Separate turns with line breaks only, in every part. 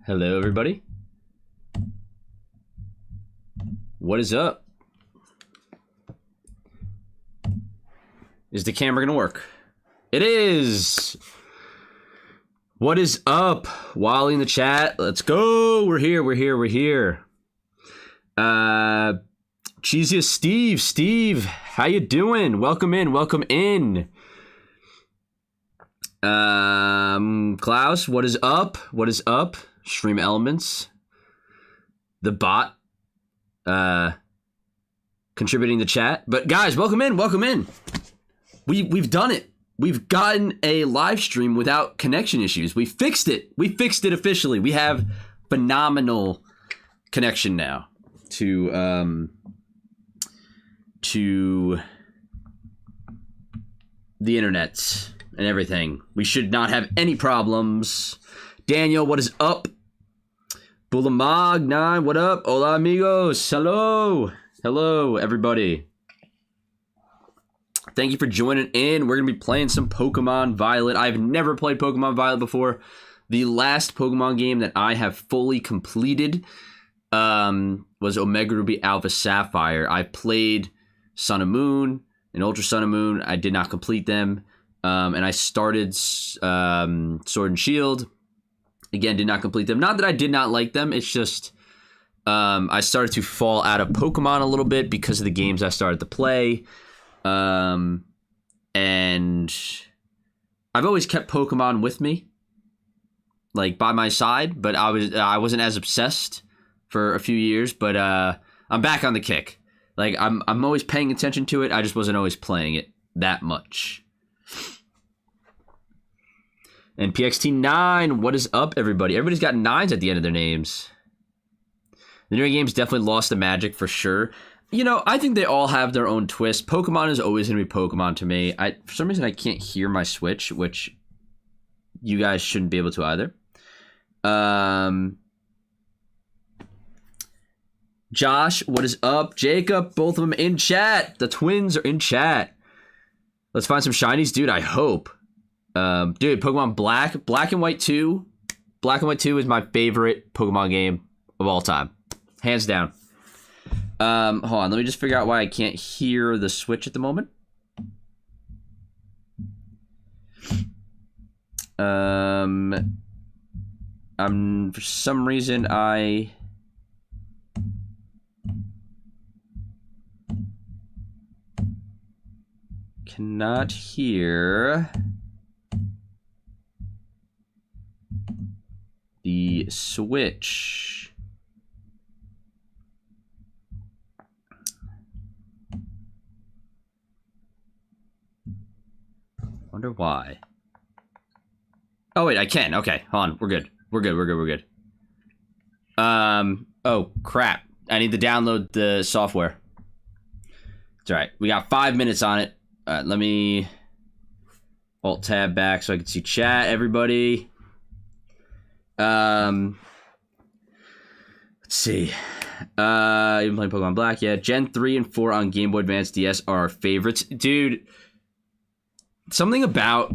Hello, everybody. What is up? Is the camera gonna work? It is! What is up? Wally in the chat. Let's go! We're here. Cheesiest Steve. Steve, how you doing? Welcome in. Klaus, what is up? Stream Elements. The bot. Contributing the chat. But guys, welcome in. We've done it. We've gotten a live stream without connection issues. We fixed it. Officially. We have phenomenal connection now to the internet and everything. We should not have any problems. Daniel, what is up? Bulamag9, what up? Hola, amigos. Hello, everybody. Thank you for joining in. We're going to be playing some Pokemon Violet. I've never played Pokemon Violet before. The last Pokemon game that I have fully completed was Omega Ruby Alpha Sapphire. I played Sun and Moon and Ultra Sun and Moon. I did not complete them. And I started Sword and Shield. Again, did not complete them. Not that I did not like them. It's just I started to fall out of Pokemon a little bit because of the games I started to play. And I've always kept Pokemon with me, like by my side, but I wasn't as obsessed for a few years, but I'm back on the kick. Like I'm always paying attention to it. I just wasn't always playing it that much. And PXT9, what is up, everybody? Everybody's got 9s at the end of their names. The newer games definitely lost the magic for sure. You know, I think they all have their own twist. Pokemon is always going to be Pokemon to me. For some reason, I can't hear my Switch, which you guys shouldn't be able to either. Josh, what is up? Jacob, both of them in chat. The twins are in chat. Let's find some shinies. Dude, I hope. Dude, Pokemon Black and White 2. Black and White 2 is my favorite Pokemon game of all time. Hands down. Hold on, let me just figure out why I can't hear the Switch at the moment. For some reason I cannot hear the Switch. Wonder why. Oh wait, I can. Okay, hold on. We're good. Oh crap. I need to download the software. It's alright. We got 5 minutes on it. Let me Alt tab back so I can see chat, everybody. Let's see. Even playing Pokemon Black, yeah. Gen 3 and 4 on Game Boy Advance DS are our favorites. Dude, something about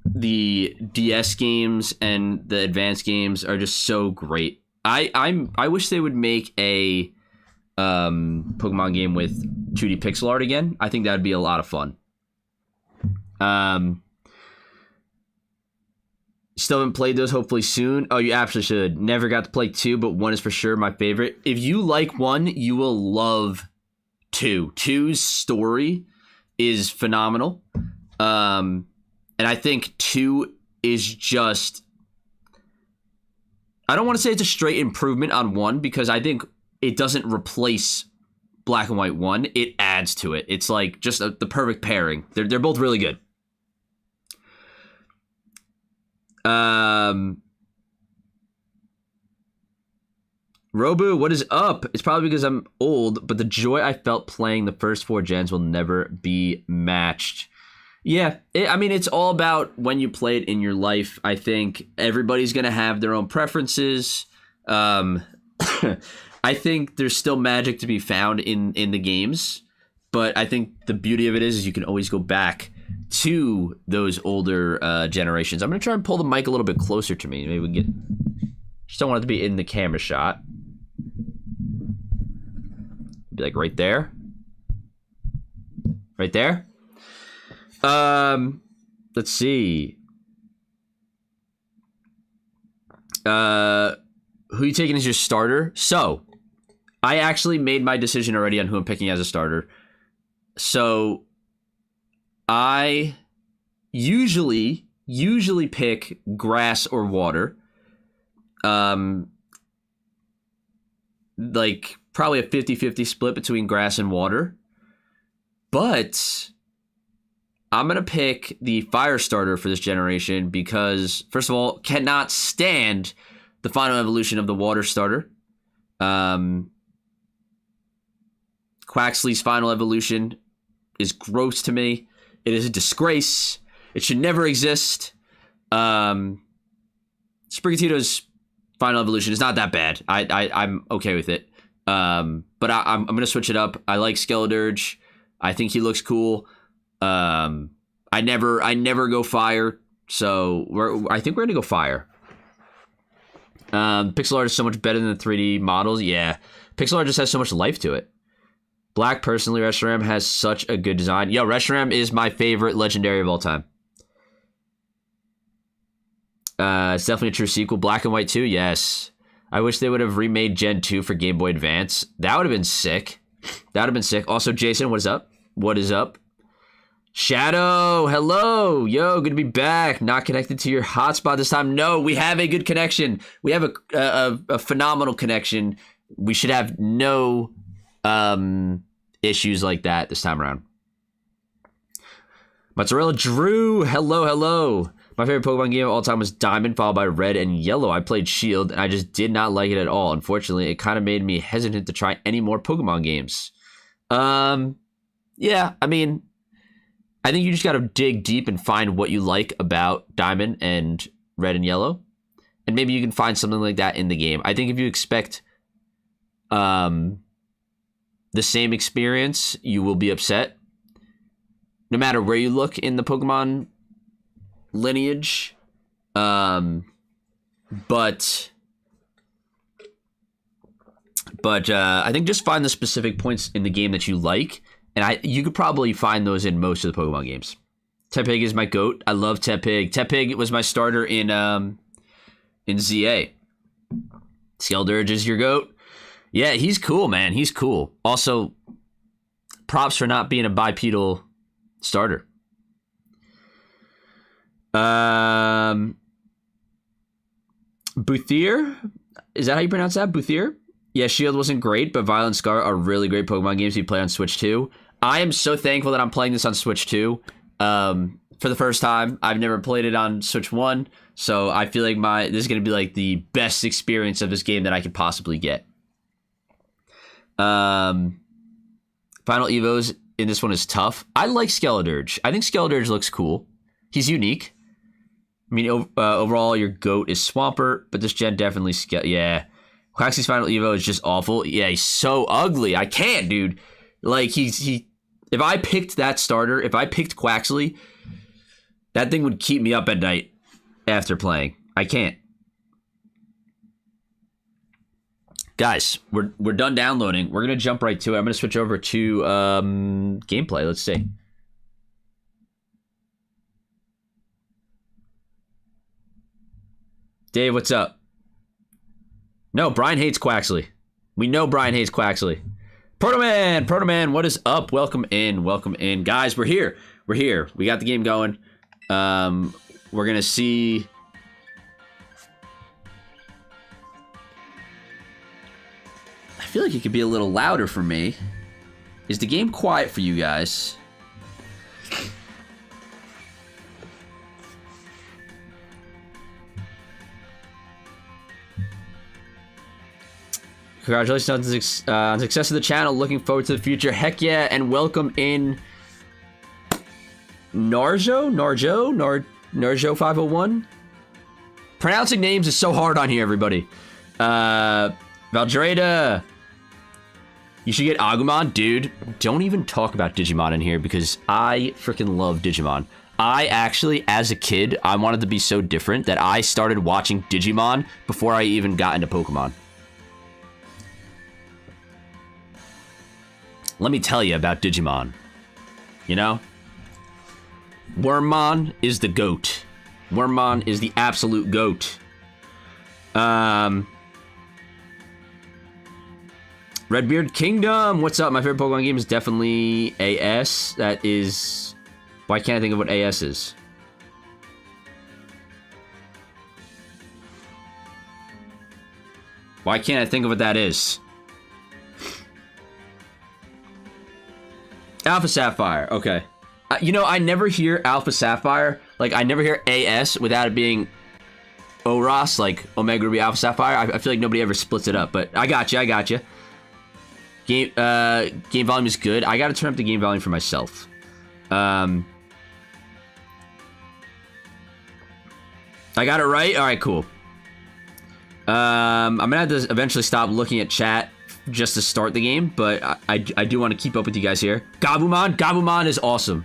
the DS games and the advanced games are just so great. I wish they would make a Pokemon game with 2D pixel art again. I think that would be a lot of fun. Still haven't played those, hopefully soon. Oh, you absolutely should. Never got to play 2, but 1 is for sure my favorite. If you like 1, you will love 2. 2's story is phenomenal. And I think 2 is just... I don't want to say it's a straight improvement on 1 because I think it doesn't replace Black and White 1. It adds to it. It's like just the perfect pairing. They're both really good. Robu, what is up? It's probably because I'm old, but the joy I felt playing the first 4 gens will never be matched. Yeah, I mean, it's all about when you play it in your life. I think everybody's going to have their own preferences. I think there's still magic to be found in the games, but I think the beauty of it is you can always go back to those older generations. I'm going to try and pull the mic a little bit closer to me. Maybe we can get Just don't want it to be in the camera shot. Be like right there. Right there. Let's see. Who you taking as your starter? So, I actually made my decision already on who I'm picking as a starter. So, I usually pick grass or water. Like probably a 50-50 split between grass and water. But I'm going to pick the fire starter for this generation because, first of all, cannot stand the final evolution of the water starter. Quaxly's final evolution is gross to me. It is a disgrace. It should never exist. Sprigatito's final evolution is not that bad. I'm okay with it. But I'm going to switch it up. I like Skeledirge. I think he looks cool. I never go fire, so I think we're gonna go fire. Pixel art is so much better than the 3D models. Yeah, pixel art just has so much life to it. Black, personally, Reshiram has such a good design. Yo, Reshiram is my favorite legendary of all time. It's definitely a true sequel. Black and White 2, yes. I wish they would have remade Gen 2 for Game Boy Advance. That would have been sick. Also, Jason, what is up? What is up? Shadow, hello. Yo, good to be back. Not connected to your hotspot this time. No, we have a good connection. We have a phenomenal connection. We should have no issues like that this time around. Mozzarella Drew, hello. My favorite Pokemon game of all time was Diamond, followed by Red and Yellow. I played Shield, and I just did not like it at all. Unfortunately, it kind of made me hesitant to try any more Pokemon games. Yeah, I mean, I think you just got to dig deep and find what you like about Diamond and Red and Yellow. And maybe you can find something like that in the game. I think if you expect the same experience, you will be upset. No matter where you look in the Pokemon lineage. But I think just find the specific points in the game that you like. And you could probably find those in most of the Pokemon games. Tepig is my GOAT. I love Tepig. Tepig was my starter in ZA. Skeledirge is your GOAT. Yeah, he's cool, man. He's cool. Also, props for not being a bipedal starter. Buthier? Is that how you pronounce that? Buthier? Yeah, Shield wasn't great, but Violet and Scar are really great Pokemon games you play on Switch 2. I am so thankful that I'm playing this on Switch 2 for the first time. I've never played it on Switch 1, so I feel like this is going to be like the best experience of this game that I could possibly get. Final Evos in this one is tough. I like Skeledirge. I think Skeledirge looks cool. He's unique. I mean, overall, your GOAT is Swampert, but this gen definitely... Yeah. Quaxly's Final Evo is just awful. Yeah, he's so ugly. I can't, dude. Like, if I picked that starter, if I picked Quaxly, that thing would keep me up at night after playing. I can't. Guys, we're done downloading. We're going to jump right to it. I'm going to switch over to gameplay. Let's see. Dave, what's up? No, Brian hates Quaxly. We know Brian hates Quaxly. Protoman, what is up? Welcome in. Guys, we're here. We got the game going. We're going to see... I feel like it could be a little louder for me. Is the game quiet for you guys? Congratulations on the success of the channel. Looking forward to the future. Heck yeah, and welcome in Narjo 501. Pronouncing names is so hard on here, everybody. Valdrada. You should get Agumon. Dude, don't even talk about Digimon in here because I freaking love Digimon. I actually, as a kid, I wanted to be so different that I started watching Digimon before I even got into Pokemon. Let me tell you about Digimon. You know? Wormmon is the GOAT. Wormmon is the absolute GOAT. Redbeard Kingdom, what's up? My favorite Pokemon game is definitely AS. That is... Why can't I think of what AS is? Why can't I think of what that is? Alpha Sapphire, okay. You know, I never hear Alpha Sapphire. Like, I never hear AS without it being ORAS, like Omega Ruby Alpha Sapphire. I feel like nobody ever splits it up, but I got you. Game volume is good. I gotta turn up the game volume for myself. I got it right? Alright, cool. I'm gonna have to eventually stop looking at chat just to start the game, but I do want to keep up with you guys here. Gabumon is awesome.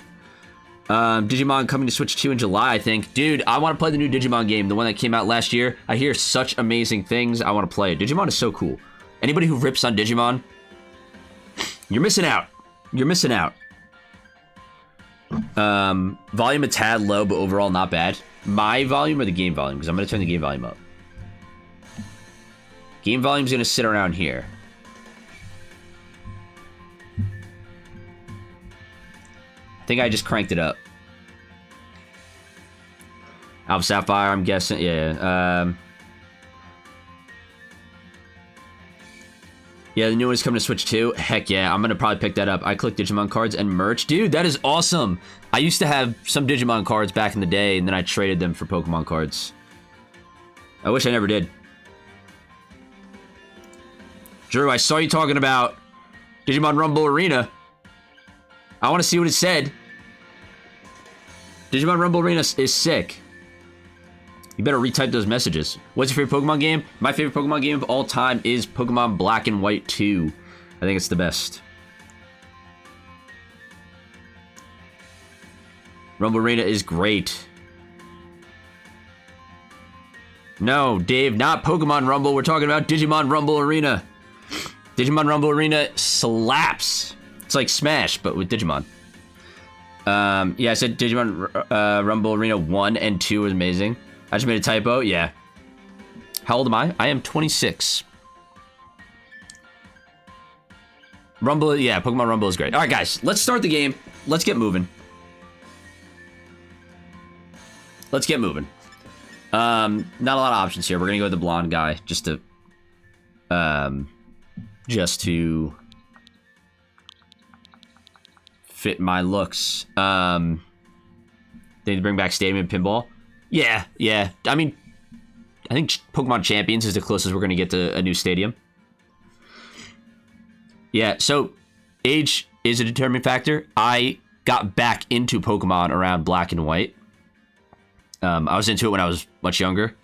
Digimon coming to Switch 2 in July, I think. Dude, I want to play the new Digimon game, the one that came out last year. I hear such amazing things. I want to play it. Digimon is so cool. Anybody who rips on Digimon, you're missing out. You're missing out. Volume a tad low, but overall not bad. My volume or the game volume? Because I'm going to turn the game volume up. Game volume's going to sit around here. I think I just cranked it up. Alpha Sapphire, I'm guessing. Yeah. Yeah, the new one is coming to Switch 2. Heck yeah, I'm going to probably pick that up. I collect Digimon cards and merch. Dude, that is awesome. I used to have some Digimon cards back in the day, and then I traded them for Pokemon cards. I wish I never did. Drew, I saw you talking about Digimon Rumble Arena. I want to see what it said. Digimon Rumble Arena is sick. You better retype those messages. What's your favorite Pokemon game? My favorite Pokemon game of all time is Pokemon Black and White 2. I think it's the best. Rumble Arena is great. No, Dave, not Pokemon Rumble. We're talking about Digimon Rumble Arena. Digimon Rumble Arena slaps. It's like Smash, but with Digimon. Yeah, I said Digimon Rumble Arena 1 and 2 was amazing. I just made a typo. Yeah. How old am I? I am 26. Rumble, yeah, Pokemon Rumble is great. All right, guys, let's start the game. Let's get moving. Let's get moving. Not a lot of options here. We're gonna go with the blonde guy just to fit my looks. They bring back Stadium Pinball. Yeah. I mean, I think Pokemon Champions is the closest we're going to get to a new stadium. Yeah, so age is a determining factor. I got back into Pokemon around Black and White. I was into it when I was much younger.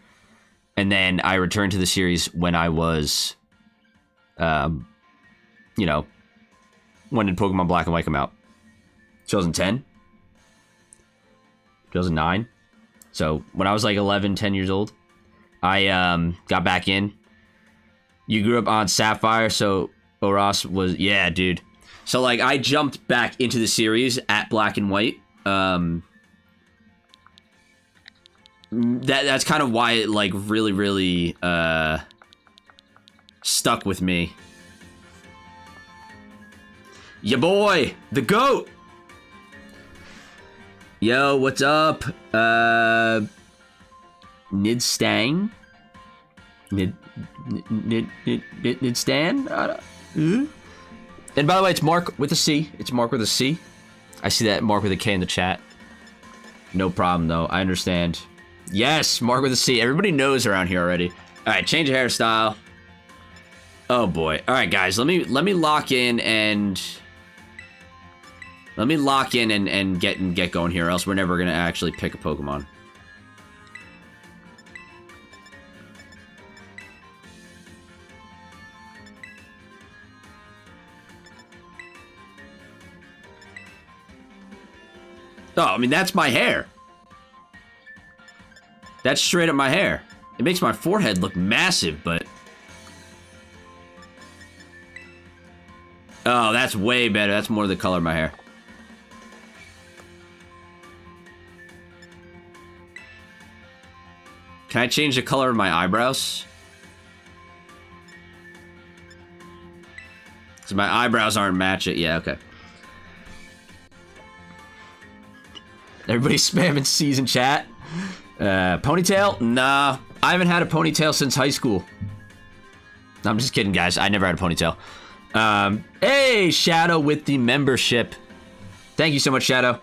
And then I returned to the series when I was, when did Pokemon Black and White come out? 2010? 2009? So when I was like 11, 10 years old, I got back in. You grew up on Sapphire, so Oras was... Yeah, dude. So like I jumped back into the series at Black and White. That's kind of why it like really stuck with me. Ya boy, the GOAT! Yo, what's up? Nidstang? Nidstan? And by the way, it's Mark with a C. It's Mark with a C. I see that Mark with a K in the chat. No problem, though. I understand. Yes, Mark with a C. Everybody knows around here already. All right, change of hairstyle. Oh, boy. All right, guys. Let me lock in and... Let me lock in and get going here, or else we're never going to actually pick a Pokemon. Oh, I mean, that's my hair. That's straight up my hair. It makes my forehead look massive, but... Oh, that's way better. That's more the color of my hair. Can I change the color of my eyebrows? Because my eyebrows aren't matching. Yeah, okay. Everybody spamming C's in chat. Ponytail? Nah. I haven't had a ponytail since high school. No, I'm just kidding, guys. I never had a ponytail. Hey, Shadow with the membership. Thank you so much, Shadow.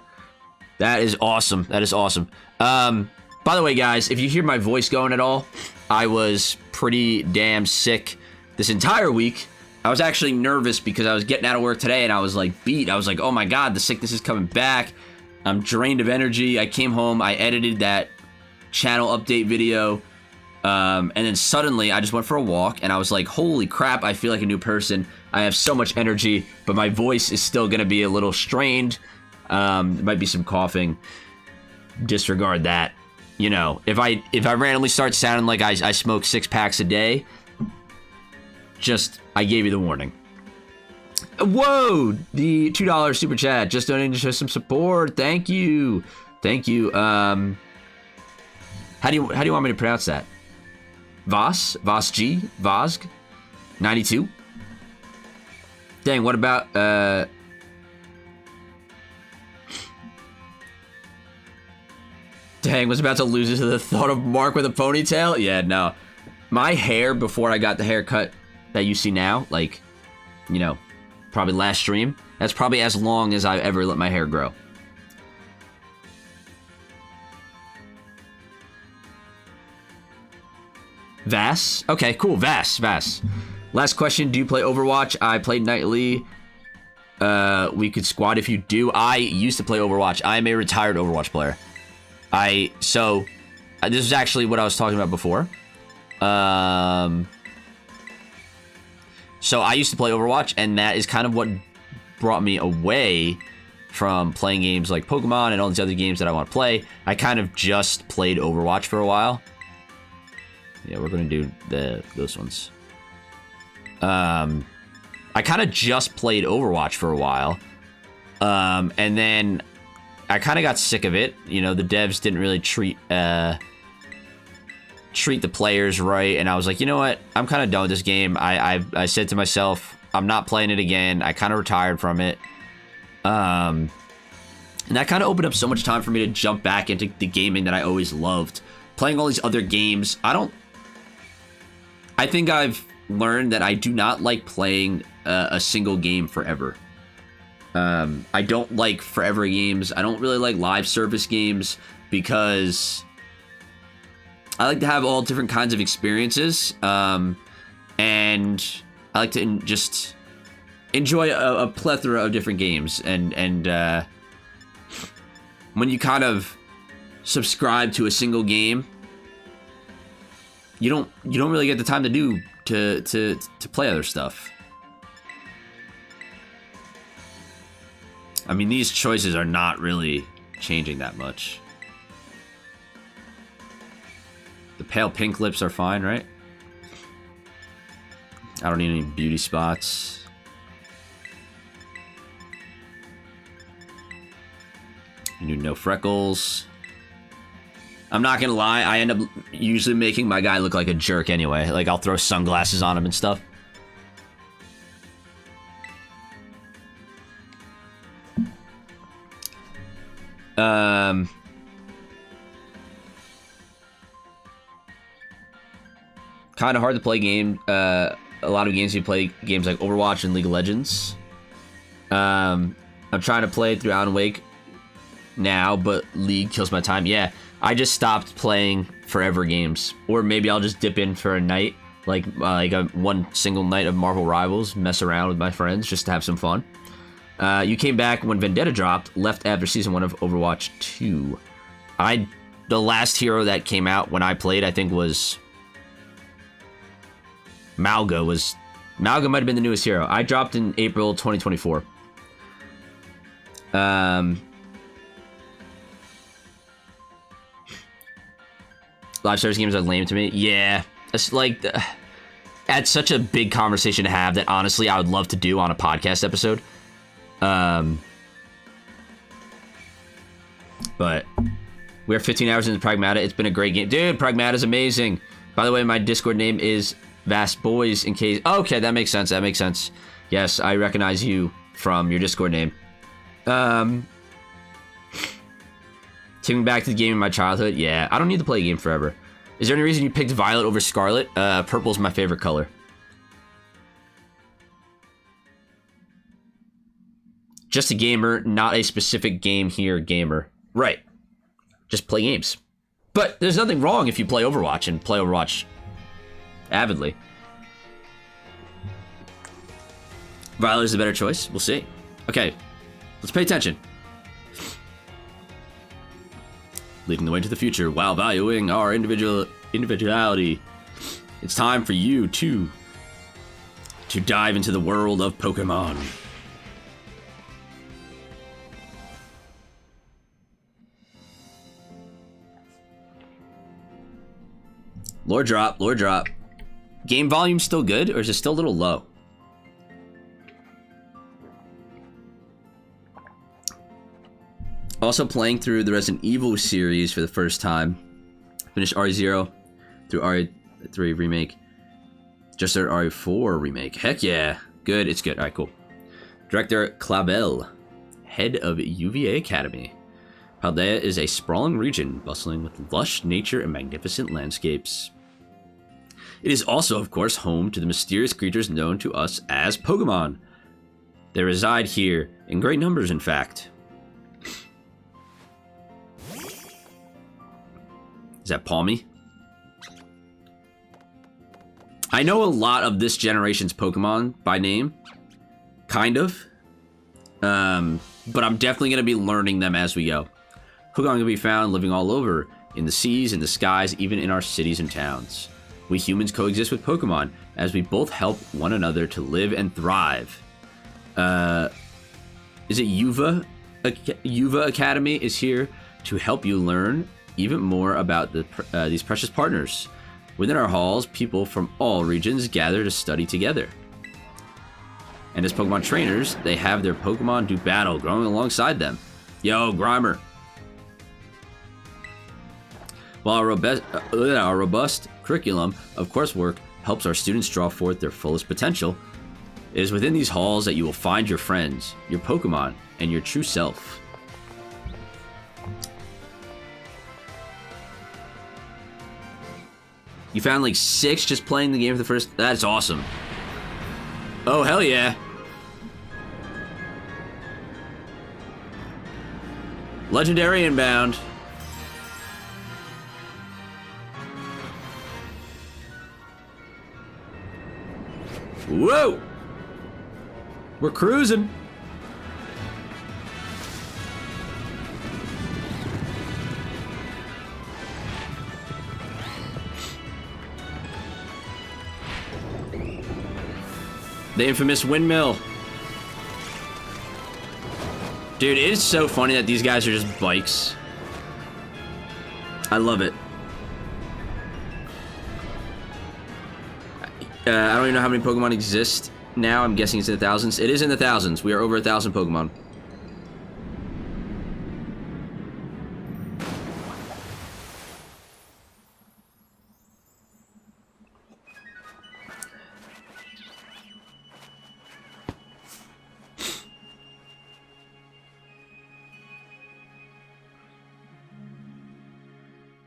That is awesome. That is awesome. By the way, guys, if you hear my voice going at all, I was pretty damn sick this entire week. I was actually nervous because I was getting out of work today and I was like beat. I was like, oh my God, the sickness is coming back. I'm drained of energy. I came home, I edited that channel update video. And then suddenly I just went for a walk and I was like, holy crap, I feel like a new person. I have so much energy, but my voice is still going to be a little strained. There might be some coughing. Disregard that. You know, if I randomly start sounding like I smoke 6 packs a day, I gave you the warning. Whoa, the $2 super chat, just donating to show some support. Thank you. Thank you. How do you want me to pronounce that? Vosg, 92. Dang, what about Dang, was about to lose it to the thought of Mark with a ponytail? Yeah, no. My hair before I got the haircut that you see now, like, you know, probably last stream, that's probably as long as I've ever let my hair grow. Vass? Okay, cool. Vass. Last question, do you play Overwatch? I played nightly. We could squad if you do. I used to play Overwatch. I am a retired Overwatch player. This is actually what I was talking about before. So I used to play Overwatch, and that is kind of what brought me away from playing games like Pokemon and all these other games that I want to play. I kind of just played Overwatch for a while. Yeah, we're going to do those ones. I kind of just played Overwatch for a while. And then I kind of got sick of it. You know, the devs didn't really treat the players right, and I was like, you know what? I'm kind of done with this game. I said to myself, I'm not playing it again. I kind of retired from it. And that kind of opened up so much time for me to jump back into the gaming that I always loved. Playing all these other games. I think I've learned that I do not like playing a single game forever. I don't like forever games. I don't really like live service games because I like to have all different kinds of experiences. And I like to just enjoy a plethora of different games. And when you kind of subscribe to a single game, you don't really get the time to play other stuff. I mean, these choices are not really changing that much. The pale pink lips are fine, right? I don't need any beauty spots. You need no freckles. I'm not gonna lie, I end up usually making my guy look like a jerk anyway. Like, I'll throw sunglasses on him and stuff. Kind of hard to play game. A lot of games you play games like Overwatch and League of Legends. I'm trying to play through Alan Wake now, but League kills my time. Yeah, I just stopped playing forever games, or maybe I'll just dip in for a night, like one single night of Marvel Rivals, mess around with my friends just to have some fun. You came back when Vendetta dropped, left after Season 1 of Overwatch 2. The last hero that came out when I played, I think, was Malga. Malga might have been the newest hero. I dropped in April 2024. live service games are lame to me. Yeah, it's like that's such a big conversation to have that honestly I would love to do on a podcast episode. But we're 15 hours into Pragmata. It's been a great game, dude. Pragmata is amazing. By the way, my Discord name is Vast Boys. In case, okay, that makes sense. That makes sense. Yes, I recognize you from your Discord name. Taking me back to the game in my childhood. Yeah, I don't need to play a game forever. Is there any reason you picked Violet over Scarlet? Purple's my favorite color. Just a gamer, not a specific game here gamer. Right. Just play games. But there's nothing wrong if you play Overwatch and play Overwatch avidly. Violet is a better choice. We'll see. Okay, let's pay attention. Leading the way to the future while valuing our individuality. It's time for you to dive into the world of Pokemon. Lore drop, lore drop. Game volume still good, or is it still a little low? Also playing through the Resident Evil series for the first time. Finished RE0 through RE3 remake. Just started RE4 remake. Heck yeah. Good, it's good. Alright, cool. Director Clavel, head of UVA Academy. Paldea is a sprawling region bustling with lush nature and magnificent landscapes. It is also, of course, home to the mysterious creatures known to us as Pokémon. They reside here, in great numbers in fact. Is that Palmy? I know a lot of this generation's Pokemon by name. Kind of. But I'm definitely going to be learning them as we go. Pokemon can be found living all over, in the seas, in the skies, even in our cities and towns. We humans coexist with Pokemon, as we both help one another to live and thrive. Is it Yuva? Yuva Academy is here to help you learn even more about these precious partners. Within our halls, people from all regions gather to study together. And as Pokemon trainers, they have their Pokemon do battle, growing alongside them. Yo, Grimer. While our robust curriculum of coursework helps our students draw forth their fullest potential, it is within these halls that you will find your friends, your Pokemon, and your true self. You found like 6 just playing the game for the first... That's awesome. Oh, hell yeah. Legendary inbound. Whoa! We're cruising. The infamous windmill. Dude, it is so funny that these guys are just bikes. I love it. I don't even know how many Pokemon exist now. I'm guessing it's in the thousands. It is in the thousands. We are over 1,000 Pokemon.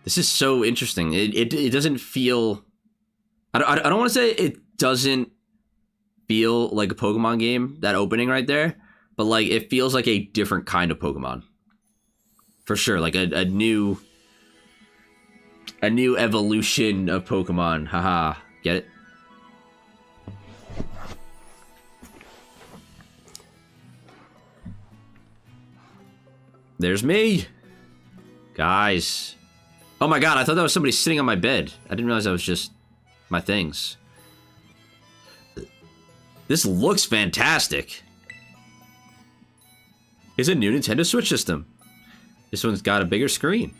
This is so interesting. It doesn't feel... I don't want to say it doesn't feel like a Pokemon game, that opening right there, but like it feels like a different kind of Pokemon. For sure, like a new evolution of Pokemon. Haha, get it? There's me. Guys. Oh my god, I thought that was somebody sitting on my bed. I didn't realize that was just my things. This looks fantastic. It's a new Nintendo Switch system. This one's got a bigger screen.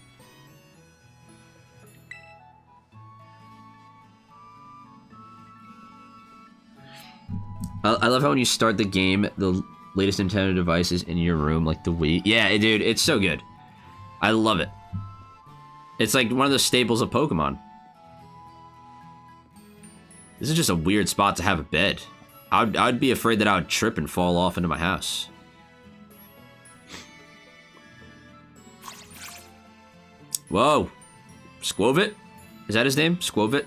I love how when you start the game, the latest Nintendo device is in your room, like the Wii. Yeah, dude, it's so good. I love it. It's like one of the staples of Pokemon. This is just a weird spot to have a bed. I'd be afraid that I would trip and fall off into my house. Whoa. Squovit? Is that his name? Squovit?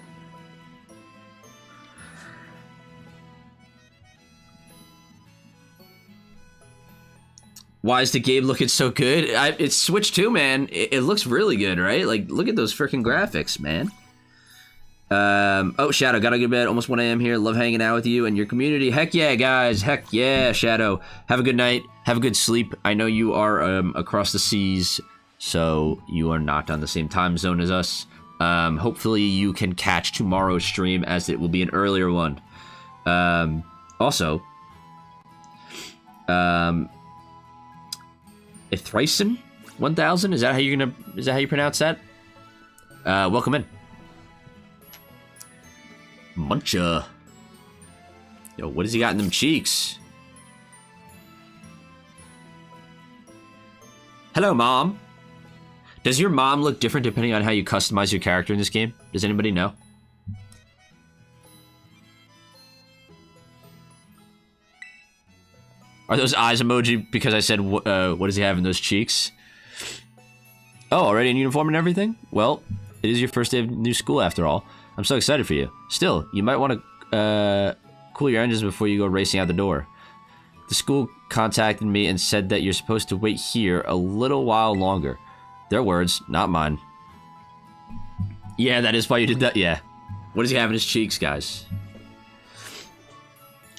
Why is the game looking so good? It's Switch 2, man. It looks really good, right? Like, look at those freaking graphics, man. Oh, Shadow, gotta go to bed. Almost 1 a.m. here. Love hanging out with you and your community. Heck yeah, guys. Heck yeah, Shadow. Have a good night. Have a good sleep. I know you are across the seas, so you are not on the same time zone as us. Hopefully you can catch tomorrow's stream, as it will be an earlier one. Also, Ithryson 1000, is that how you pronounce that? Welcome in. Muncha. Yo, what has he got in them cheeks? Hello, Mom. Does your mom look different depending on how you customize your character in this game? Does anybody know? Are those eyes emoji because I said, what does he have in those cheeks? Oh, already in uniform and everything? Well, it is your first day of new school after all. I'm so excited for you. Still, you might want to cool your engines before you go racing out the door. The school contacted me and said that you're supposed to wait here a little while longer. Their words, not mine. Yeah, that is why you did that. Yeah. What does he have in his cheeks, guys?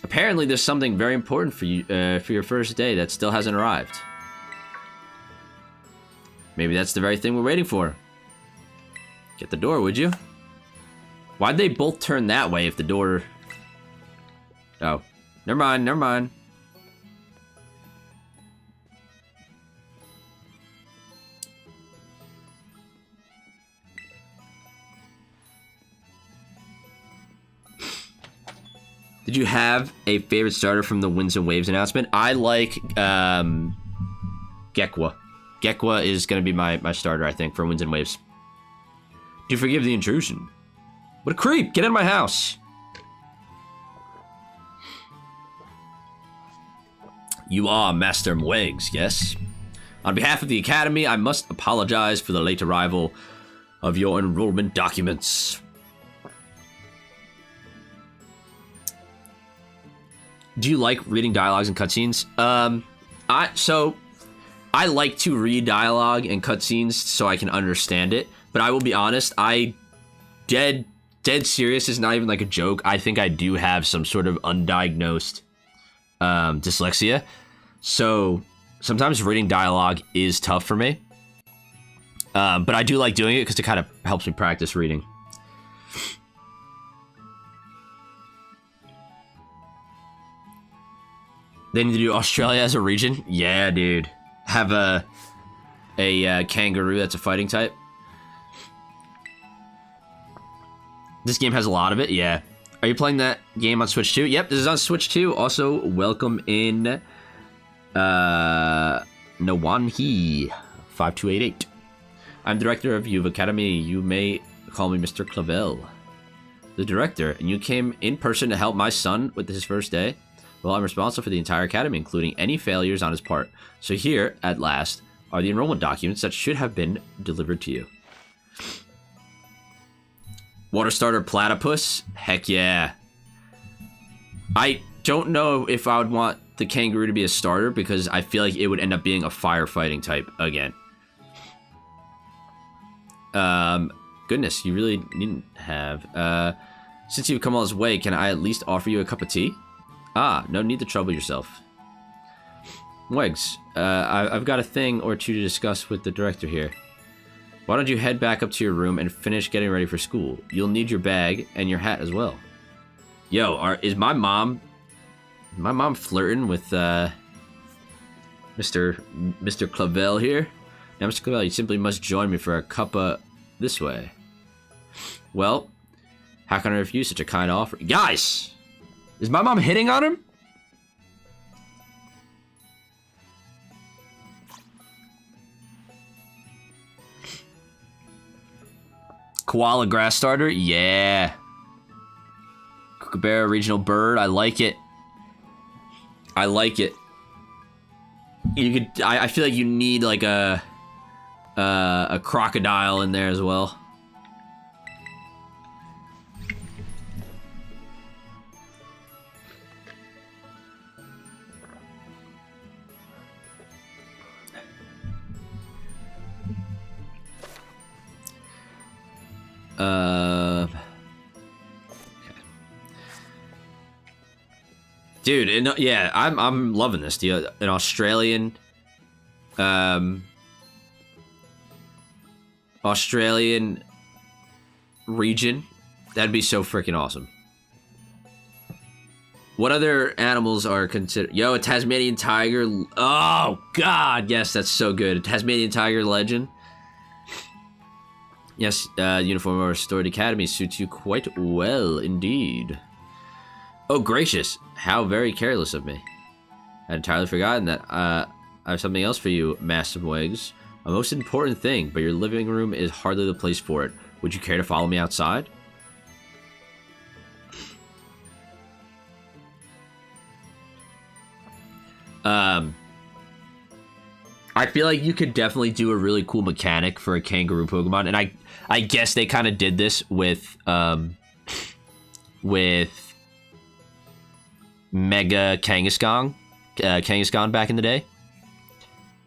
Apparently, there's something very important for you for your first day that still hasn't arrived. Maybe that's the very thing we're waiting for. Get the door, would you? Why'd they both turn that way if the door... Oh. Never mind, never mind. Did you have a favorite starter from the Winds and Waves announcement? I like Gekwa. Gekwa is going to be my starter, I think, for Winds and Waves. Do you forgive the intrusion? What a creep! Get out of my house! You are Master Mwegs, yes? On behalf of the Academy, I must apologize for the late arrival of your enrollment documents. Do you like reading dialogues and cutscenes? I like to read dialogue and cutscenes so I can understand it, but I will be honest, dead serious, is not even like a joke. I think I do have some sort of undiagnosed dyslexia, so sometimes reading dialogue is tough for me, but I do like doing it because it kind of helps me practice reading. They need to do Australia as a region? Yeah, dude. Have a kangaroo that's a fighting type. This game has a lot of it, yeah. Are you playing that game on Switch 2? Yep, this is on Switch 2. Also, welcome in Nowanhi5288. I'm director of Youth Academy. You may call me Mr. Clavel. The director, and you came in person to help my son with his first day? Well, I'm responsible for the entire academy, including any failures on his part. So here, at last, are the enrollment documents that should have been delivered to you. Water starter platypus? Heck yeah. I don't know if I would want the kangaroo to be a starter because I feel like it would end up being a firefighting type again. Goodness, you really needn't have. Since you've come all this way, can I at least offer you a cup of tea? Ah, no need to trouble yourself. Wegs, I've got a thing or two to discuss with the director here. Why don't you head back up to your room and finish getting ready for school? You'll need your bag and your hat as well. Yo, is my mom flirting with Mr. Clavel here? Now, Mr. Clavel, you simply must join me for a cuppa this way. Well, how can I refuse such a kind offer? Guys! Is my mom hitting on him? Koala grass starter, yeah. Kookaburra regional bird, I like it. I like it. You could. I feel like you need like a crocodile in there as well. Okay. Dude, yeah, I'm loving this. An Australian region, that'd be so freaking awesome. What other animals are considered? Yo, a Tasmanian tiger. Oh god, yes, that's so good. A Tasmanian tiger legend. Yes, uniform of our Restored Academy suits you quite well indeed. Oh gracious, how very careless of me. I'd entirely forgotten that I have something else for you, Master Mwigs. A most important thing, but your living room is hardly the place for it. Would you care to follow me outside? I feel like you could definitely do a really cool mechanic for a kangaroo Pokemon, and I guess they kind of did this with Mega Kangaskhan, Kangaskhan back in the day.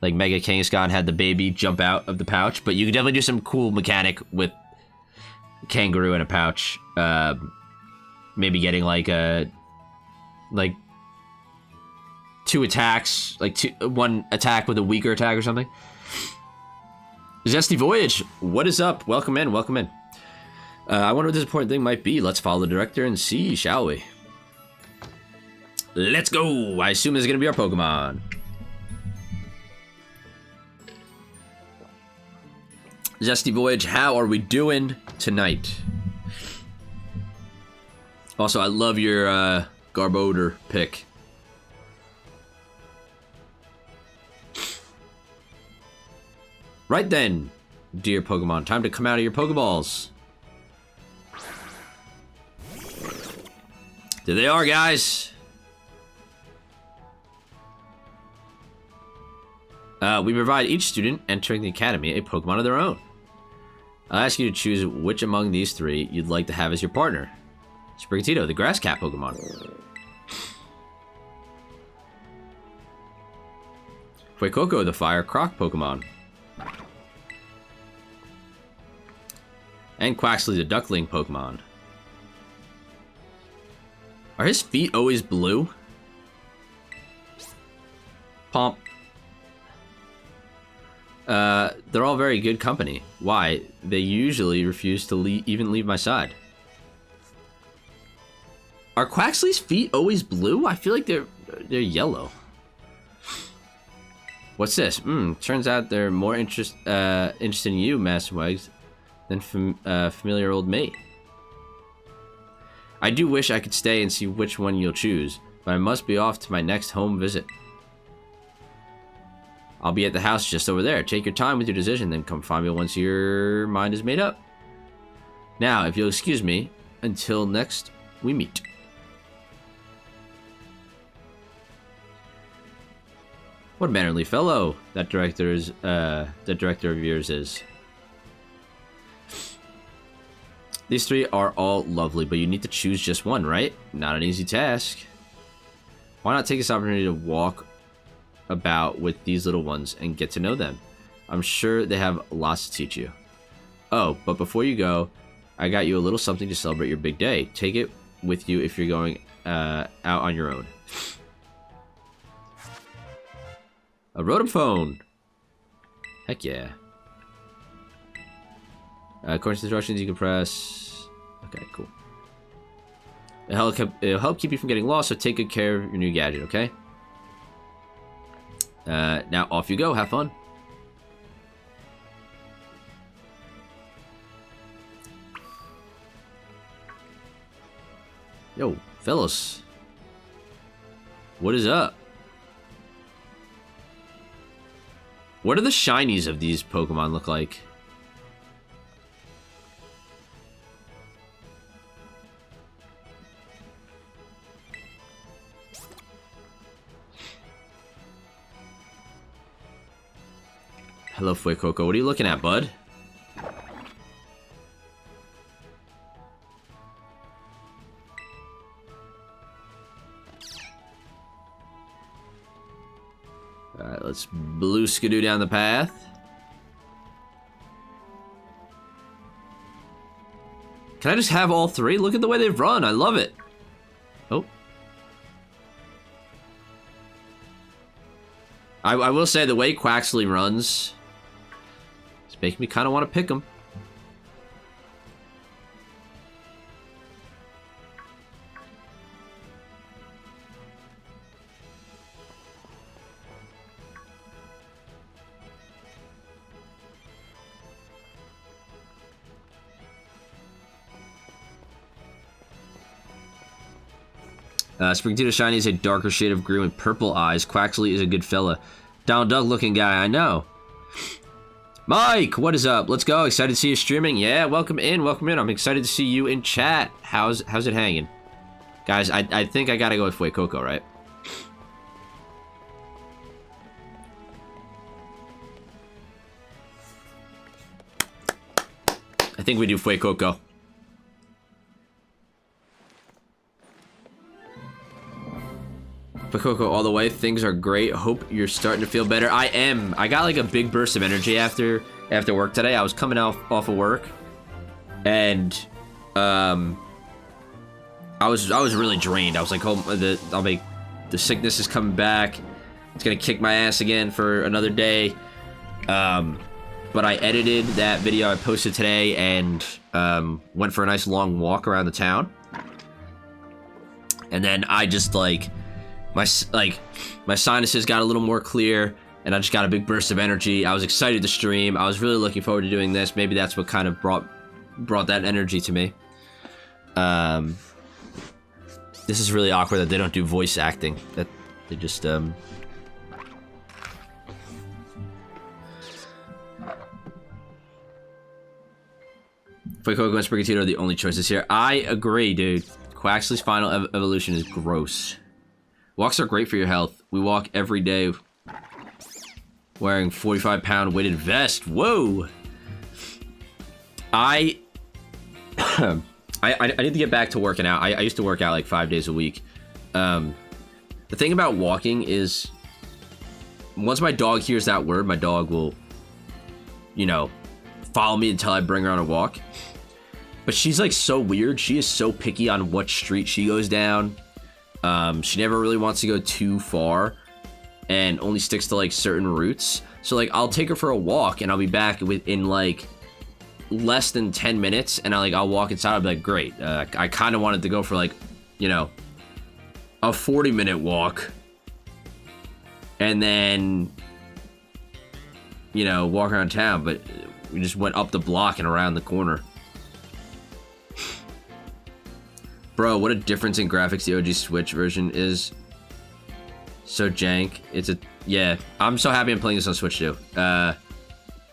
Like Mega Kangaskhan had the baby jump out of the pouch, but you could definitely do some cool mechanic with kangaroo in a pouch. Maybe getting like two attacks, one attack with a weaker attack or something. Zesty Voyage, what is up? Welcome in, welcome in. I wonder what this important thing might be. Let's follow the director and see, shall we? Let's go! I assume this is gonna be our Pokemon. Zesty Voyage, how are we doing tonight? Also, I love your Garbodor pick. Right then, dear Pokemon, time to come out of your Pokeballs. There they are, guys. We provide each student entering the academy a Pokemon of their own. I'll ask you to choose which among these three you'd like to have as your partner. Sprigatito, the grass cat Pokemon. Fuecoco, the fire croc Pokemon. And Quaxley, the duckling Pokemon. Are his feet always blue? Pomp. They're all very good company. Why? They usually refuse to even leave my side. Are Quaxley's feet always blue? I feel like they're yellow. What's this? Turns out they're more interested in you, Master Wags, than familiar old mate. I do wish I could stay and see which one you'll choose, but I must be off to my next home visit. I'll be at the house just over there. Take your time with your decision, then come find me once your mind is made up. Now, if you'll excuse me, until next we meet. What a mannerly fellow that director of yours is. These three are all lovely, but you need to choose just one, right? Not an easy task. Why not take this opportunity to walk about with these little ones and get to know them? I'm sure they have lots to teach you. Oh, but before you go, I got you a little something to celebrate your big day. Take it with you if you're going out on your own. A Rotom-Phone! Heck yeah. According to instructions, you can press... Okay, cool. It'll help keep you from getting lost, so take good care of your new gadget, okay? Now off you go. Have fun. Yo, fellas. What is up? What do the shinies of these Pokemon look like? Hello, Fuecoco. What are you looking at, bud? Alright, let's blue skidoo down the path. Can I just have all three? Look at the way they've run. I love it. Oh. I will say the way Quaxley runs is making me kind of want to pick him. Sprigatito Shiny is a darker shade of green with purple eyes. Quaxley is a good fella. Donald Duck looking guy, I know. Mike, what is up? Let's go. Excited to see you streaming. Yeah, welcome in, welcome in. I'm excited to see you in chat. How's it hanging? Guys, I think I gotta go with Fuecoco, right? I think we do Fuecoco. Fuecoco all the way. Things are great. Hope you're starting to feel better. I am. I got like a big burst of energy after work today. I was coming off of work, and I was really drained. I was like, oh, the sickness is coming back. It's gonna kick my ass again for another day. But I edited that video I posted today and went for a nice long walk around the town, and then I just my sinuses got a little more clear, and I just got a big burst of energy. I was excited to stream. I was really looking forward to doing this. Maybe that's what kind of brought that energy to me. This is really awkward that they don't do voice acting. That they just Fuecoco and Sprigatito are the only choices here. I agree, dude. Quaxley's final evolution is gross. Walks are great for your health. We walk every day wearing 45-pound weighted vest. Whoa! I need to get back to working out. I used to work out like 5 days a week. The thing about walking is once my dog hears that word, my dog will, you know, follow me until I bring her on a walk. But she's like so weird. She is so picky on what street she goes down. She never really wants to go too far and only sticks to like certain routes. So like I'll take her for a walk and I'll be back within like less than 10 minutes, and I'll walk inside. I'll be like, great. I kind of wanted to go for like, you know, a 40-minute walk and then, you know, walk around town, but we just went up the block and around the corner. Bro, what a difference in graphics the OG Switch version is. So jank. Yeah, I'm so happy I'm playing this on Switch too.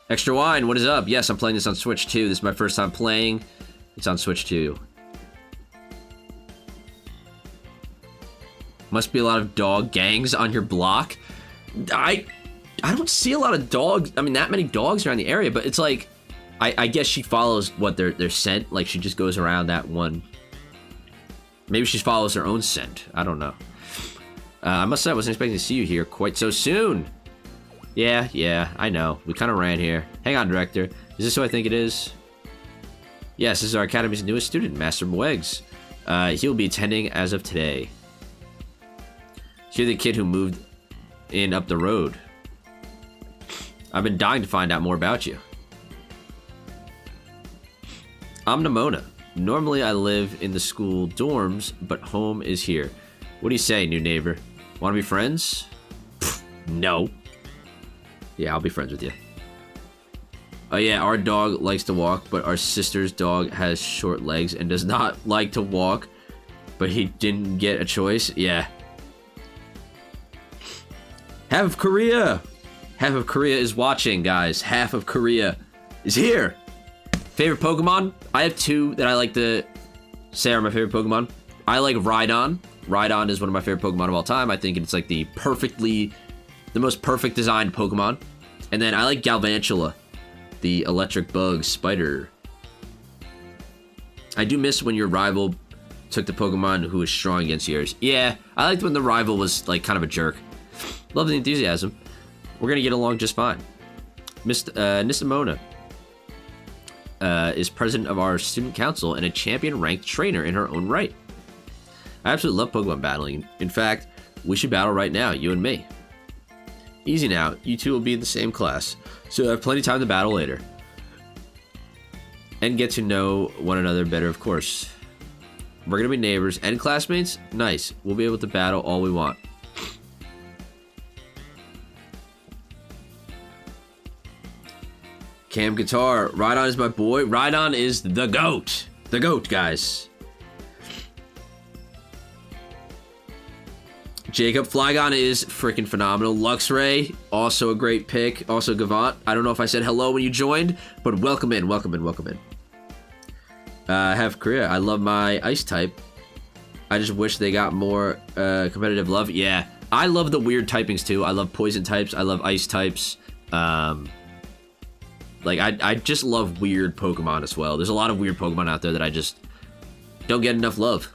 Extra Wine, what is up? Yes, I'm playing this on Switch too. This is my first time playing. It's on Switch too. Must be a lot of dog gangs on your block. I don't see a lot of dogs. I mean, that many dogs around the area, but it's like, I guess she follows what they're scent. Like she just goes around that one. Maybe she follows her own scent. I don't know. I must say I wasn't expecting to see you here quite so soon. Yeah, I know. We kind of ran here. Hang on, Director. Is this who I think it is? Yes, this is our Academy's newest student, Master Mwegs. He'll be attending as of today. So you're the kid who moved in up the road. I've been dying to find out more about you. I'm Nimona. Normally I live in the school dorms, but home is here. What do you say, new neighbor? Want to be friends? Pfft, no. Yeah, I'll be friends with you. Oh yeah, our dog likes to walk, but our sister's dog has short legs and does not like to walk, but he didn't get a choice. Yeah. Half of Korea! Half of Korea is watching, guys. Half of Korea is here! Favorite Pokemon? I have two that I like to say are my favorite Pokemon. I like Rhydon. Rhydon is one of my favorite Pokemon of all time. I think it's like the most perfect designed Pokemon. And then I like Galvantula, the electric bug spider. I do miss when your rival took the Pokemon who was strong against yours. Yeah, I liked when the rival was like kind of a jerk. Love the enthusiasm. We're gonna get along just fine. Nisimona is president of our student council and a champion-ranked trainer in her own right. I absolutely love Pokemon battling. In fact, we should battle right now, you and me. Easy now, you two will be in the same class, so I have plenty of time to battle later. And get to know one another better, of course. We're gonna be neighbors and classmates? Nice, we'll be able to battle all we want. Cam Guitar, Rhydon is my boy. Rhydon is the GOAT. The GOAT, guys. Jacob, Flygon is freaking phenomenal. Luxray, also a great pick. Also Gavant. I don't know if I said hello when you joined, but welcome in, welcome in, welcome in. I have Korea. I love my ice type. I just wish they got more competitive love. Yeah, I love the weird typings too. I love poison types. I love ice types. Like, I just love weird Pokemon as well. There's a lot of weird Pokemon out there that I just don't get enough love.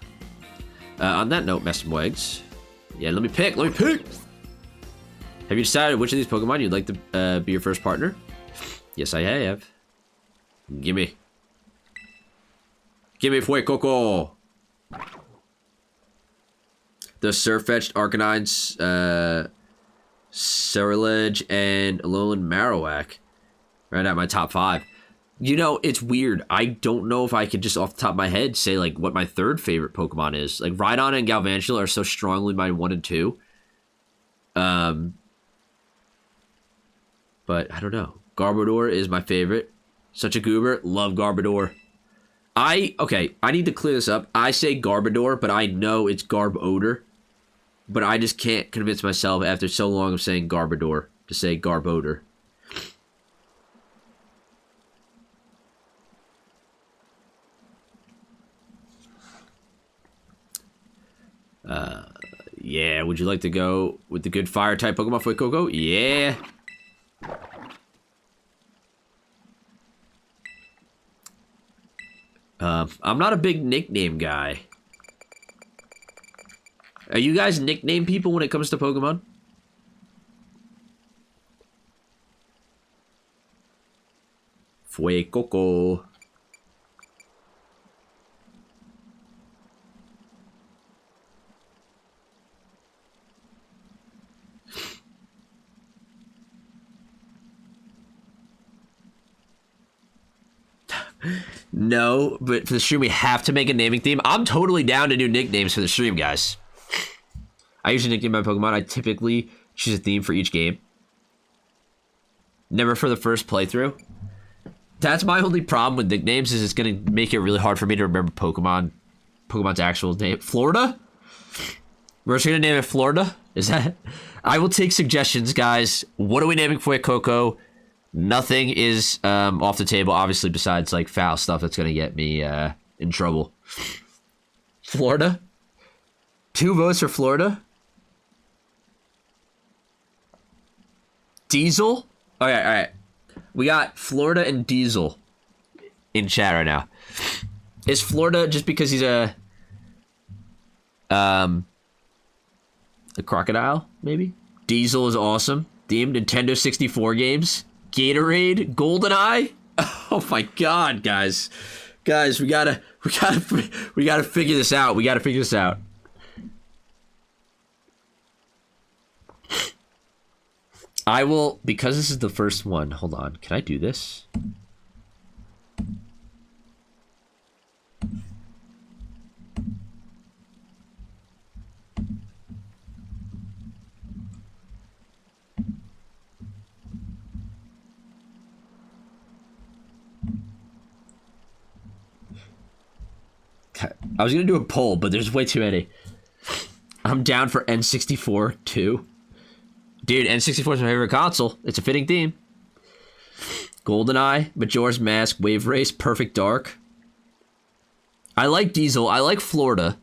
On that note, Messmwags. Yeah, let me pick. Have you decided which of these Pokemon you'd like to be your first partner? Yes, I have. Gimme. Gimme Fuecoco. The Surfetched, Arcanines, Ceruledge, and Alolan Marowak. Right at my top 5. You know, it's weird. I don't know if I could just off the top of my head say like what my third favorite Pokemon is. Like Rhydon and Galvantula are so strongly my 1 and 2. But I don't know. Garbodor is my favorite. Such a goober. Love Garbodor. Okay, I need to clear this up. I say Garbodor, but I know it's Garbodor. But I just can't convince myself after so long of saying Garbodor to say Garbodor. Yeah, would you like to go with the good fire type Pokemon Fuecoco? Yeah. I'm not a big nickname guy. Are you guys nickname people when it comes to Pokemon? Fuecoco. No, but for the stream we have to make a naming theme. I'm totally down to do nicknames for the stream, guys. I usually nickname my Pokemon. I typically choose a theme for each game. Never for the first playthrough. That's my only problem with nicknames, is it's going to make it really hard for me to remember Pokemon's actual name. Florida? We're just going to name it Florida? Is that... I will take suggestions, guys. What are we naming Fuecoco? Nothing is off the table, obviously, besides like foul stuff that's gonna get me in trouble. Florida? 2 votes for Florida? Diesel? Alright. We got Florida and Diesel in chat right now. Is Florida just because he's a crocodile, maybe? Diesel is awesome. Themed Nintendo 64 games. Gatorade, GoldenEye. Oh my God, guys, we gotta figure this out. We gotta figure this out. I will, because this is the first one. Hold on, can I do this? I was gonna do a poll, but there's way too many. I'm down for N64 too. Dude, N64 is my favorite console. It's a fitting theme. GoldenEye, Majora's Mask, Wave Race, Perfect Dark. I like Diesel. I like Florida.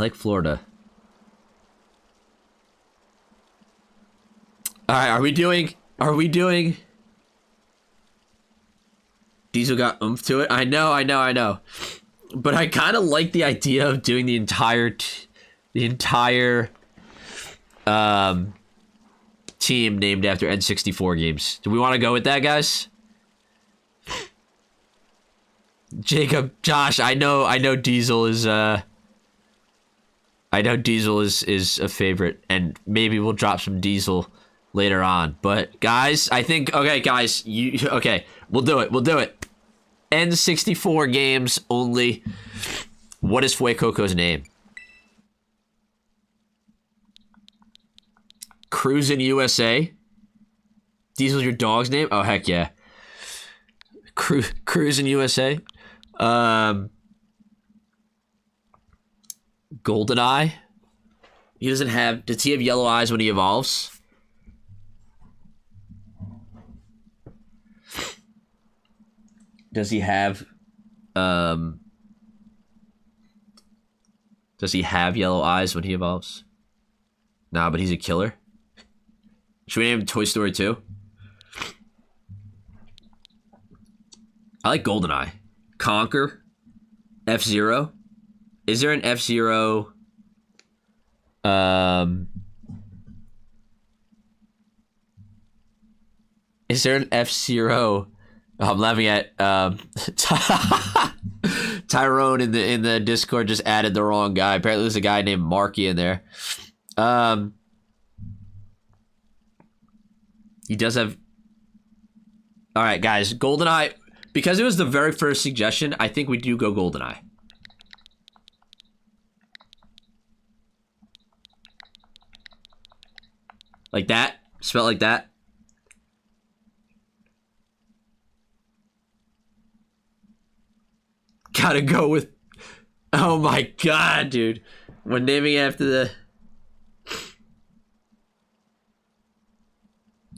like Florida. Alright, are we doing... Diesel got oomph to it? I know. But I kind of like the idea of doing the entire team named after N64 games. Do we want to go with that, guys? Jacob, Josh, I know Diesel is a favorite, and maybe we'll drop some Diesel later on. But guys, I think we'll do it. N64 games only. What is Fuecoco's name? Cruisin' USA. Diesel's your dog's name? Oh heck yeah. Cruisin' USA. Goldeneye. Does he have yellow eyes when he evolves? Does he have yellow eyes when he evolves? Nah, but he's a killer. Should we name him Toy Story 2? I like Goldeneye. Conquer. F-Zero. Is there an F-Zero? Is there an F-Zero? I'm laughing at Tyrone in the Discord just added the wrong guy. Apparently there's a guy named Marky in there. He does have... Alright, guys. Goldeneye. Because it was the very first suggestion, I think we do go Goldeneye. Like that? Spelled like that? Gotta go with... Oh my god, dude. When naming after the...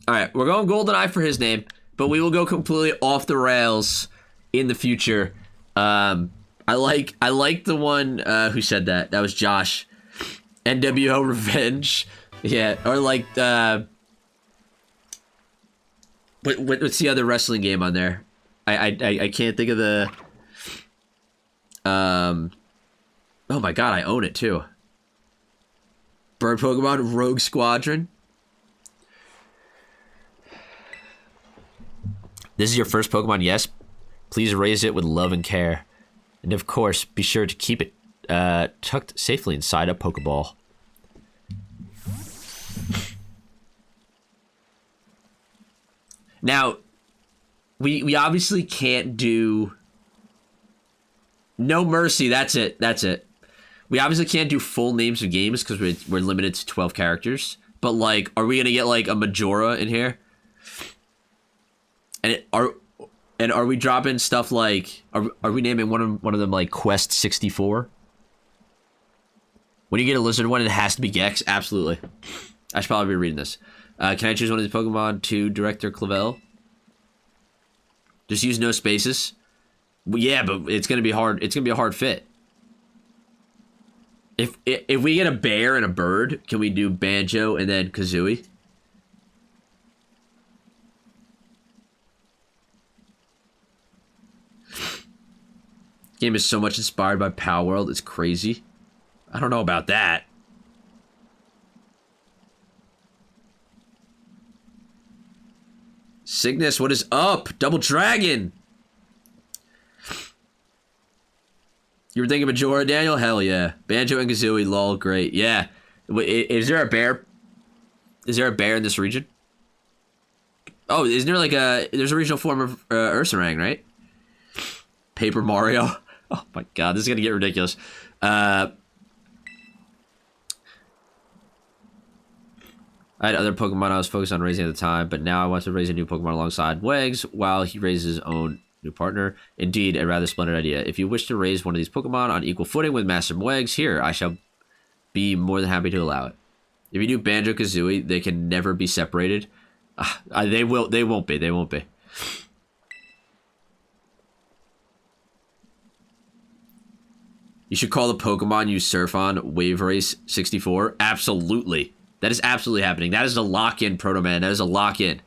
Alright, we're going Goldeneye for his name, but we will go completely off the rails in the future. I like the one who said that. That was Josh. NWO Revenge. Yeah, or like... what's the other wrestling game on there? I can't think of the... Oh my god, I own it too. Bird Pokemon Rogue Squadron. This is your first Pokemon, yes? Please raise it with love and care. And of course, be sure to keep it tucked safely inside a Pokeball. Now, we obviously can't do... No Mercy, that's it. We obviously can't do full names of games because we're limited to 12 characters. But, like, are we going to get, like, a Majora in here? And are we dropping stuff like... Are we naming one of them, like, Quest 64? When you get a lizard one, it has to be Gex? Absolutely. I should probably be reading this. Can I choose one of these Pokemon to Director Clavel? Just use no spaces. Well, yeah, but it's gonna be hard. It's gonna be a hard fit. If we get a bear and a bird, can we do Banjo and then Kazooie? Game is so much inspired by Power World, it's crazy. I don't know about that. Cygnus, what is up? Double Dragon! You were thinking Majora, Daniel? Hell yeah. Banjo and Kazooie, lol, great. Yeah. Is there a bear? Is there a bear in this region? Oh, isn't there like a... There's a regional form of Ursaring, right? Paper Mario. Oh my god, this is gonna get ridiculous. I had other Pokemon I was focused on raising at the time, but now I want to raise a new Pokemon alongside Wags while he raises his own new partner. Indeed, a rather splendid idea. If you wish to raise one of these Pokemon on equal footing with Master Wags, here, I shall be more than happy to allow it. If you do Banjo-Kazooie, they can never be separated. They won't be. You should call the Pokemon you surf on Wave Race 64. Absolutely. That is absolutely happening. That is a lock-in, Proto Man. That is a lock-in.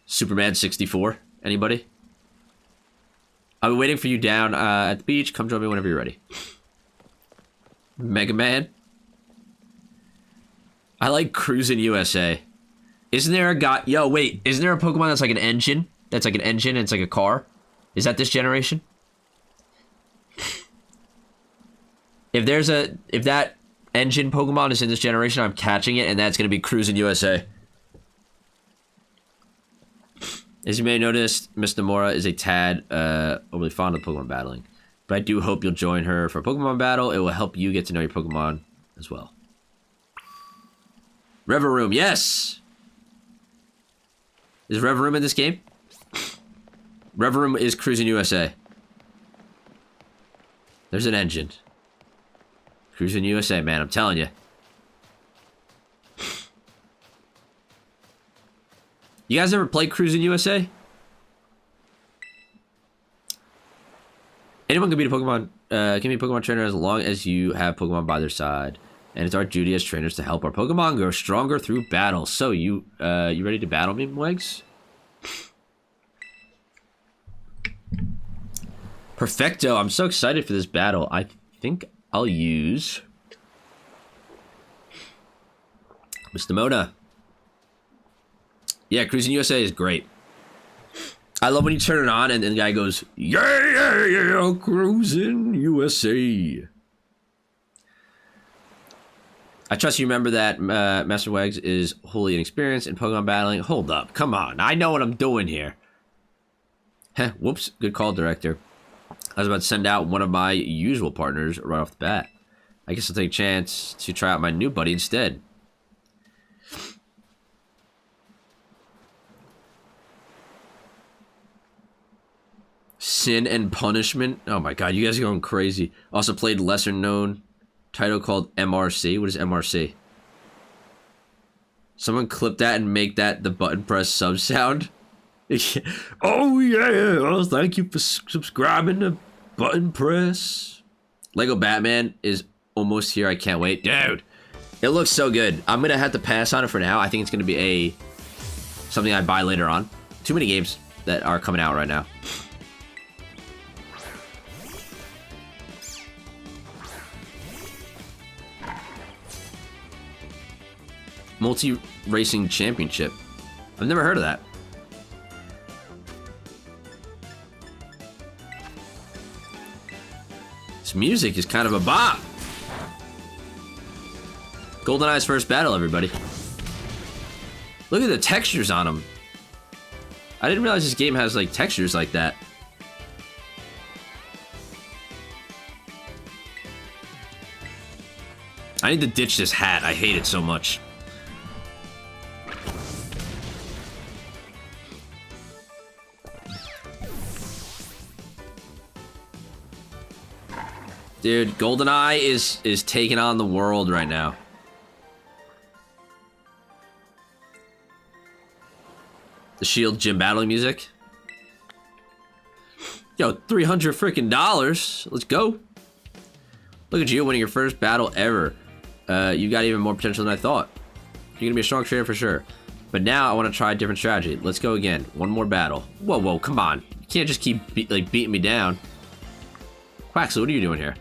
Superman 64. Anybody? I'll be waiting for you down at the beach. Come join me whenever you're ready. Mega Man. I like Cruisin' USA. Isn't there a guy... Yo, wait. Isn't there a Pokemon that's like an engine? That's like an engine and it's like a car? Is that this generation? If that engine Pokemon is in this generation, I'm catching it, and that's going to be Cruisin' USA. As you may have noticed, Miss Nomura is a tad overly fond of Pokemon battling. But I do hope you'll join her for a Pokemon battle. It will help you get to know your Pokemon as well. Reverie, yes! Is Reverie in this game? Reverie is Cruisin' USA. There's an engine. Cruisin' USA, man, I'm telling you. You guys ever play Cruisin' USA? Anyone can be a Pokemon, can be a Pokemon trainer as long as you have Pokemon by their side. And it's our duty as trainers to help our Pokemon grow stronger through battle. So you ready to battle me, Mwegs? Perfecto, I'm so excited for this battle. I think I'll use Mr. Mona. Yeah, Cruisin' USA is great. I love when you turn it on and then the guy goes, yeah, Cruisin' USA. I trust you remember that Master Wags is wholly inexperienced in Pokemon battling. Hold up, come on. I know what I'm doing here. Heh, whoops, good call, director. I was about to send out one of my usual partners right off the bat. I guess I'll take a chance to try out my new buddy instead. Sin and Punishment. Oh my god, you guys are going crazy. Also played lesser known title called MRC. What is MRC? Someone clip that and make that the button press sub sound. Oh yeah, well, thank you for subscribing to Button Press. Lego Batman is almost here. I can't wait. Dude, it looks so good. I'm gonna have to pass on it for now. I think it's gonna be something I buy later on. Too many games that are coming out right now. Multi-Racing Championship. I've never heard of that. This music is kind of a bop. GoldenEye's first battle, everybody. Look at the textures on them. I didn't realize this game has like textures like that. I need to ditch this hat. I hate it so much. Dude, GoldenEye is taking on the world right now. The Shield gym battling music. Yo, $300 freaking dollars. Let's go. Look at you winning your first battle ever. You got even more potential than I thought. You're gonna be a strong trainer for sure. But now I want to try a different strategy. Let's go again. One more battle. Whoa, whoa, come on. You can't just keep beating me down. Quaxley, what are you doing here?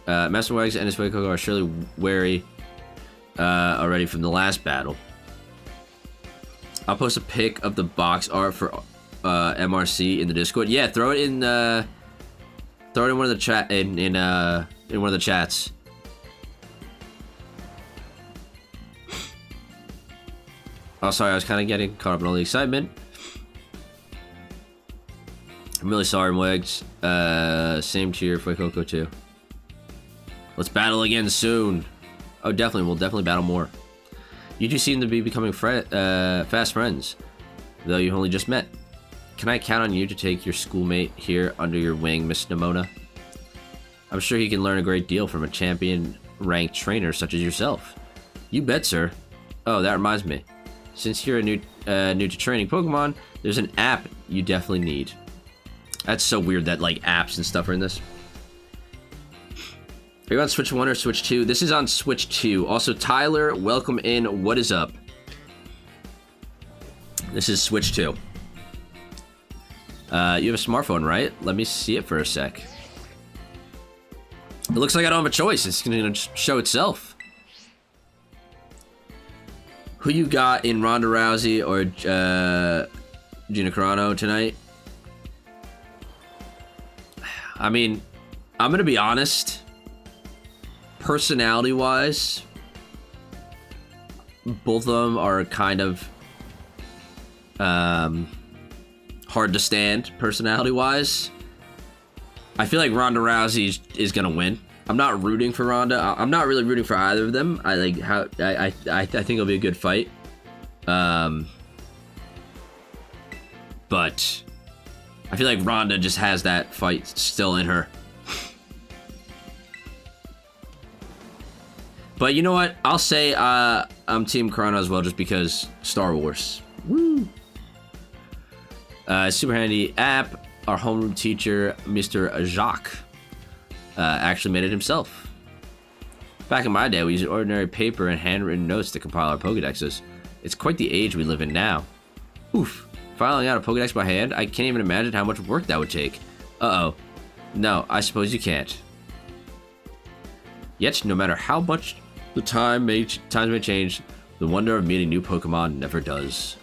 Master Wags and his Coco are surely wary already from the last battle. I'll post a pic of the box art for MRC in the Discord. Yeah, throw it in one of the chat in one of the chats. Oh, sorry, I was kind of getting caught up in all the excitement. I'm really sorry, Mwegs. Same to your Fuecoco too. Let's battle again soon. Oh, definitely. We'll definitely battle more. You two seem to be becoming fast friends, though you only just met. Can I count on you to take your schoolmate here under your wing, Miss Nimona? I'm sure he can learn a great deal from a champion-ranked trainer such as yourself. You bet, sir. Oh, that reminds me. Since you're new to training Pokemon, there's an app you definitely need. That's so weird that like apps and stuff are in this. Are you on Switch 1 or Switch 2? This is on Switch 2. Also, Tyler, welcome in. What is up? This is Switch 2. You have a smartphone, right? Let me see it for a sec. It looks like I don't have a choice. It's going to show itself. Who you got in Ronda Rousey or Gina Carano tonight? I mean, I'm going to be honest. Personality-wise, both of them are kind of hard to stand. Personality-wise, I feel like Ronda Rousey is gonna win. I'm not rooting for Ronda. I'm not really rooting for either of them. I think it'll be a good fight. But I feel like Ronda just has that fight still in her. But you know what? I'll say I'm Team Carano as well, just because Star Wars. Woo! Super handy app. Our homeroom teacher, Mr. Jacques, actually made it himself. Back in my day, we used ordinary paper and handwritten notes to compile our Pokédexes. It's quite the age we live in now. Oof. Filing out a Pokédex by hand? I can't even imagine how much work that would take. Uh-oh. No, I suppose you can't. Yet, no matter how much the times may change, the wonder of meeting new Pokemon never does.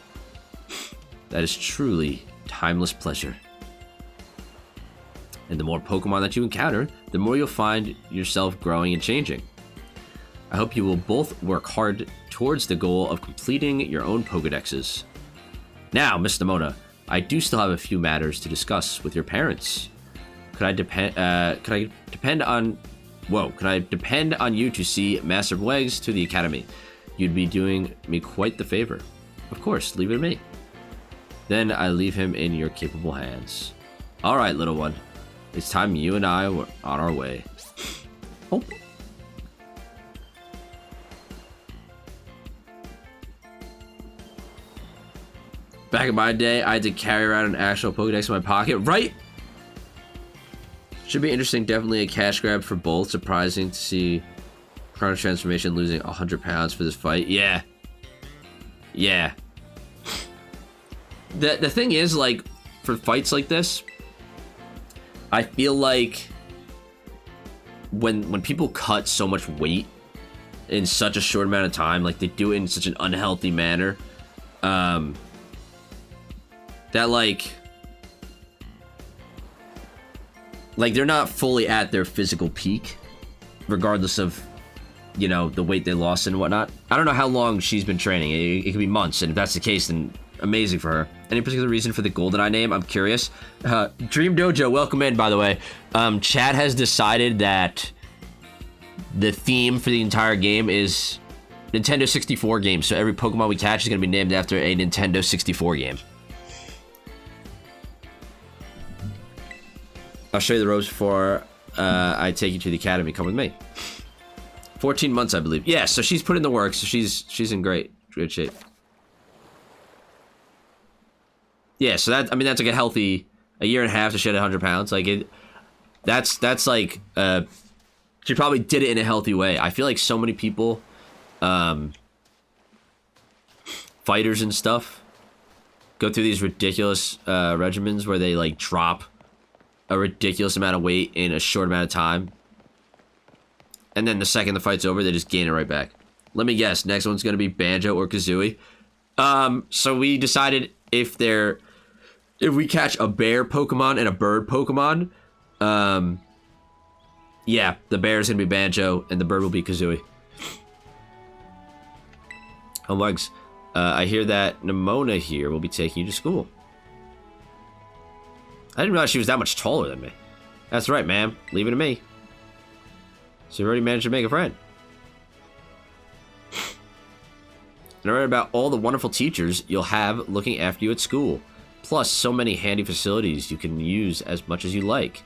That is truly timeless pleasure. And the more Pokemon that you encounter, the more you'll find yourself growing and changing. I hope you will both work hard towards the goal of completing your own Pokédexes. Now, Miss Nemona, I do still have a few matters to discuss with your parents. Could I depend on you to see Master Bleggs to the academy? You'd be doing me quite the favor. Of course, leave it to me. Then I leave him in your capable hands. All right, little one. It's time you and I were on our way. Oh. Back in my day, I had to carry around an actual Pokédex in my pocket, right? Should be interesting. Definitely a cash grab for both. Surprising to see Chrono Transformation losing 100 pounds for this fight. Yeah. Yeah. The thing is, like, for fights like this, I feel like when people cut so much weight in such a short amount of time, like they do it in such an unhealthy manner, that like they're not fully at their physical peak, regardless of, you know, the weight they lost and whatnot. I don't know how long she's been training. It could be months, and if that's the case, then amazing for her. Any particular reason for the GoldenEye name? I'm curious. Dream Dojo, welcome in, by the way. Chad has decided that the theme for the entire game is Nintendo 64 games, so every Pokemon we catch is going to be named after a Nintendo 64 game. I'll show you the ropes before I take you to the academy. Come with me. 14 months, I believe. Yeah, so she's put in the work, so she's in good shape. Yeah, so that, I mean, that's like a healthy, a year and a half to shed 100 pounds. Like that's like, she probably did it in a healthy way. I feel like so many people, fighters and stuff, go through these ridiculous regimens where they like drop a ridiculous amount of weight in a short amount of time, and then the second the fight's over, they just gain it right back. Let me guess, next one's gonna be Banjo or Kazooie. So we decided if we catch a bear Pokemon and a bird Pokemon, yeah, the bear is gonna be Banjo and the bird will be Kazooie. Oh, Legs, I hear that Nemona here will be taking you to school. I didn't realize she was that much taller than me. That's right, ma'am. Leave it to me. So you already managed to make a friend. And I read about all the wonderful teachers you'll have looking after you at school. Plus, so many handy facilities you can use as much as you like.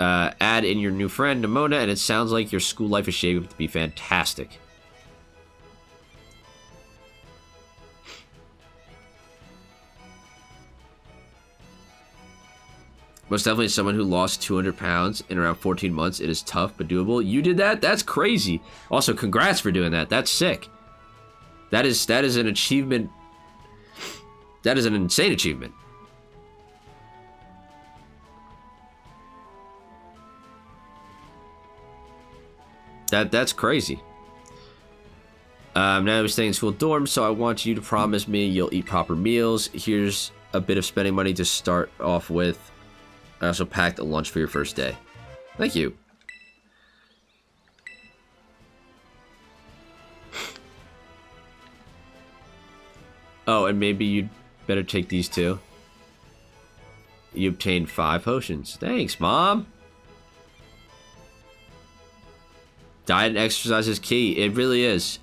Add in your new friend, Nimona, and it sounds like your school life is shaping up to be fantastic. Most definitely someone who lost 200 pounds in around 14 months. It is tough, but doable. You did that? That's crazy. Also, congrats for doing that. That's sick. That is an achievement. That is an insane achievement. That's crazy. Now I'm staying in school dorms, so I want you to promise me you'll eat proper meals. Here's a bit of spending money to start off with. I also packed a lunch for your first day. Thank you. Oh, and maybe you'd better take these too. You obtained 5 potions. Thanks, Mom. Diet and exercise is key. It really is.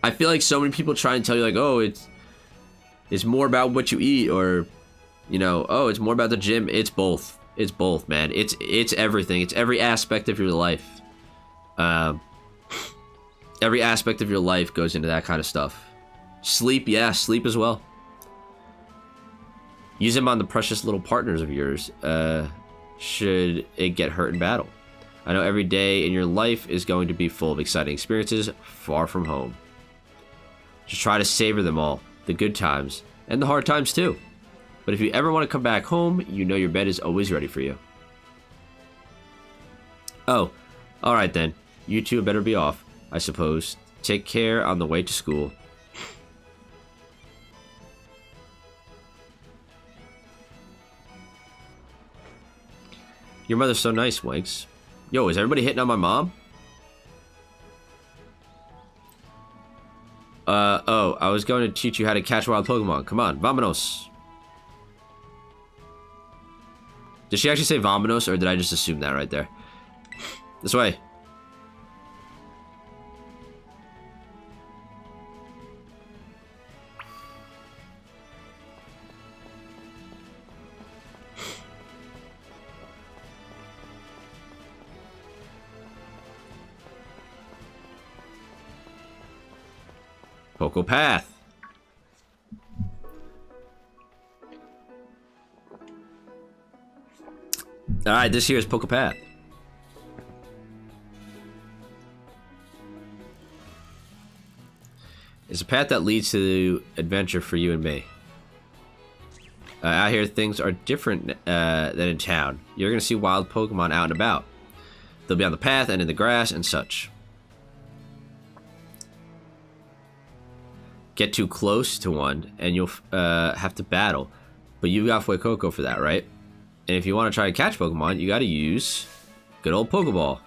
I feel like so many people try and tell you like, oh, it's more about what you eat, or, you know, oh, it's more about the gym. It's both. It's both, man. It's everything. It's every aspect of your life. Every aspect of your life goes into that kind of stuff. Sleep, yeah, sleep as well. Use them on the precious little partners of yours, should it get hurt in battle. I know every day in your life is going to be full of exciting experiences far from home. Just try to savor them all, the good times, and the hard times too. But if you ever want to come back home, you know your bed is always ready for you. Oh, alright then. You two better be off, I suppose. Take care on the way to school. Your mother's so nice, Wanks. Yo, is everybody hitting on my mom? Oh, I was going to teach you how to catch wild Pokemon. Come on, vamonos. Did she actually say vamonos, or did I just assume that right there? This way. Poco Path. Alright, this here is Poco Path. It's a path that leads to adventure for you and me. Out here, things are different than in town. You're going to see wild Pokemon out and about. They'll be on the path and in the grass and such. Get too close to one and you'll have to battle. But you've got Fuecoco for that, right? And if you want to try and catch Pokemon, you got to use good old Pokeball.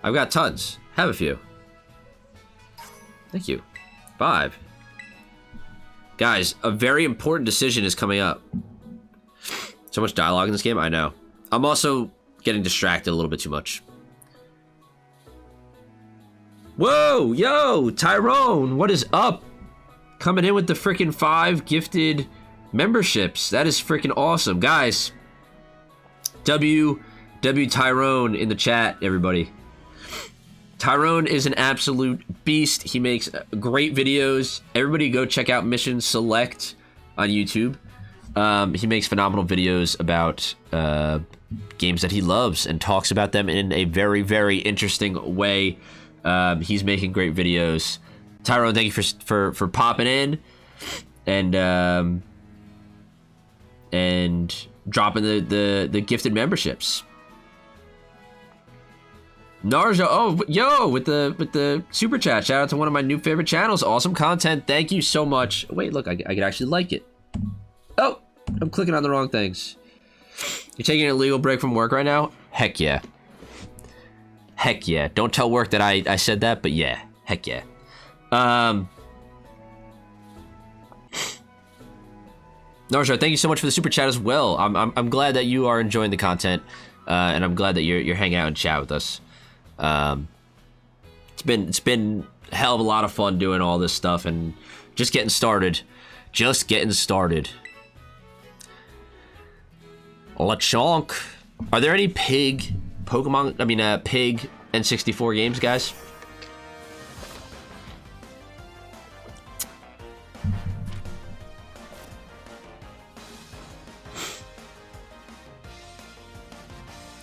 I've got tons. Have a few. Thank you. 5. Guys, a very important decision is coming up. So much dialogue in this game, I know. I'm also getting distracted a little bit too much. Whoa, yo, Tyrone, what is up? Coming in with the freaking 5 gifted memberships. That is freaking awesome. Guys, W Tyrone in the chat, everybody. Tyrone is an absolute beast. He makes great videos. Everybody go check out Mission Select on YouTube. He makes phenomenal videos about games that he loves and talks about them in a very, very interesting way. He's making great videos. Tyrone, thank you for popping in and dropping the gifted memberships. Narja, oh yo, with the super chat. Shout out to one of my new favorite channels. Awesome content. Thank you so much. Wait, look, I could actually like it. Oh, I'm clicking on the wrong things. You're taking an illegal break from work right now? Heck yeah. Heck yeah. Don't tell work that I said that, but yeah. Heck yeah. Narja, thank you so much for the super chat as well. I'm glad that you are enjoying the content, and I'm glad that you're hanging out and chat with us. It's been a hell of a lot of fun doing all this stuff and just getting started. Just getting started. Lechonk. Are there any pig Pokemon? I mean, pig N64 games, guys?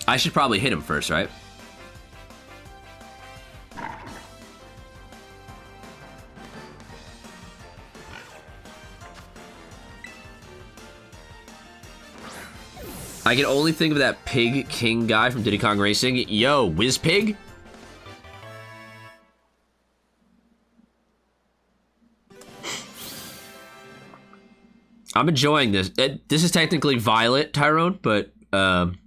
I should probably hit him first, right? I can only think of that Pig King guy from Diddy Kong Racing. Yo, Whiz Pig? I'm enjoying this. This is technically Violet, Tyrone, but I'm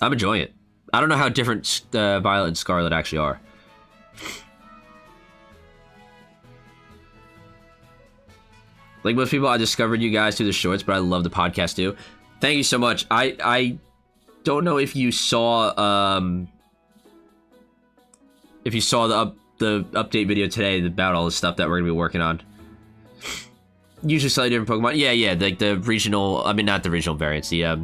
enjoying it. I don't know how different Violet and Scarlet actually are. Like most people, I discovered you guys through the shorts, but I love the podcast too. Thank you so much. I don't know if you saw the update video today about all the stuff that we're gonna be working on. Usually slightly different Pokemon. Yeah, like the regional. I mean, not the regional variants. The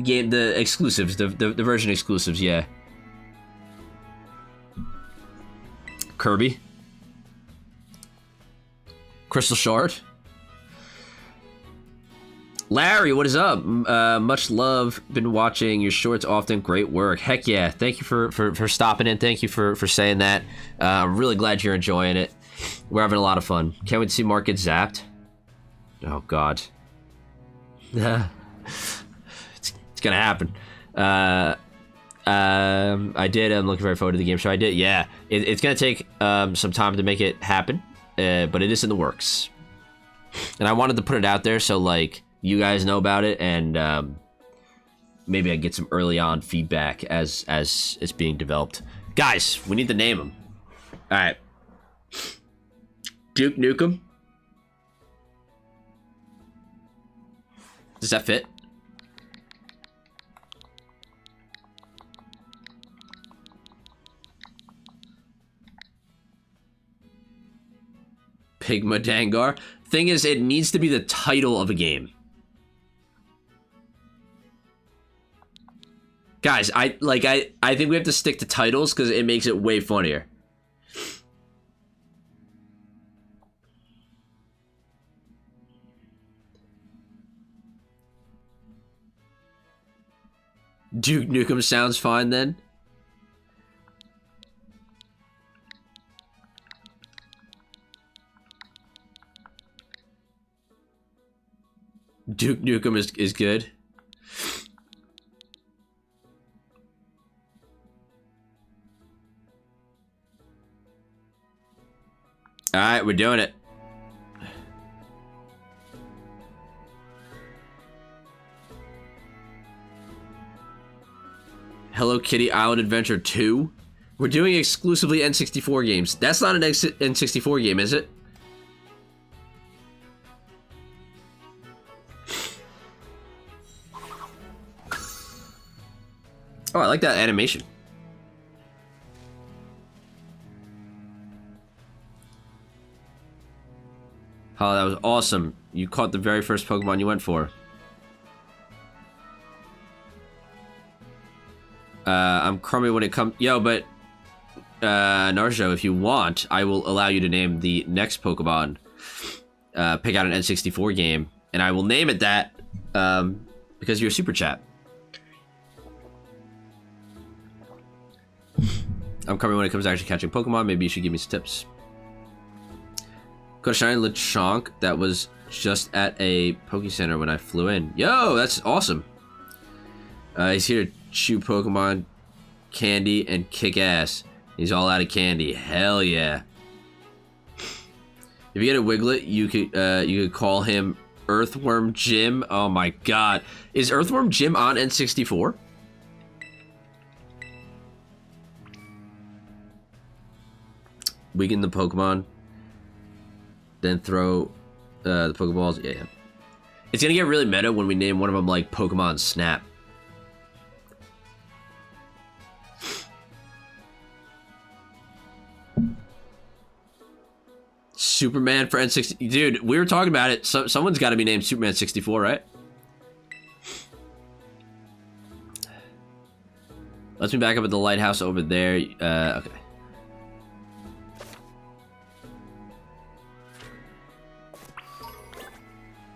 game, the exclusives, the version exclusives. Yeah. Kirby. Crystal Shard. Larry, what is up? Much love. Been watching your shorts often. Great work. Heck yeah. Thank you for stopping in. Thank you for saying that. I'm really glad you're enjoying it. We're having a lot of fun. Can't wait to see Mark get zapped. Oh, God. It's gonna happen. I did. I'm looking very forward to the game show. I did. Yeah. It's gonna take some time to make it happen, but it is in the works. And I wanted to put it out there so, like, you guys know about it, and maybe I get some early on feedback as it's being developed. Guys, we need to name them. All right. Duke Nukem. Does that fit? Pigma Dangar. Thing is, it needs to be the title of a game. Guys, I think we have to stick to titles because it makes it way funnier. Duke Nukem sounds fine then. Duke Nukem is good. All right, we're doing it. Hello Kitty Island Adventure 2. We're doing exclusively N64 games. That's not an N64 game, is it? Oh, I like that animation. Oh, that was awesome. You caught the very first Pokemon you went for. I'm crummy when it comes... Yo, but... Naruto, if you want, I will allow you to name the next Pokemon. Pick out an N64 game, and I will name it that, because you're a super chat. I'm coming when it comes to actually catching Pokemon. Maybe you should give me some tips. Got a shiny Lechonk that was just at a Poke Center when I flew in. Yo, that's awesome. He's here to chew Pokemon candy and kick ass. He's all out of candy. Hell yeah. If you get a Wiglet, you could call him Earthworm Jim. Oh my god. Is Earthworm Jim on N64? Weaken the Pokemon. Then throw the Pokeballs. Yeah. It's gonna get really meta when we name one of them like Pokemon Snap. Superman for N60. Dude, we were talking about it. Someone's got to be named Superman 64, right? Let's me back up at the lighthouse over there. Okay.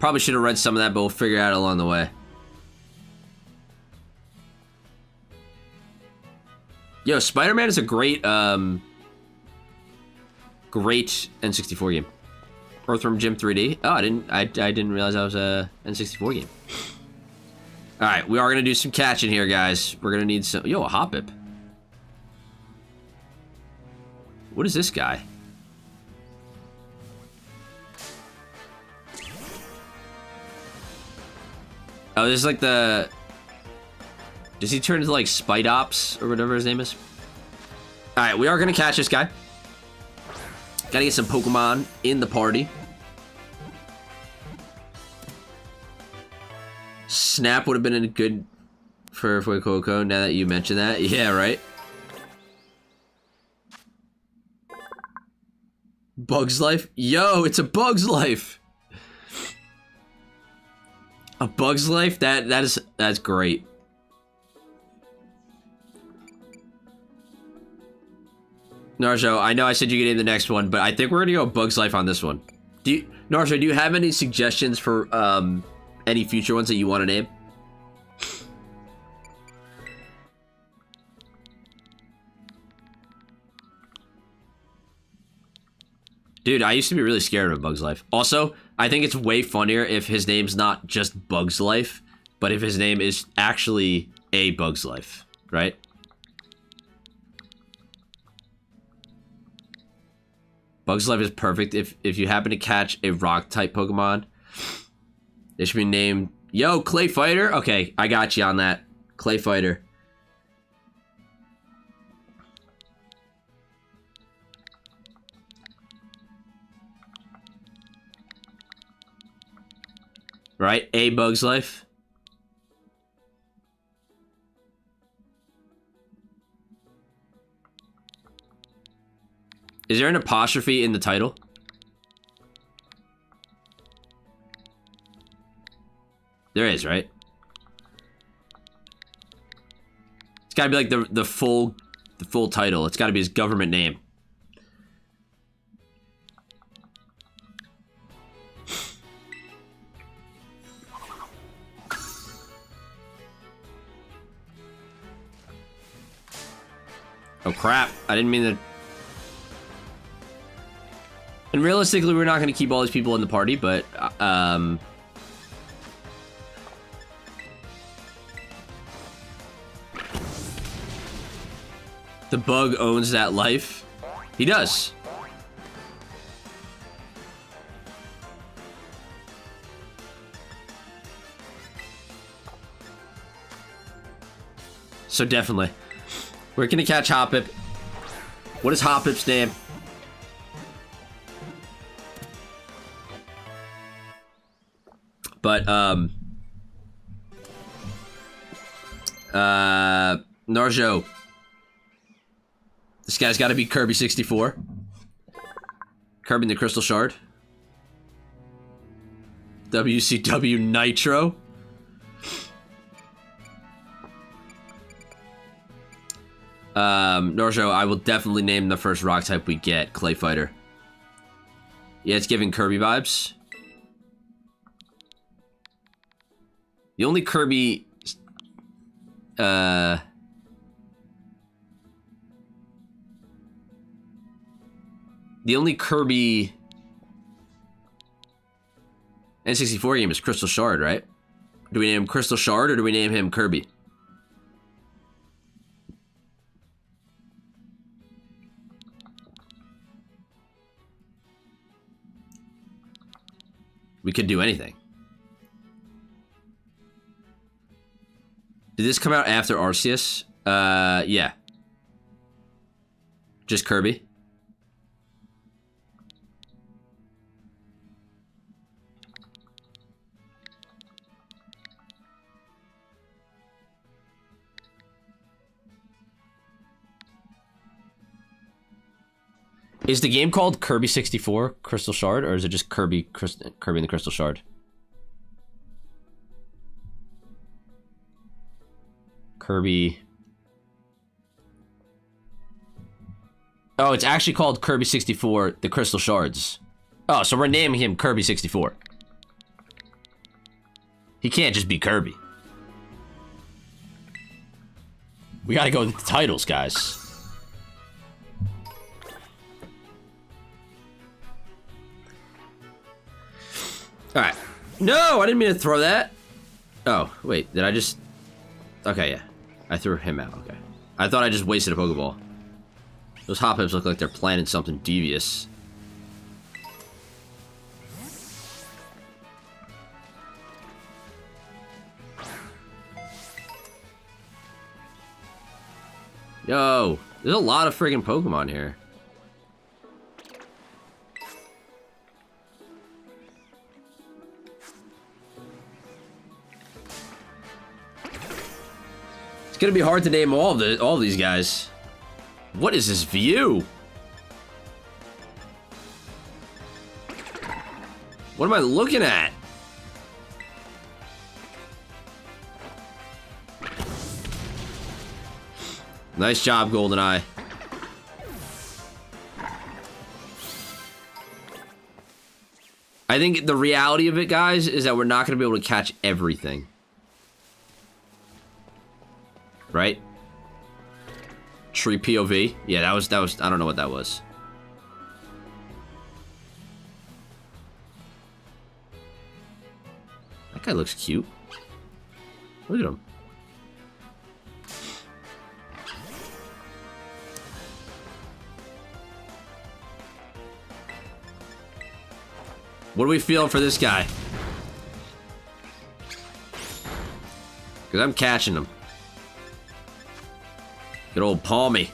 Probably should have read some of that, but we'll figure it out along the way. Yo, Spider-Man is a great, great N64 game. Earthworm Jim 3D. Oh, I didn't realize that was a N64 game. All right, we are gonna do some catching here, guys. We're gonna need some. Yo, a Hoppip. What is this guy? Oh, this is like the. Does he turn into like Spidops or whatever his name is? All right, we are gonna catch this guy. Gotta get some Pokemon in the party. Snap would have been a good for Fuecoco now that you mentioned that. Yeah, right? Bug's Life? Yo, it's a Bug's Life! A Bug's Life? That's great. Narjo, I know I said you could name the next one, but I think we're gonna go Bug's Life on this one. Narjo, do you have any suggestions for any future ones that you want to name? Dude, I used to be really scared of Bug's Life. Also, I think it's way funnier if his name's not just Bug's Life, but if his name is actually a Bug's Life, right? Bug's Life is perfect if you happen to catch a rock-type Pokemon. It should be named... Yo, Clay Fighter? Okay, I got you on that. Clay Fighter. Right? A Bug's Life. Is there an apostrophe in the title? There is, right? It's gotta be like the full title. It's gotta be his government name. Oh crap, I didn't mean to... And realistically, we're not going to keep all these people in the party, but... the bug owns that life. He does. So definitely. We're going to catch Hoppip. What is Hoppip's name? But, Narjo. This guy's got to be Kirby 64. Kirby and the Crystal Shard. WCW Nitro. Narjo, I will definitely name the first rock type we get Clay Fighter. Yeah, it's giving Kirby vibes. The only Kirby... the only Kirby... N64 game is Crystal Shard, right? Do we name him Crystal Shard or do we name him Kirby? We could do anything. Did this come out after Arceus? Yeah. Just Kirby. Is the game called Kirby 64 Crystal Shard, or is it just Kirby and the Crystal Shard? Kirby Oh, it's actually called Kirby 64, the Crystal Shards. Oh, so we're naming him Kirby 64. He can't just be Kirby. We gotta go with the titles, guys. Alright. No, I didn't mean to throw that. Oh, wait, did I just... Okay, yeah. I threw him out, okay. I thought I just wasted a Pokeball. Those Hop-Hips look like they're planning something devious. Yo, there's a lot of friggin' Pokemon here. It's gonna be hard to name all of these guys. What is this view? What am I looking at? Nice job, GoldenEye. I think the reality of it, guys, is that we're not going to be able to catch everything. Right? Tree POV. Yeah, that was, I don't know what that was. That guy looks cute. Look at him. What are we feeling for this guy? Because I'm catching him. Good old Palmy.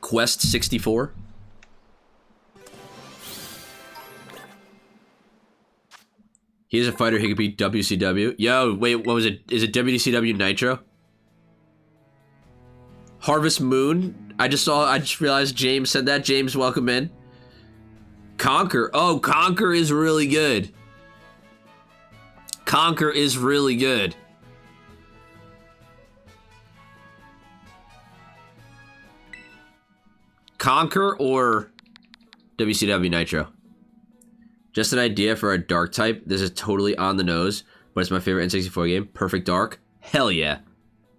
Quest 64. He is a fighter. He could be WCW. Yo, wait, what was it? Is it WCW Nitro? Harvest Moon. I just realized James said that. James, welcome in. Conquer. Oh, Conquer is really good. Conquer is really good. Conquer or WCW Nitro? Just an idea for a dark type. This is totally on the nose, but it's my favorite N64 game. Perfect Dark. Hell yeah.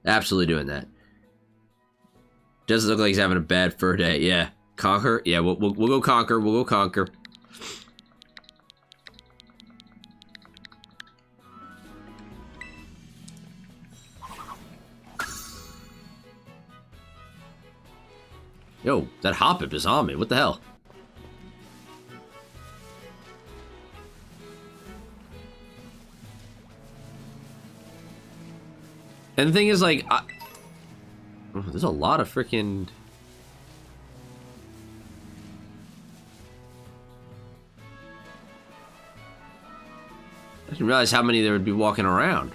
Absolutely doing that. Doesn't look like he's having a bad fur day. Yeah. Conquer? Yeah, we'll go Conquer. We'll go Conquer. Yo, that Hop-Hip is on me. What the hell? And the thing is, like, there's a lot of freaking... I didn't realize how many there would be walking around.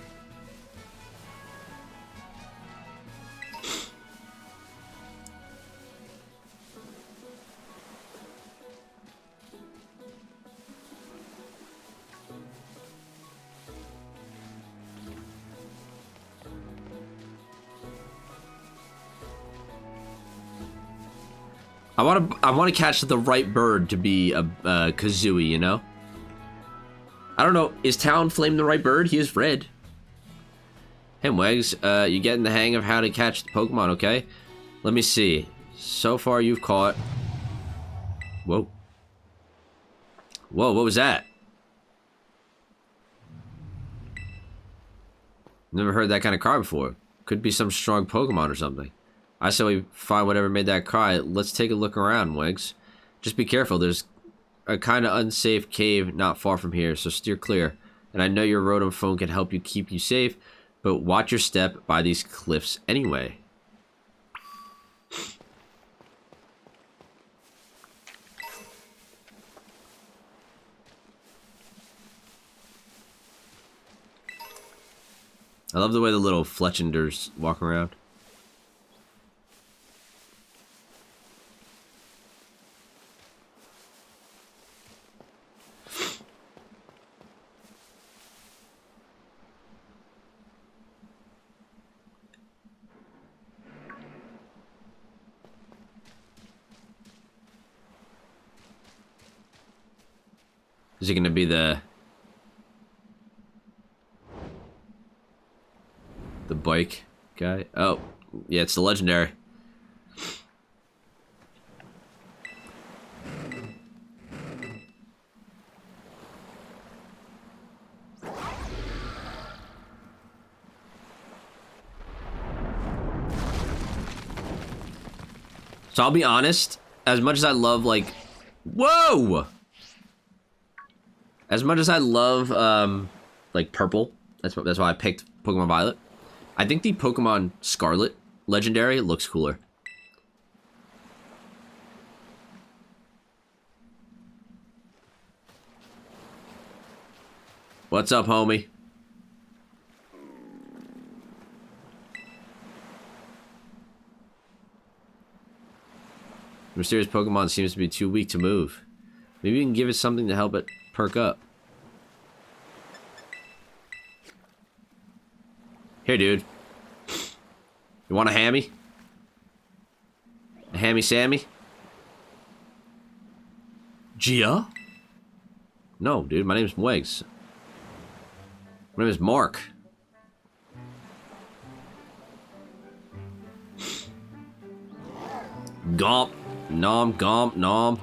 I want to catch the right bird to be a Kazooie, you know? I don't know. Is Talonflame the right bird? He is red. Hey, Wags, you getting the hang of how to catch the Pokemon, okay? Let me see. So far, you've caught... Whoa. Whoa, what was that? Never heard that kind of cry before. Could be some strong Pokemon or something. I say we find whatever made that cry. Let's take a look around, Wags. Just be careful. There's a kind of unsafe cave not far from here, so steer clear. And I know your Rotom phone can help you keep you safe, but watch your step by these cliffs anyway. I love the way the little Fletchinders walk around. Is it gonna be the bike guy? Oh, yeah, it's the legendary. So I'll be honest, as much as I love, like, whoa! As much as I love, like, purple, that's why I picked Pokemon Violet. I think the Pokemon Scarlet legendary looks cooler. What's up, homie? The mysterious Pokemon seems to be too weak to move. Maybe you can give it something to help it perk up. Here, dude. You want a hammy? A hammy Sammy? Gia? No, dude. My name's Mwegs. My name is Mark. Gomp. Nom, gomp, nom.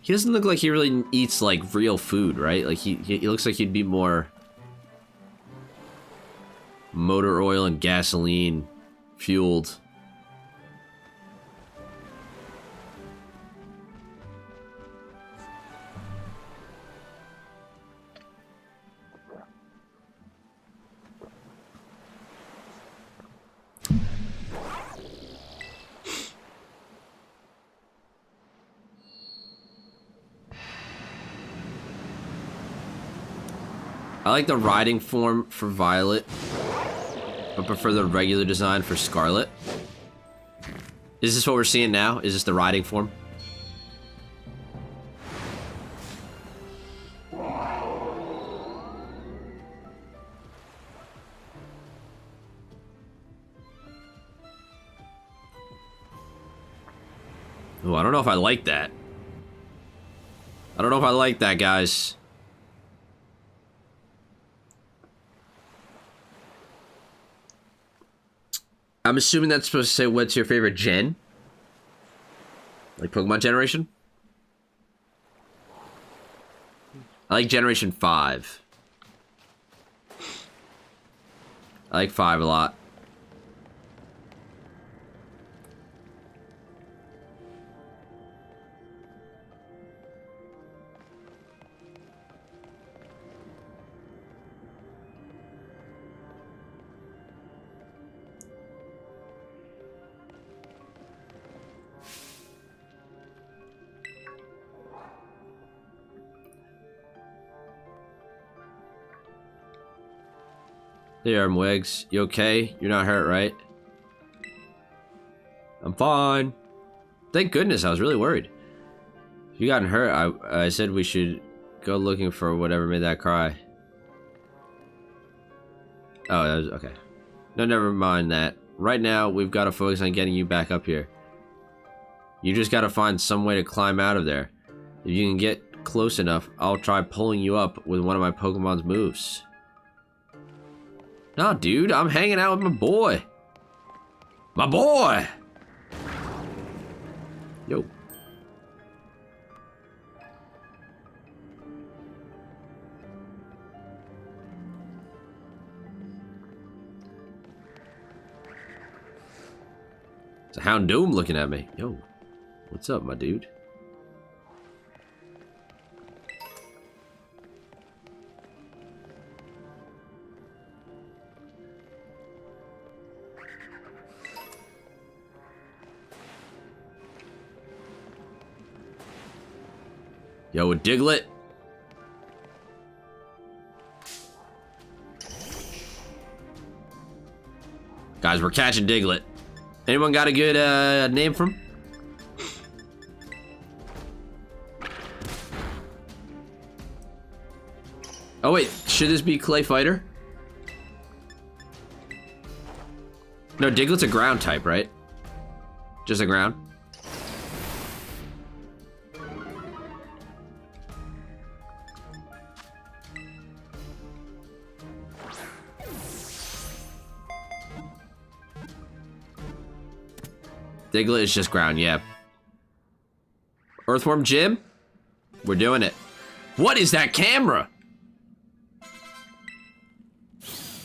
He doesn't look like he really eats, like, real food, right? Like, he looks like he'd be more motor oil and gasoline fueled. I like the riding form for Violet, but prefer the regular design for Scarlet. Is this what we're seeing now? Is this the riding form? Oh, I don't know if I like that. I don't know if I like that, guys. I'm assuming that's supposed to say what's your favorite gen? Like Pokemon generation? I like Generation 5. I like 5 a lot. There, Mwegs. You okay? You're not hurt, right? I'm fine. Thank goodness, I was really worried. If you gotten hurt, I said we should go looking for whatever made that cry. Oh, that was, okay. No, never mind that. Right now, we've got to focus on getting you back up here. You just got to find some way to climb out of there. If you can get close enough, I'll try pulling you up with one of my Pokemon's moves. No, dude, I'm hanging out with my boy. My boy! Yo. It's a Houndoom looking at me. Yo, what's up, my dude? Yo, a Diglett. Guys, we're catching Diglett. Anyone got a good name for him? Oh wait, should this be Clay Fighter? No, Diglett's a ground type, right? Just the ground. Diglett is just ground, yeah. Earthworm Jim? We're doing it. What is that camera?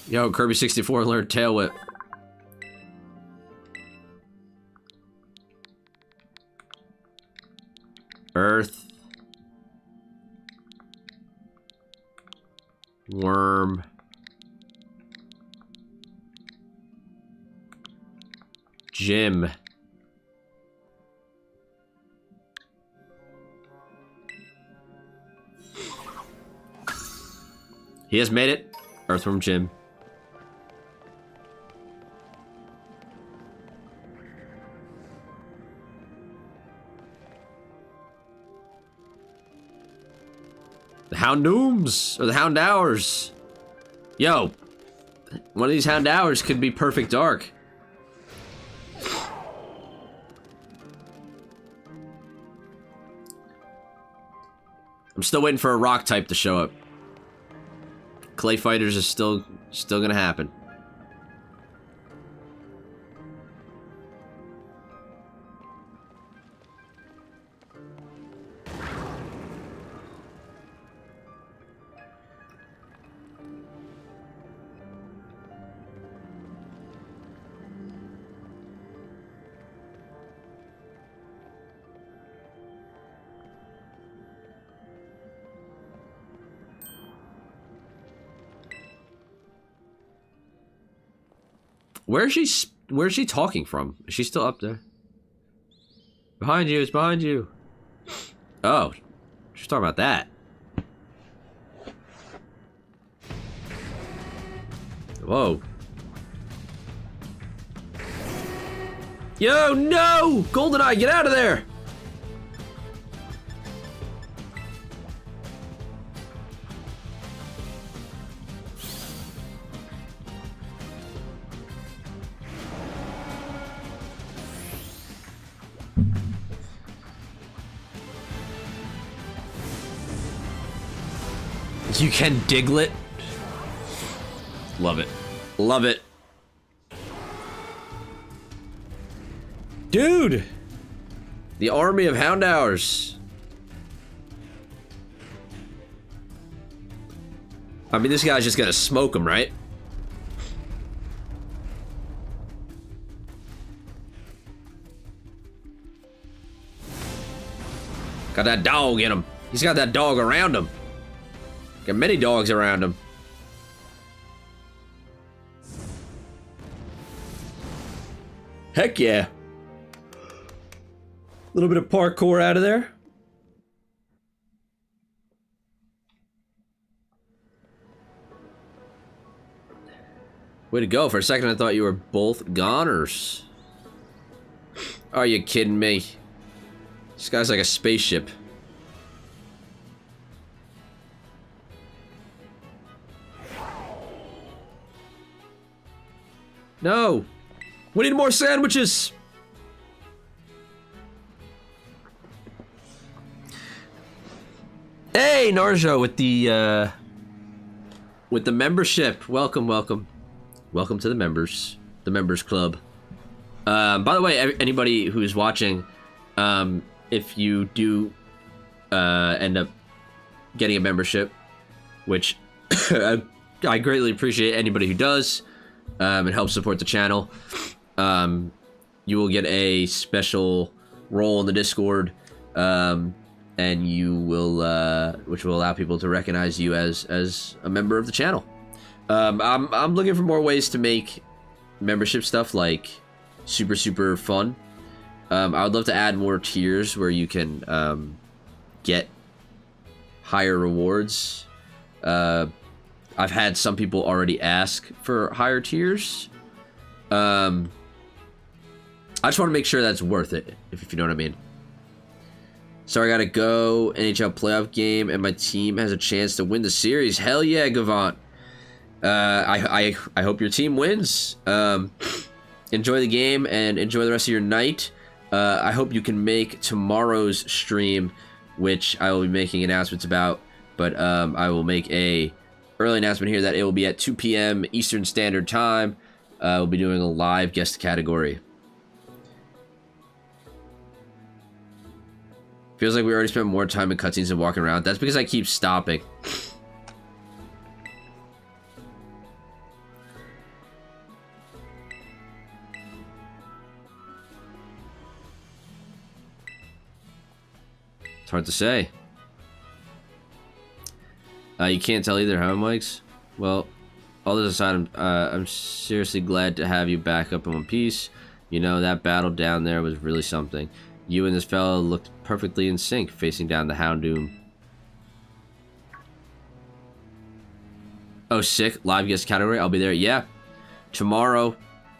Yo, Kirby 64 learned Tail Whip. Earth. Worm. Jim. He has made it. Earthworm Jim. The Houndooms, or the Houndours. Yo, one of these Houndours could be perfect dark. I'm still waiting for a rock type to show up. Clay Fighters is still gonna happen. Where's she talking from? Is she still up there? Behind you, it's behind you. Oh, she's talking about that. Whoa. Yo, no! GoldenEye, get out of there! You can Diglett. Love it. Love it. Dude! The army of Houndours. I mean, this guy's just gonna smoke him, right? Got that dog in him. He's got that dog around him. Got many dogs around him. Heck yeah. A little bit of parkour out of there. Way to go. For a second, I thought you were both goners. Are you kidding me? This guy's like a spaceship. No! We need more sandwiches! Hey, Narjo with the membership. Welcome, welcome. Welcome to the members club. By the way, anybody who's watching, if you do end up getting a membership, which I greatly appreciate anybody who does, it helps support the channel. You will get a special role in the Discord, and you will, which will allow people to recognize you as a member of the channel. I'm looking for more ways to make membership stuff like super fun. I would love to add more tiers where you can get higher rewards. I've had some people already ask for higher tiers. I just want to make sure that's worth it, if you know what I mean. So I gotta go. NHL playoff game, and my team has a chance to win the series. Hell yeah, Gavant. I hope your team wins. Enjoy the game and enjoy the rest of your night. I hope you can make tomorrow's stream, which I will be making announcements about. But I will make a early announcement here that it will be at 2 p.m. Eastern Standard Time. We'll be doing a live guest category. Feels like we already spent more time in cutscenes than walking around. That's because I keep stopping. It's hard to say. You can't tell either, huh, Mikes? Well, all this aside, I'm seriously glad to have you back up in one piece. You know, that battle down there was really something. You and this fellow looked perfectly in sync, facing down the Houndoom. Oh, sick. Live guest category. I'll be there. Yeah. Tomorrow,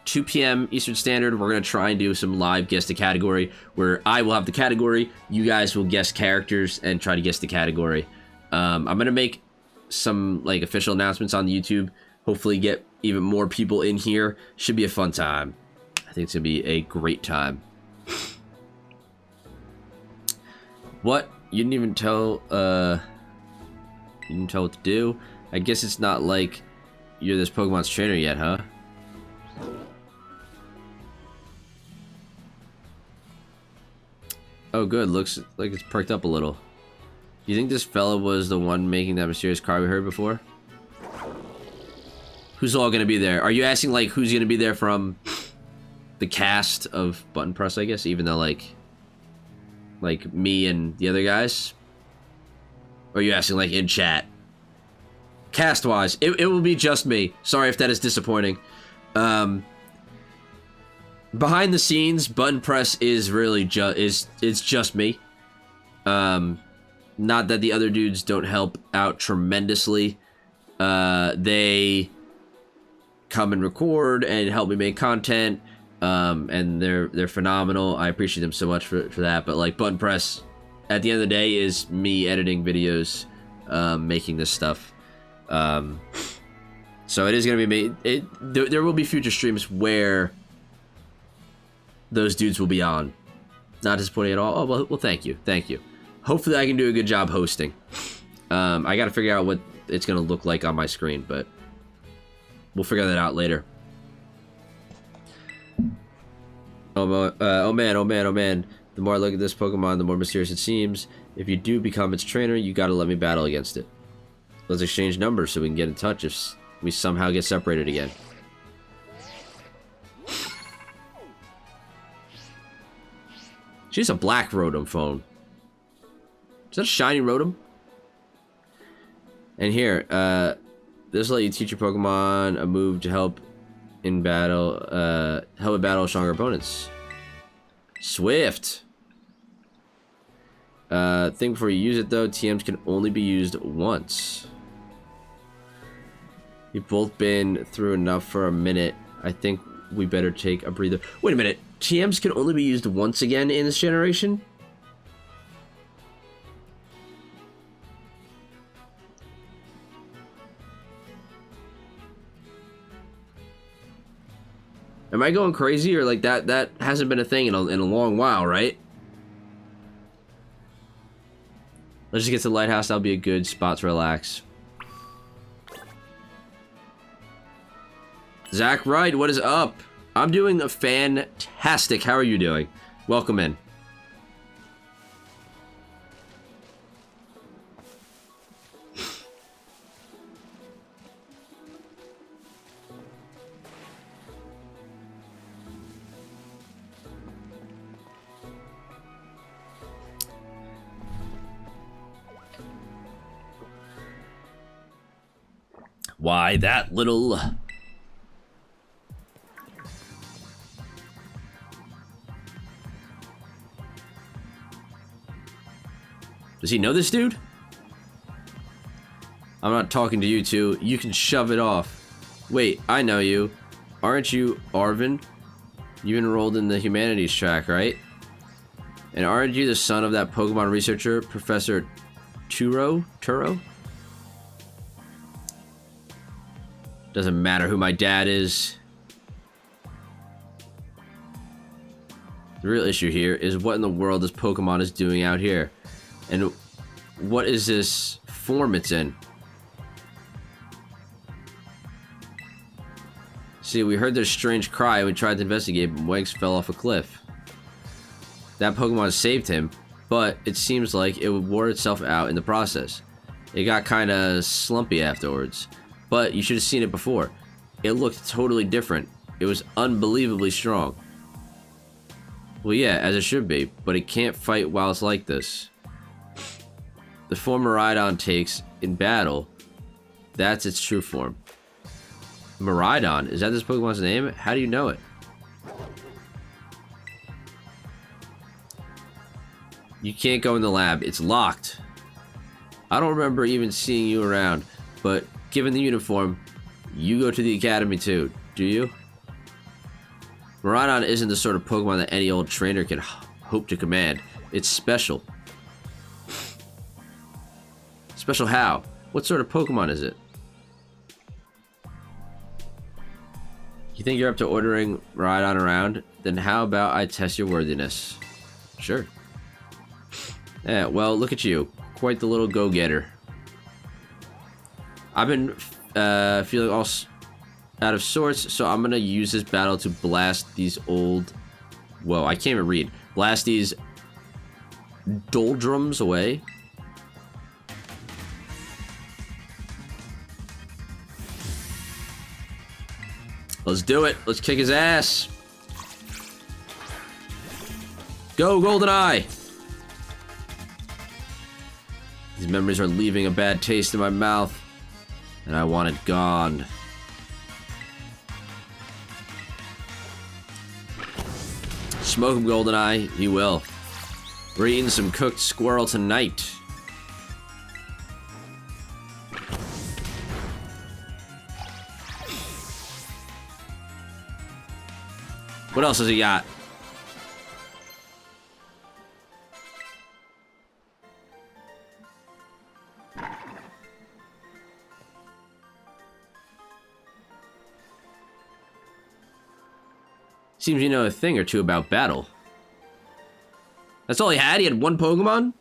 2 p.m. Eastern Standard, we're going to try and do some live guest category where I will have the category, you guys will guess characters and try to guess the category. I'm going to make some like official announcements on YouTube. Hopefully get even more people in here. Should be a fun time. I think it's going to be a great time. What? You didn't even tell, you didn't tell what to do? I guess it's not like you're this Pokemon's trainer yet, huh? Oh, good. Looks like it's perked up a little. You think this fella was the one making that mysterious cry we heard before? Who's all gonna be there? Are you asking, like, who's gonna be there from the cast of Button Press, I guess? Even though, like me and the other guys? Or are you asking, like, in chat? Cast-wise, it will be just me. Sorry if that is disappointing. Behind the scenes, Button Press is really it's just me. Not that the other dudes don't help out tremendously. They come and record and help me make content. And they're phenomenal. I appreciate them so much for that. But like Button Press, at the end of the day, is me editing videos, making this stuff. So it is gonna be me. There will be future streams where those dudes will be on. Not disappointing at all. Oh well, thank you. Hopefully I can do a good job hosting. I gotta figure out what it's gonna look like on my screen, but we'll figure that out later. Oh man. The more I look at this Pokemon, the more mysterious it seems. If you do become its trainer, you gotta let me battle against it. Let's exchange numbers so we can get in touch if we somehow get separated again. She's a black Rotom phone. Is that a shiny Rotom? And here, this will let you teach your Pokemon a move to help in battle, help it battle stronger opponents. Swift. Think before you use it though, TMs can only be used once. You've both been through enough for a minute. I think we better take a breather. Wait a minute. TMs can only be used once again in this generation? Am I going crazy, or like that hasn't been a thing in a long while, right? Let's just get to the lighthouse. That'll be a good spot to relax. Zach Wright, what is up? I'm doing fantastic. How are you doing? Welcome in. Why, that little... Does he know this dude? I'm not talking to you two. You can shove it off. Wait, I know you. Aren't you Arvin? You enrolled in the humanities track, right? And aren't you the son of that Pokemon researcher, Professor Turo? Doesn't matter who my dad is. The real issue here is what in the world this Pokemon is doing out here. And what is this form it's in? See, we heard this strange cry and we tried to investigate, but Wags fell off a cliff. That Pokemon saved him, but it seems like it wore itself out in the process. It got kinda slumpy afterwards, but you should have seen it before. It looked totally different. It was unbelievably strong. Well, yeah, as it should be, but it can't fight while it's like this. The form Miraidon takes in battle, that's its true form. Miraidon? Is that this Pokemon's name? How do you know it? You can't go in the lab. It's locked. I don't remember even seeing you around, but given the uniform, you go to the academy too, do you? Miraidon isn't the sort of Pokemon that any old trainer can hope to command. It's special. Special how? What sort of Pokemon is it? You think you're up to ordering Miraidon around? Then how about I test your worthiness? Sure. Yeah, well, look at you. Quite the little go-getter. I've been feeling all out of sorts, so I'm gonna use this battle to blast these old... Whoa, I can't even read. Blast these doldrums away. Let's do it. Let's kick his ass. Go, GoldenEye! These memories are leaving a bad taste in my mouth, and I want it gone. Smoke him, GoldenEye. You will. We're eating some cooked squirrel tonight. What else has he got? Seems you know a thing or two about battle. That's all he had? He had one Pokemon?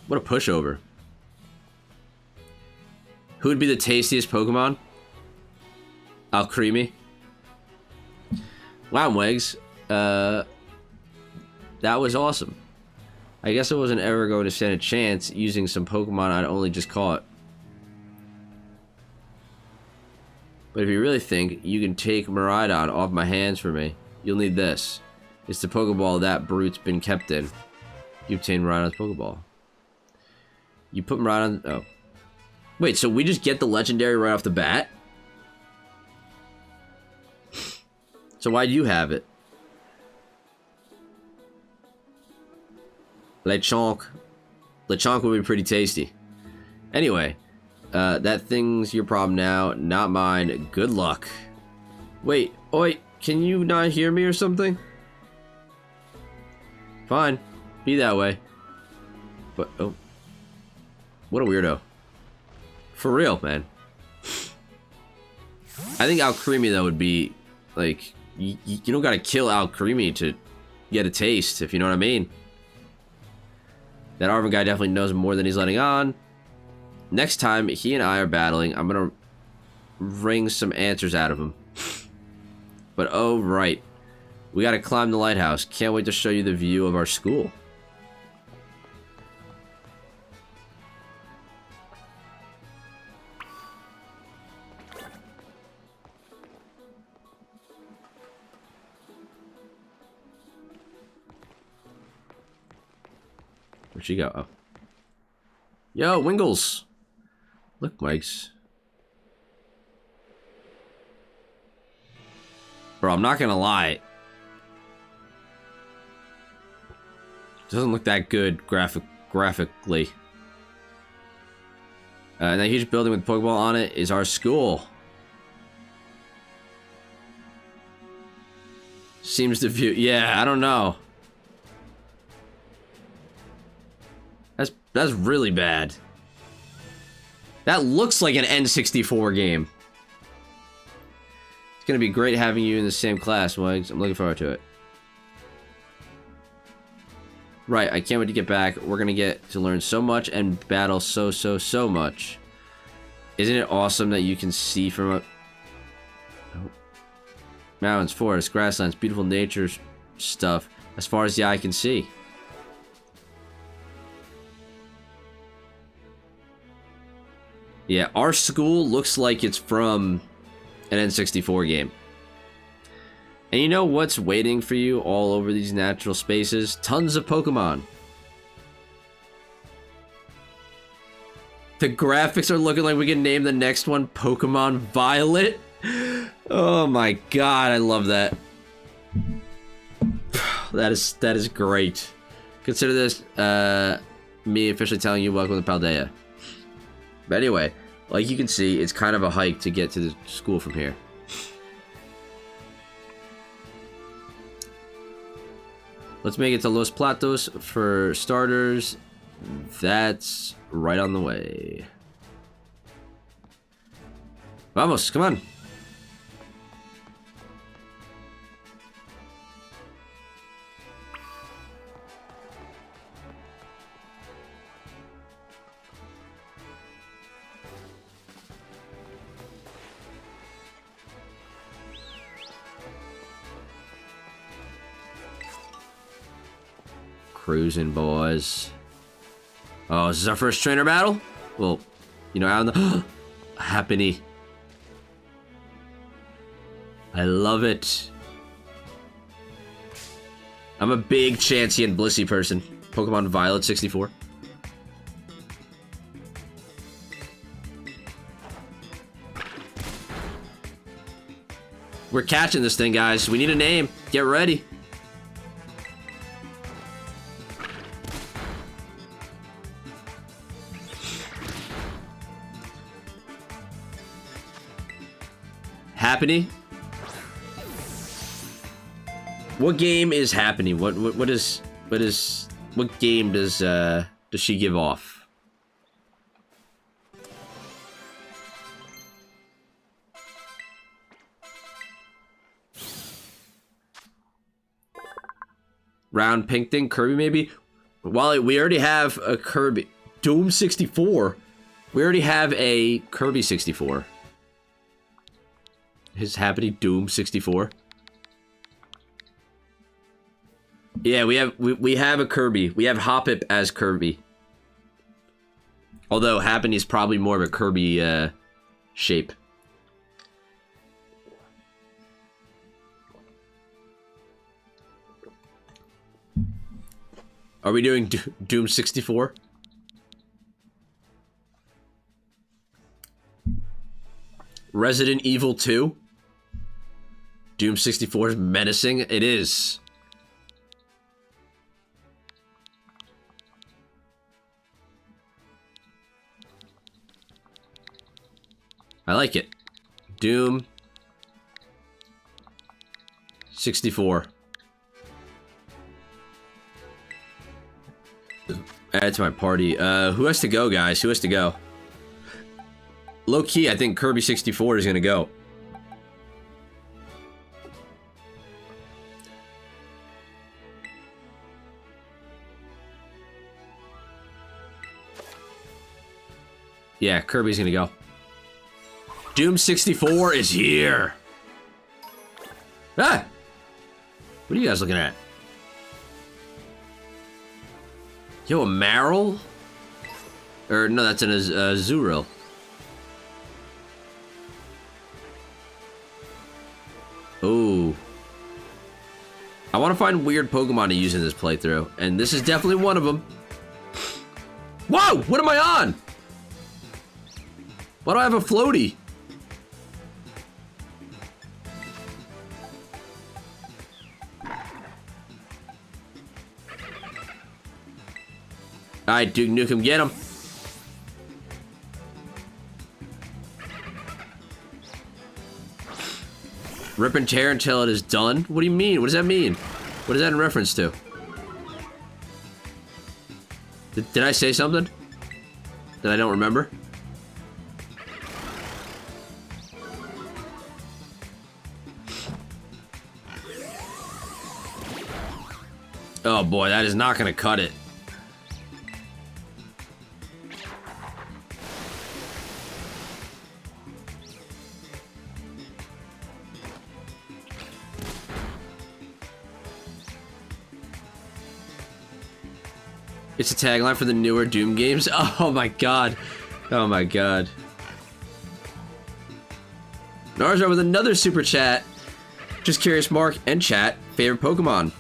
What a pushover. Who would be the tastiest Pokemon? Alcremie. Wow, Wags. That was awesome. I guess I wasn't ever going to stand a chance using some Pokemon I'd only just caught. But if you really think you can take Miraidon off my hands for me, you'll need this. It's the Pokeball that brute's been kept in. You obtain Miraidon's Pokeball. You put Miraidon... Oh. Wait, so we just get the Legendary right off the bat? So why do you have it? Lechonk. Lechonk would be pretty tasty. Anyway, that thing's your problem now, not mine. Good luck. Wait, oi, can you not hear me or something? Fine, be that way. But, oh. What a weirdo. For real, man. I think Alcremie, though, would be, like... You don't gotta kill Alcremie to get a taste, if you know what I mean. That Arvin guy definitely knows more than he's letting on. Next time he and I are battling, I'm gonna wring some answers out of him. But oh right, we gotta climb the lighthouse. Can't wait to show you the view of our school. Where'd she go? Oh. Yo, Wingles! Look, Mike's. Bro, I'm not gonna lie. Doesn't look that good graphically. And that huge building with Pokeball on it is our school. Seems to view... Yeah, I don't know. That's really bad. That looks like an N64 game. It's gonna be great having you in the same class, Wags. I'm looking forward to it. Right, I can't wait to get back. We're gonna get to learn so much and battle so much. Isn't it awesome that you can see from a... Oh. Mountains, forests, grasslands, beautiful nature stuff as far as the eye can see. Yeah, our school looks like it's from an N64 game. And you know what's waiting for you all over these natural spaces? Tons of Pokemon. The graphics are looking like we can name the next one Pokemon Violet. Oh my god, I love that. That is great. Consider this me officially telling you welcome to Paldea. But anyway, like you can see, it's kind of a hike to get to the school from here. Let's make it to Los Platos for starters. That's right on the way. Vamos, come on. Cruising, boys. Oh, is this our first trainer battle? Well, you know, out in the... Happiny. I love it. I'm a big Chansey and Blissey person. Pokemon Violet 64. We're catching this thing, guys. We need a name. Get ready. Happiny? What game is Happiny? What game does she give off? Round pink thing, Kirby maybe? Well, we already have a Kirby. Doom 64. We already have a Kirby 64. His Happiny Doom 64. Yeah, we have a Kirby. We have Hoppip as Kirby. Although Happiny is probably more of a Kirby shape. Are we doing Doom 64? Resident Evil 2? Doom 64 is menacing? It is. I like it. Doom 64. Add it to my party. Who has to go, guys? Who has to go? Low key, I think Kirby 64 is gonna go. Yeah, Kirby's gonna go. Doom 64 is here. Ah! What are you guys looking at? Yo, a Marill? Or no, that's an Azurill. Oh. I want to find weird Pokemon to use in this playthrough, and this is definitely one of them. Whoa! What am I on? Why do I have a floaty? Alright, Duke Nukem, get him. Rip and tear until it is done? What do you mean? What does that mean? What is that in reference to? Did I say something that I don't remember? Oh boy, that is not gonna cut it. It's a tagline for the newer Doom games. Oh my god. Oh my god. Narzo with another super chat. Just curious, Mark and chat, favorite Pokemon.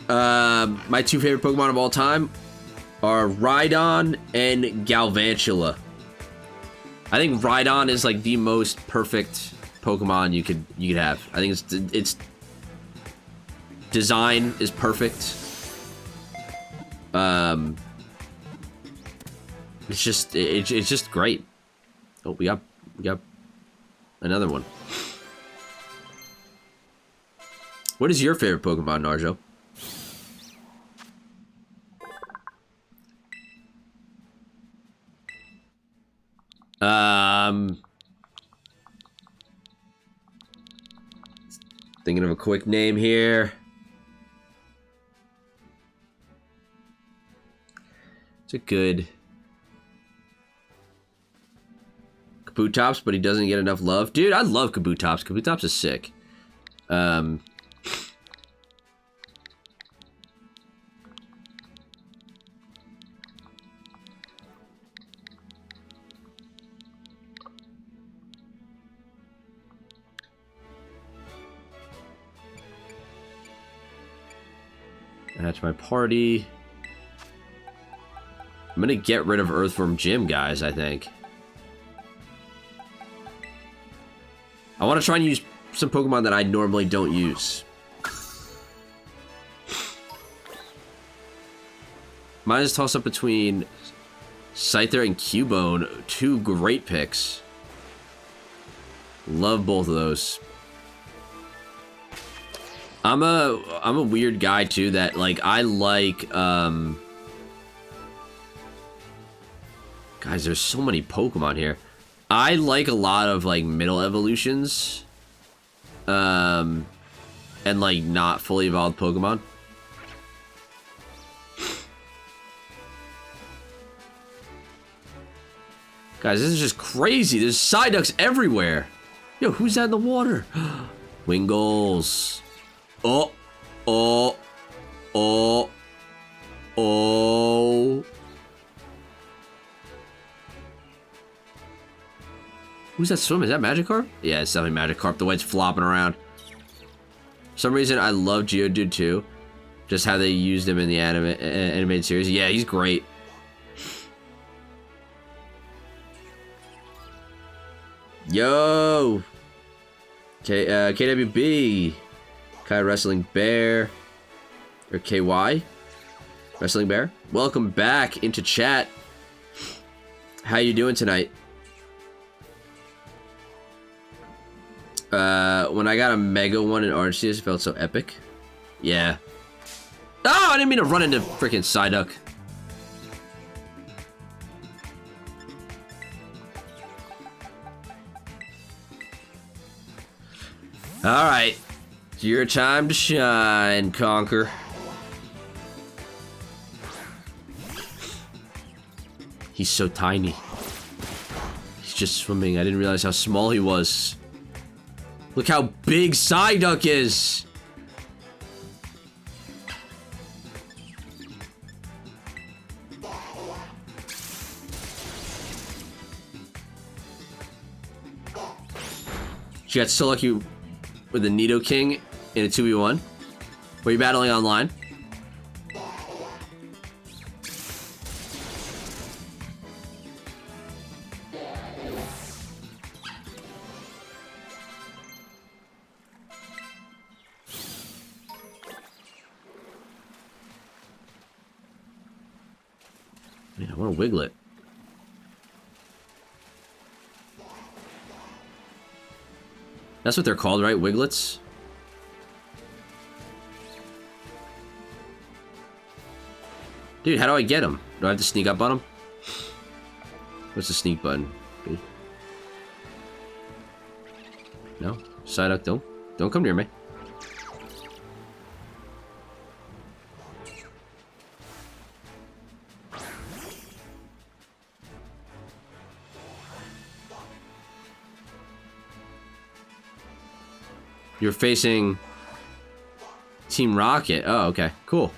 My two favorite Pokemon of all time are Rhydon and Galvantula. I think Rhydon is like the most perfect Pokemon you could have. I think its design is perfect. It's just great. Oh, we got another one. What is your favorite Pokemon, Narjo? Thinking of a quick name here. It's a good Kabutops, but he doesn't get enough love. Dude, I love Kabutops. Kabutops is sick. That's my party. I'm gonna get rid of Earthworm Jim, guys, I think. I want to try and use some Pokemon that I normally don't use. Mine is toss up between Scyther and Cubone. Two great picks. Love both of those. I'm a weird guy too that like I like guys, there's so many Pokemon here. I like a lot of like middle evolutions and like not fully evolved Pokemon. Guys, this is just crazy. There's Psyducks everywhere. Yo, who's that in the water? Wingles. Oh, oh, oh, oh. Who's that swimming? Is that Magikarp? Yeah, it's definitely Magikarp. The way it's flopping around. For some reason, I love Geodude too. Just how they used him in the animated series. Yeah, he's great. Yo! KWB. Kai Wrestling Bear. Or KY. Wrestling Bear. Welcome back into chat. How you doing tonight? When I got a Mega one in Orange Series, it felt so epic. Yeah. Oh, I didn't mean to run into freaking Psyduck. Alright. It's your time to shine, Conquer. He's so tiny. He's just swimming. I didn't realize how small he was. Look how big Psyduck is! She got so lucky with the Nidoking in a 2v1. Were you battling online? Man, I want to wiggle it. That's what they're called, right? Wiglets? Dude, how do I get them? Do I have to sneak up on them? What's the sneak button? Okay. No? Psyduck, don't come near me. You're facing Team Rocket. Oh, okay. Cool.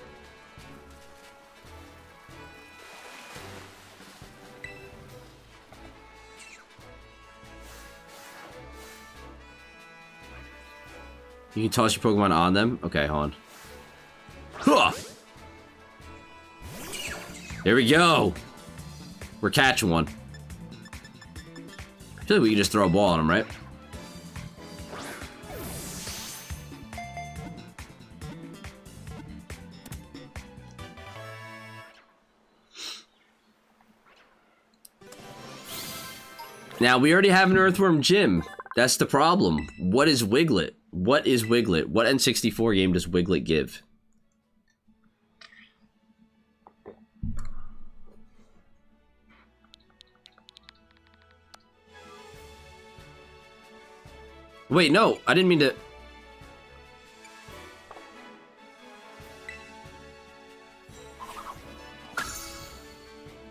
You can toss your Pokemon on them? Okay, hold on. Huh! There we go! We're catching one. I feel like we can just throw a ball on him, right? Now, we already have an Earthworm Gym. That's the problem. What is Wiglet? What is Wiglet? What N64 game does Wiglet give? Wait, no. I didn't mean to...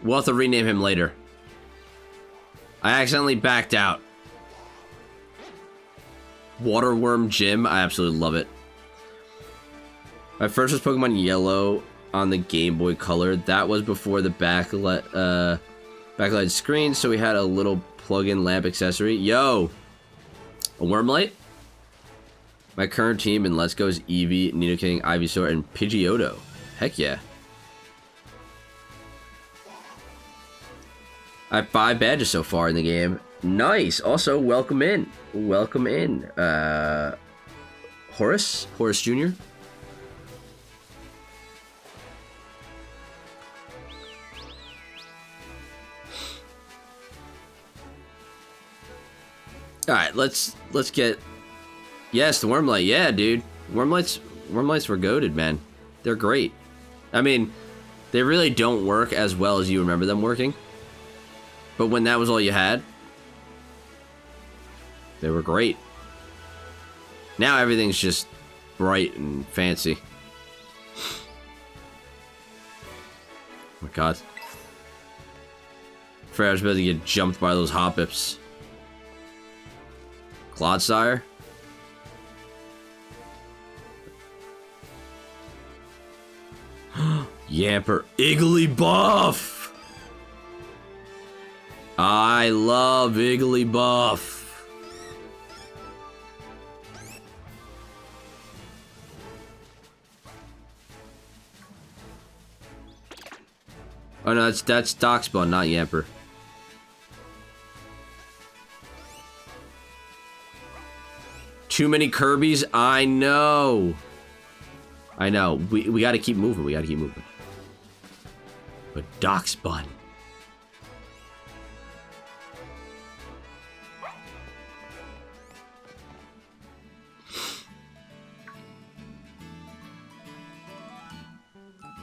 We'll have to rename him later. I accidentally backed out. Waterworm Gym. I absolutely love it. My first was Pokemon Yellow on the Game Boy Color. That was before the backlight screen, so we had a little plug-in lamp accessory. Yo! A Wormlight? My current team in Let's Go is Eevee, Nidoking, Ivysaur, and Pidgeotto. Heck yeah. I have 5 badges so far in the game. Nice. Also, welcome in. Welcome in. Horace Jr. All right, let's get. Yes, the Wormlight. Yeah, dude. Wormlights were goated, man. They're great. I mean, they really don't work as well as you remember them working. But when that was all you had, they were great. Now everything's just bright and fancy. Oh my god. Afraid I was about to get jumped by those Hoppips. Clodsire? Yamper. Igglybuff! I love Igglybuff. Oh no, that's Darkspawn, not Yamper. Too many Kirby's? I know. I know. We gotta keep moving. We gotta keep moving. But Darkspawn.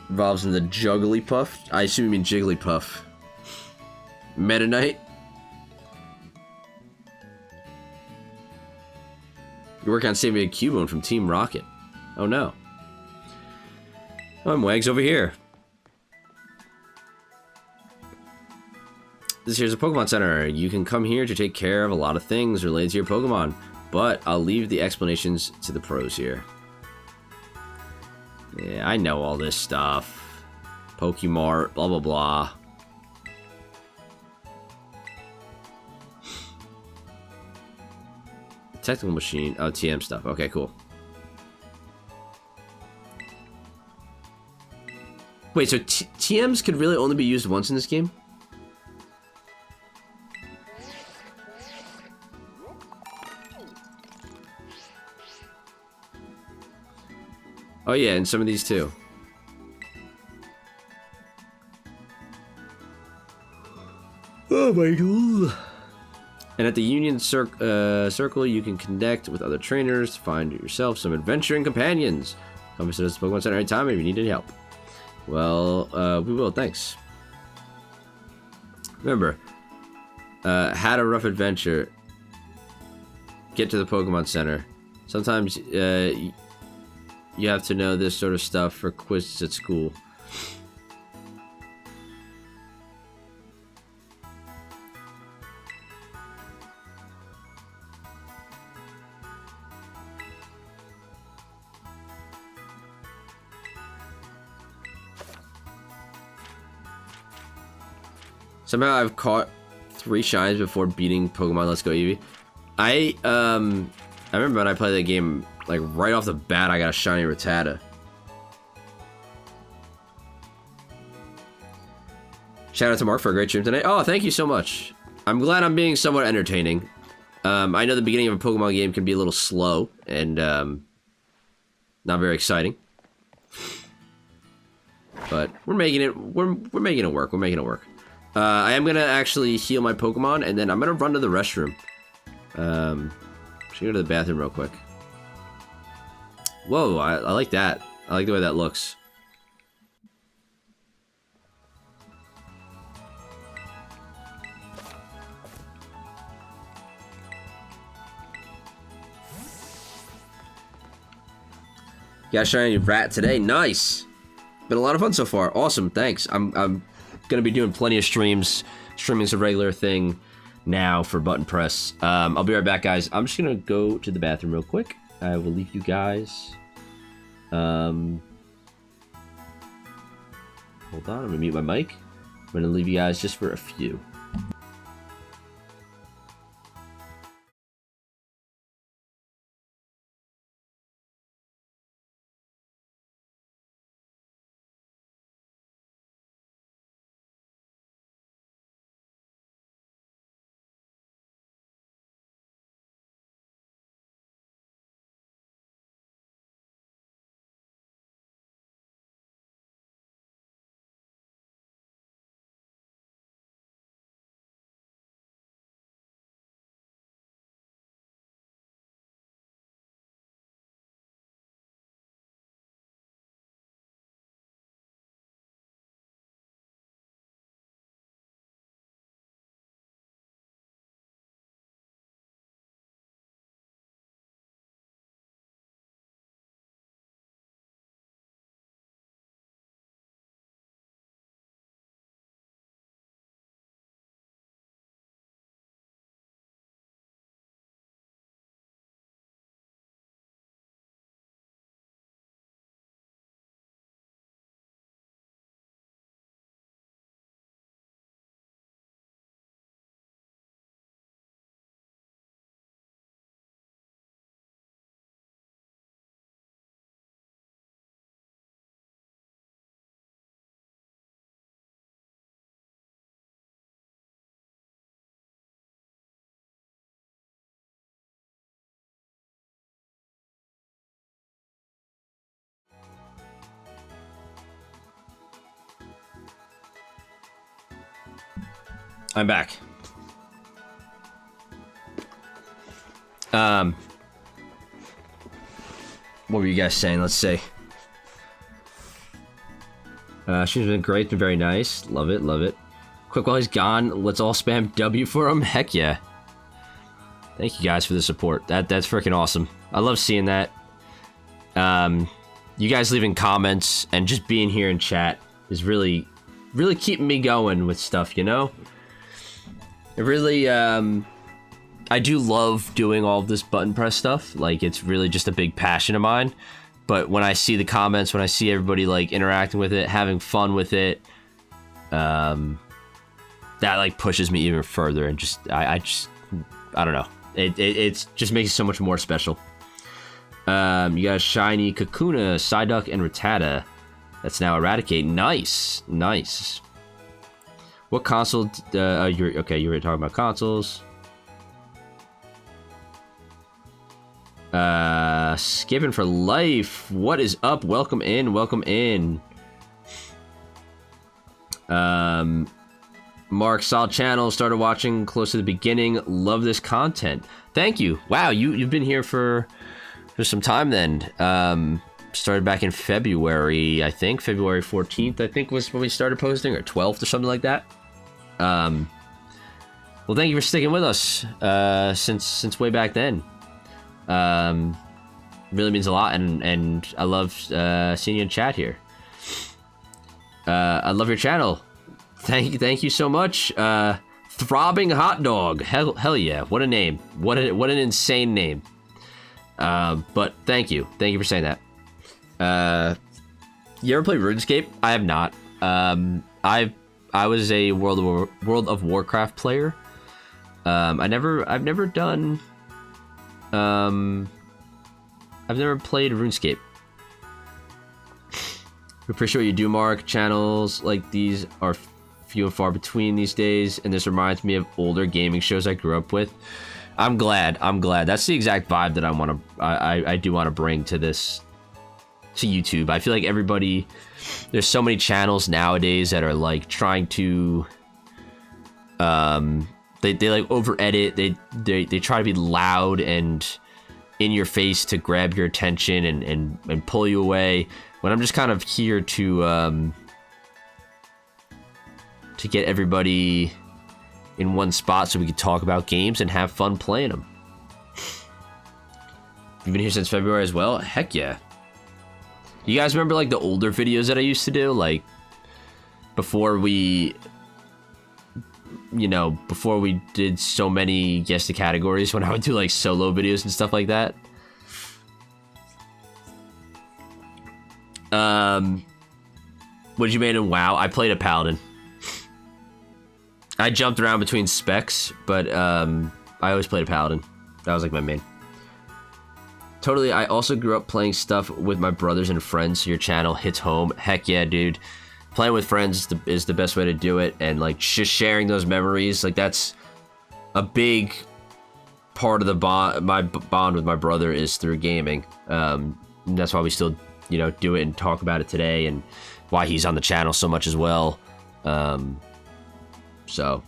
Evolves into Jigglypuff. I assume you mean Jigglypuff. Meta Knight. You're working on saving a Cubone from Team Rocket. Oh no. Oh, I'm Wags over here. This here's a Pokemon Center. You can come here to take care of a lot of things related to your Pokemon, but I'll leave the explanations to the pros here. Yeah, I know all this stuff. Pokemart, blah, blah, blah. Technical machine. Oh, TM stuff. Okay, cool. Wait, so TMs could really only be used once in this game? Oh yeah, and some of these too. Oh my god. And at the Union Circle, you can connect with other trainers to find yourself some adventuring companions. Come visit us at Pokemon Center anytime if you need any help. Well, we will, thanks. Remember, had a rough adventure. Get to the Pokemon Center. Sometimes, you have to know this sort of stuff for quizzes at school. Somehow I've caught 3 shines before beating Pokemon Let's Go Eevee. I remember when I played that game, like right off the bat, I got a shiny Rattata. Shout out to Mark for a great stream tonight. Oh, thank you so much. I'm glad I'm being somewhat entertaining. I know the beginning of a Pokemon game can be a little slow and not very exciting, but we're making it. We're making it work. We're making it work. I am gonna actually heal my Pokemon, and then I'm gonna run to the restroom. Should go to the bathroom real quick. Whoa, I like that. I like the way that looks. Got a shiny rat today. Nice. Been a lot of fun so far. Awesome. Thanks. I'm gonna be doing plenty of streams. Streaming's a regular thing now for Button Press. I'll be right back, guys. I'm just gonna go to the bathroom real quick. I will leave you guys. Hold on. I'm gonna mute my mic. I'm gonna leave you guys just for a few. I'm back. What were you guys saying? Let's see. She's been great, been very nice. Love it, love it. Quick, while he's gone, let's all spam W for him. Heck yeah. Thank you guys for the support. That's freaking awesome. I love seeing that. You guys leaving comments and just being here in chat is really keeping me going with stuff, you know? It really, I do love doing all of this button press stuff. Like, it's really just a big passion of mine. But when I see the comments, when I see everybody, like, interacting with it, having fun with it, that, like, pushes me even further. And just, I don't know. It just makes it so much more special. You got Shiny, Kakuna, Psyduck, and Rattata. That's now Eradicate. Nice. Nice. What console? Okay, you were talking about consoles. Skipping for life. What is up? Welcome in. Welcome in. Mark, solid channel. Started watching close to the beginning. Love this content. Thank you. Wow, you've been here for some time then. Started back in February, I think. February 14th, I think, was when we started posting, or 12th or something like that. Well, thank you for sticking with us since way back then. Really means a lot, and I love seeing you in chat here. I love your channel. Thank you so much. Throbbing Hot Dog. Hell yeah! What a name. What an insane name. But thank you for saying that. You ever play RuneScape? I have not. I I was a World of Warcraft player. I've never done. I've never played RuneScape. We appreciate what you do, Mark. Channels like these are few and far between these days, and this reminds me of older gaming shows I grew up with. I'm glad. That's the exact vibe that I do want to bring to this, to YouTube. I feel like there's so many channels nowadays that are like trying to, they like over edit. They try to be loud and in your face to grab your attention and pull you away. When I'm just kind of here to get everybody in one spot so we can talk about games and have fun playing them. You've been here since February as well? Heck yeah. You guys remember like the older videos that I used to do? Like before we did so many guess the categories, when I would do like solo videos and stuff like that. What did you main in WoW? I played a paladin. I jumped around between specs, but I always played a paladin. That was like my main. Totally, I also grew up playing stuff with my brothers and friends, so your channel hits home. Heck yeah, dude. Playing with friends is the best way to do it, and like just sharing those memories, like that's a big part of the bond. My bond with my brother is through gaming. And that's why we still, do it and talk about it today, and why he's on the channel so much as well. So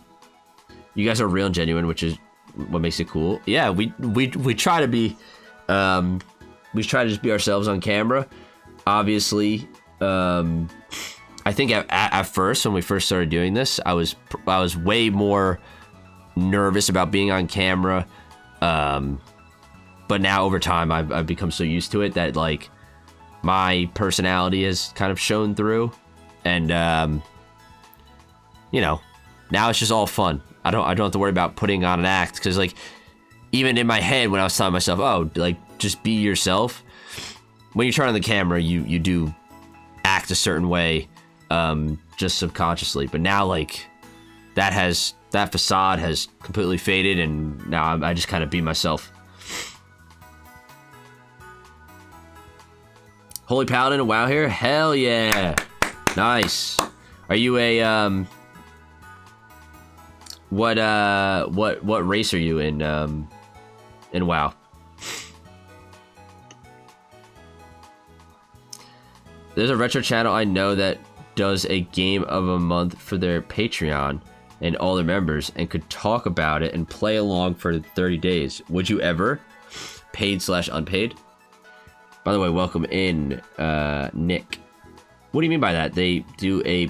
you guys are real and genuine, which is what makes it cool. Yeah, we try to be, we try to just be ourselves on camera. Obviously, I think at first, when we first started doing this, I was way more nervous about being on camera. But now over time, I've become so used to it that like my personality has kind of shown through, and now it's just all fun. I don't have to worry about putting on an act, because like even in my head when I was telling myself, oh, like just be yourself, when you turn on the camera, you do act a certain way, just subconsciously. But now like that facade has completely faded, and now I just kind of be myself. Holy Paladin and WoW here? Hell yeah. Nice. Are you a what race are you in WoW? There's a retro channel I know that does a game of a month for their Patreon and all their members, and could talk about it and play along for 30 days. Would you ever? Paid/unpaid? By the way, welcome in, Nick. What do you mean by that? They do their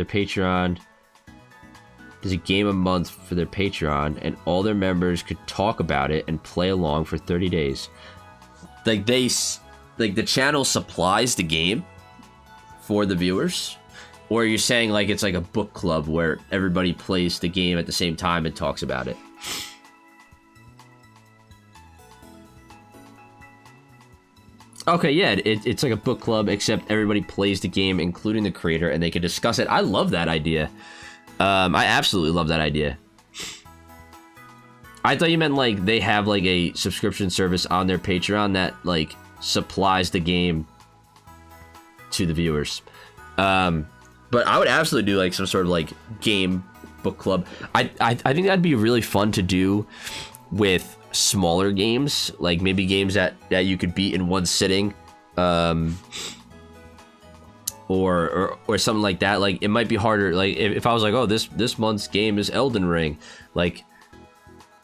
Patreon. There's a game a month for their Patreon, and all their members could talk about it and play along for 30 days. Like the channel supplies the game for the viewers, or you're saying like it's like a book club where everybody plays the game at the same time and talks about it? Okay, yeah, it's like a book club, except everybody plays the game, including the creator, and they can discuss it. I love that idea. I absolutely love that idea. I thought you meant like they have like a subscription service on their Patreon that like supplies the game to the viewers. But I would absolutely do like some sort of like game book club. I think that'd be really fun to do with smaller games, like maybe games that you could beat in one sitting, or something like that. Like it might be harder, like if I was like, oh, this month's game is Elden Ring, like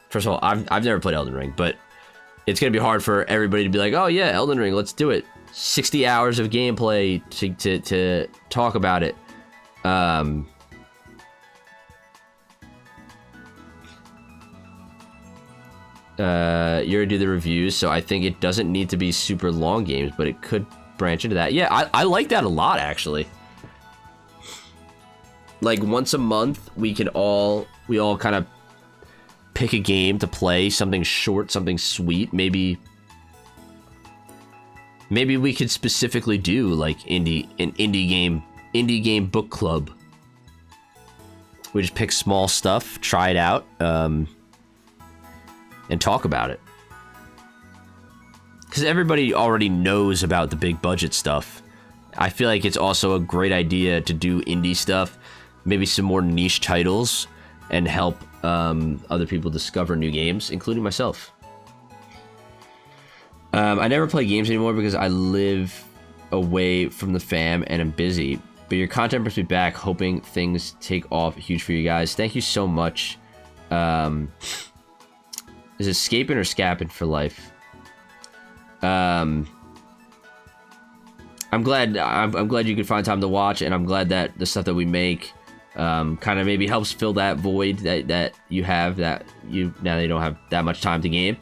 first of all, I've never played Elden Ring, but it's gonna be hard for everybody to be like, oh yeah, Elden Ring, let's do it. 60 hours of gameplay to talk about it. You're gonna do the reviews, so I think it doesn't need to be super long games, but it could branch into that. Yeah, I like that a lot, actually. Like once a month, we all kind of pick a game to play, something short, something sweet. Maybe we could specifically do like an indie game indie game book club. We just pick small stuff, try it out, and talk about it. Because everybody already knows about the big budget stuff. I feel like it's also a great idea to do indie stuff, maybe some more niche titles, and help other people discover new games, including myself. I never play games anymore because I live away from the fam and I'm busy. But your content brings me back, hoping things take off huge for you guys. Thank you so much. Is it Scaping or Scapping for life? I'm glad you could find time to watch, and I'm glad that the stuff that we make kind of maybe helps fill that void that you have, that you now they don't have that much time to game.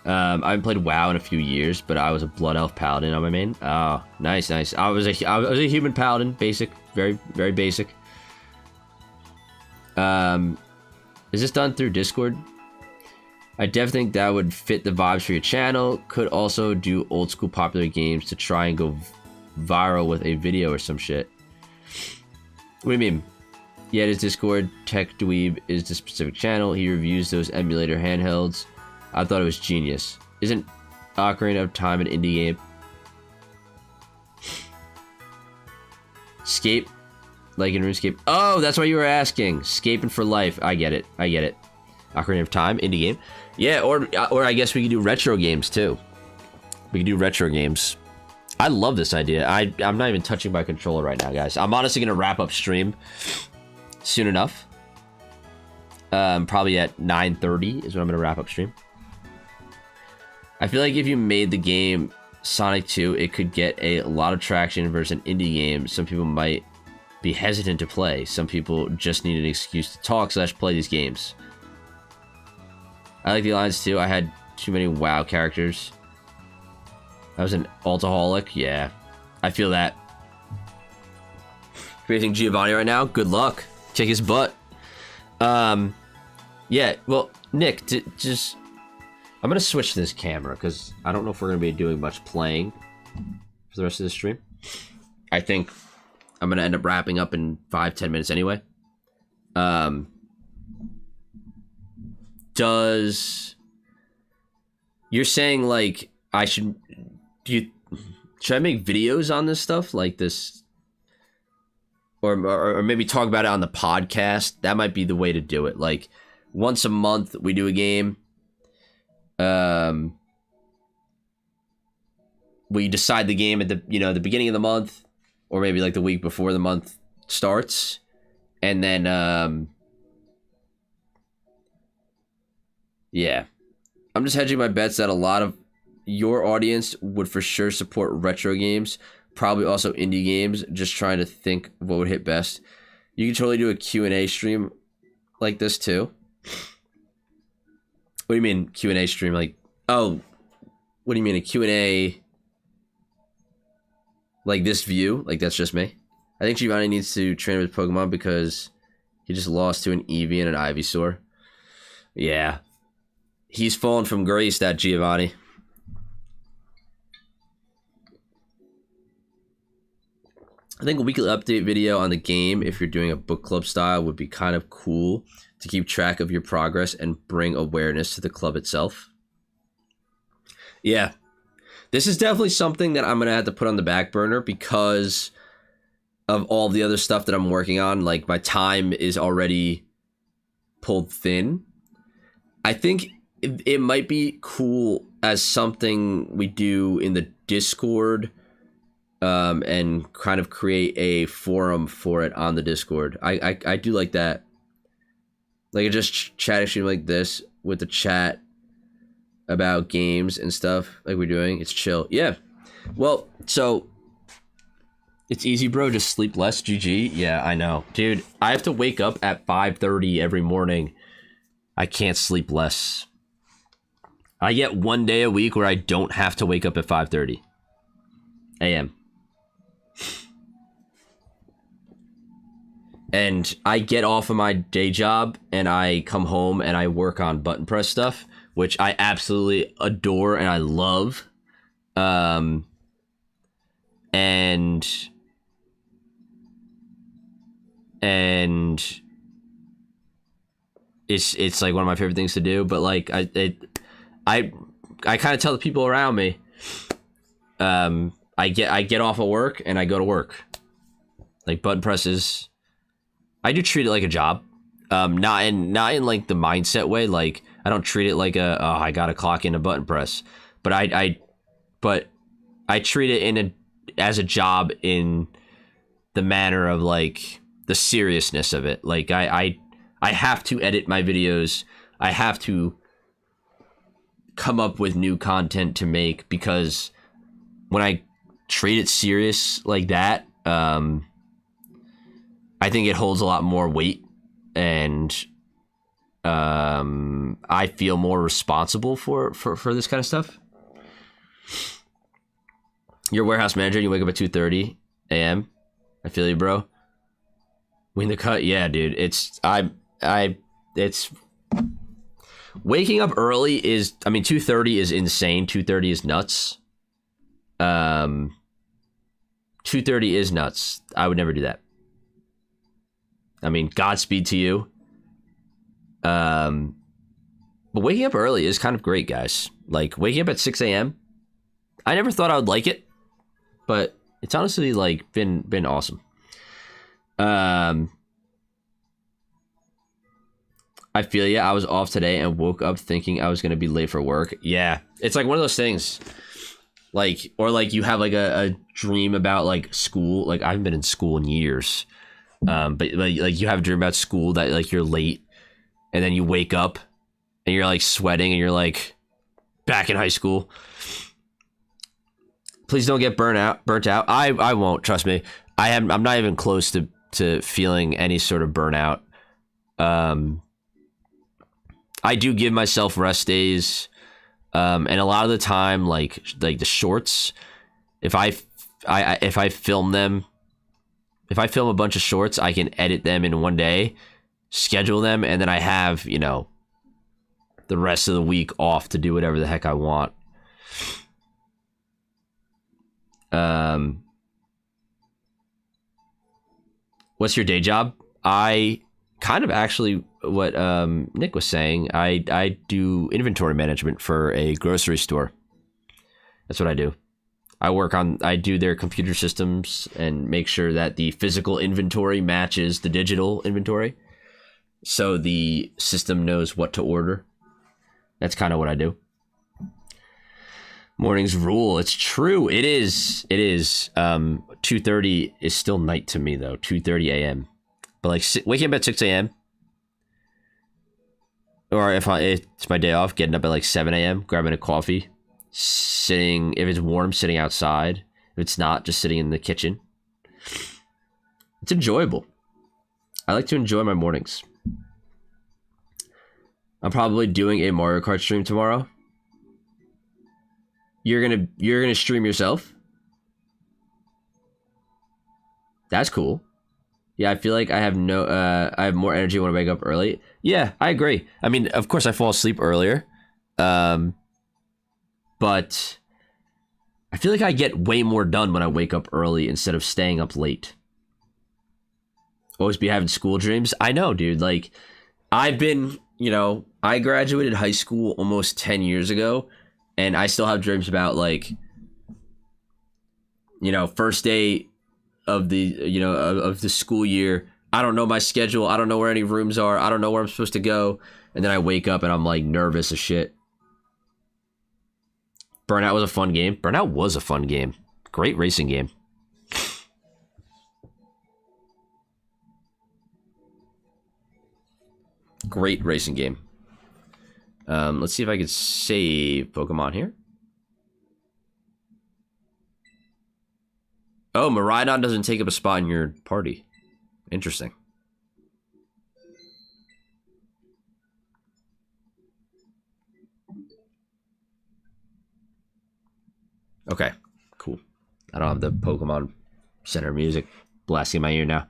I haven't played WoW in a few years, but I was a Blood Elf Paladin on my main. Oh, nice. I was a human Paladin, basic, very, very basic. Is this done through Discord? I definitely think that would fit the vibes for your channel. Could also do old school popular games to try and go viral with a video or some shit. What do you mean? Yeah, it is Discord. Tech Dweeb is the specific channel. He reviews those emulator handhelds. I thought it was genius. Isn't Ocarina of Time an indie game? Scape? Like in RuneScape? Oh, that's what you were asking. Scaping for life. I get it. Ocarina of Time, indie game. Yeah, or I guess we could do retro games too. We could do retro games. I love this idea. I'm not even touching my controller right now, guys. I'm honestly gonna wrap up stream soon enough. Probably at 9:30 is when I'm gonna wrap up stream. I feel like if you made the game Sonic 2, it could get a lot of traction versus an indie game. Some people might be hesitant to play. Some people just need an excuse to talk / play these games. I like the Alliance too. I had too many WoW characters. I was an altaholic. Yeah, I feel that. Facing Giovanni right now. Good luck. Kick his butt. Yeah. Well, Nick, just I'm gonna switch this camera because I don't know if we're gonna be doing much playing for the rest of the stream. I think I'm gonna end up wrapping up in 5-10 minutes anyway. You're saying like should I make videos on this stuff like this, or maybe talk about it on the podcast? That might be the way to do it. Like once a month we do a game. We decide the game at the beginning of the month, or maybe like the week before the month starts, and then yeah, I'm just hedging my bets that a lot of your audience would for sure support retro games, probably also indie games. Just trying to think what would hit best. You can totally do a Q&A stream like this too. What do you mean Q&A stream? Like, oh, what do you mean a Q&A like this view? Like that's just me? I think Giovanni needs to train with Pokemon because he just lost to an Eevee and an Ivysaur. Yeah. He's fallen from grace, that Giovanni. I think a weekly update video on the game, if you're doing a book club style, would be kind of cool to keep track of your progress and bring awareness to the club itself. Yeah. This is definitely something that I'm going to have to put on the back burner because of all the other stuff that I'm working on. Like, my time is already pulled thin. I think it might be cool as something we do in the Discord, and kind of create a forum for it on the Discord. I do like that. Like, just chatting stream like this with the chat about games and stuff like we're doing. It's chill. Yeah. Well, so it's easy, bro. Just sleep less. GG. Yeah, I know. Dude, I have to wake up at 5:30 every morning. I can't sleep less. I get one day a week where I don't have to wake up at 5:30 a.m. And I get off of my day job and I come home and I work on button press stuff, which I absolutely adore and I love. And and it's like one of my favorite things to do. But like I kind of tell the people around me, I get off of work and I go to work. Like button presses, I do treat it like a job. Not in like the mindset way. Like I don't treat it like I gotta clock in a button press, but I treat it as a job in the manner of like the seriousness of it. Like I have to edit my videos. I have to come up with new content to make, because when I treat it serious like that, I think it holds a lot more weight, and I feel more responsible for this kind of stuff. You're a warehouse manager and you wake up at 2:30 a.m. I feel you, bro. Win the cut, yeah, dude. It's waking up early is, I mean, 2:30 is insane. 2:30 is nuts. 2:30 is nuts. I would never do that. I mean, Godspeed to you. But waking up early is kind of great, guys. Like waking up at 6 a.m. I never thought I would like it, but it's honestly like been awesome. I feel ya. I was off today and woke up thinking I was gonna be late for work. Yeah, it's like one of those things. Like, or like you have like a dream about like school. Like I haven't been in school in years. But like you have a dream about school that like you're late, and then you wake up and you're like sweating and you're like back in high school. Please don't get burnt out. I won't, trust me. I'm not even close to feeling any sort of burnout. I do give myself rest days, and a lot of the time, like the shorts, if I film them. If I film a bunch of shorts, I can edit them in one day, schedule them, and then I have, you know, the rest of the week off to do whatever the heck I want. What's your day job? I kind of actually what Nick was saying. I do inventory management for a grocery store. That's what I do. I do their computer systems and make sure that the physical inventory matches the digital inventory, so the system knows what to order. That's kind of what I do. Mornings rule. It's true. It is. 2:30 is still night to me though. 2:30 a.m. But like waking up at 6 a.m. or if it's my day off, getting up at like 7 a.m., grabbing a coffee. Sitting, if it's warm, sitting outside. If it's not, just sitting in the kitchen. It's enjoyable. I like to enjoy my mornings. I'm probably doing a Mario Kart stream tomorrow. You're gonna stream yourself? That's cool. Yeah, I feel like I have more energy when I wake up early. Yeah, I agree. I mean, of course I fall asleep earlier. But I feel like I get way more done when I wake up early instead of staying up late. Always be having school dreams. I know, dude. Like, I've been, you know, I graduated high school almost 10 years ago, and I still have dreams about, like, you know, first day of the, you know, of the school year. I don't know my schedule. I don't know where any rooms are. I don't know where I'm supposed to go. And then I wake up and I'm, like, nervous as shit. Burnout was a fun game. Burnout was a fun game. Great racing game. Great racing game. Let's see if I could save Pokemon here. Oh, Miraidon doesn't take up a spot in your party. Interesting. Okay, cool. I don't have the Pokemon Center music blasting in my ear now.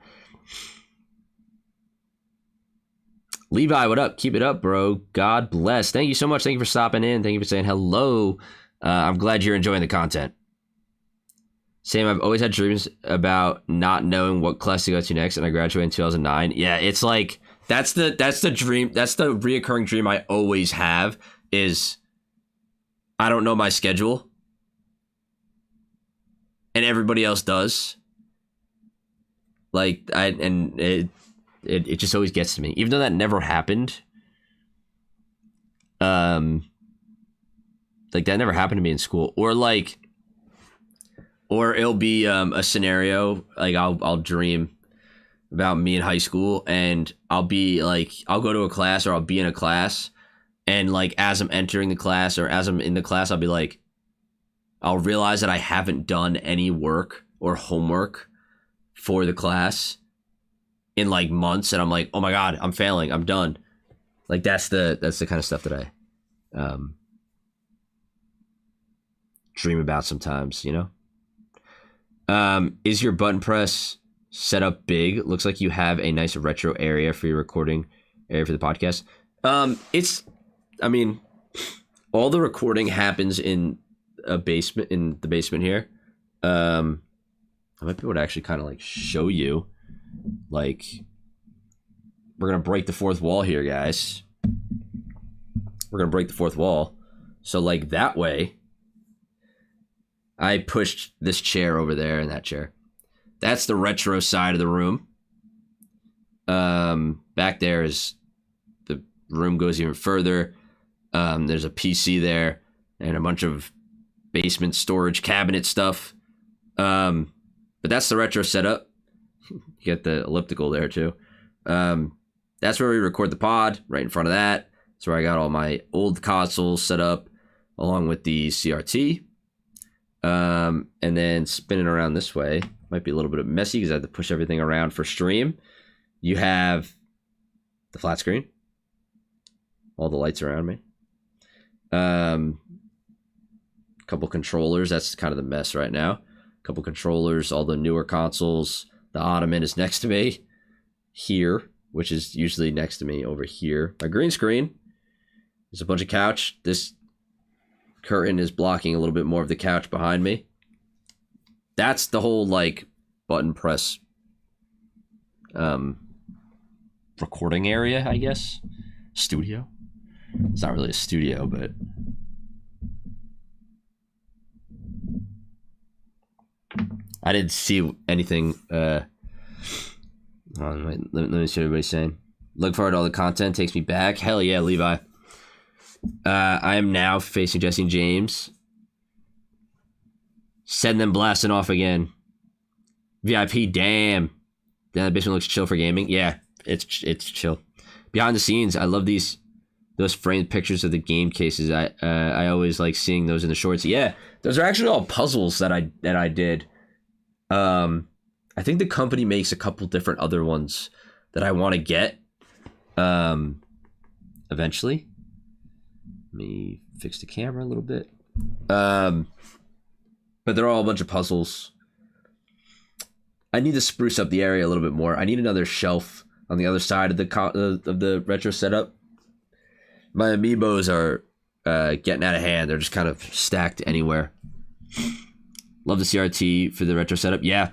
Levi, what up? Keep it up, bro. God bless. Thank you so much. Thank you for stopping in. Thank you for saying hello. I'm glad you're enjoying the content. Same, I've always had dreams about not knowing what class to go to next, and I graduated in 2009. Yeah, it's like that's the dream. That's the reoccurring dream I always have is I don't know my schedule, and everybody else does. Like it just always gets to me, even though that never happened. Like that never happened to me in school, or it'll be a scenario like I'll dream about me in high school, and I'll be like I'll go to a class or I'll be in a class, and like as I'm entering the class or as I'm in the class, I'll be like I'll realize that I haven't done any work or homework for the class in like months, and I'm like, oh my god, I'm failing, I'm done. Like that's the kind of stuff that I dream about sometimes, you know. Is your button press setup big? Looks like you have a nice retro area for your recording area for the podcast. It's, I mean, all the recording happens in a basement, in the basement here. I might be able to actually kind of like show you, like, we're gonna break the fourth wall here, guys. We're gonna break the fourth wall. So like that way, I pushed this chair over there and that chair. That's the retro side of the room. Back there is the room goes even further. There's a PC there and a bunch of basement storage cabinet stuff. But that's the retro setup. You get the elliptical there too. That's where we record the pod, right in front of that. That's where I got all my old consoles set up, along with the CRT. And then spinning around this way might be a little bit messy because I have to push everything around for stream. You have the flat screen, all the lights around me. Couple controllers. That's kind of the mess right now. Couple controllers, all the newer consoles. The ottoman is next to me here, which is usually next to me over here. My green screen. There's a bunch of couch. This curtain is blocking a little bit more of the couch behind me. That's the whole like button press recording area, I guess. Studio. It's not really a studio, but I didn't see anything. Let me see what everybody's saying. Look forward to all the content. Takes me back. Hell yeah, Levi. I am now facing Jesse and James. Send them blasting off again. VIP, damn. Then the basement looks chill for gaming. Yeah, it's chill. Behind the scenes, I love those framed pictures of the game cases. I always like seeing those in the shorts. Yeah, those are actually all puzzles that I did. I think the company makes a couple different other ones that I want to get. Eventually. Let me fix the camera a little bit. But they're all a bunch of puzzles. I need to spruce up the area a little bit more. I need another shelf on the other side of the retro setup. My amiibos are getting out of hand. They're just kind of stacked anywhere. Love the CRT for the retro setup. Yeah,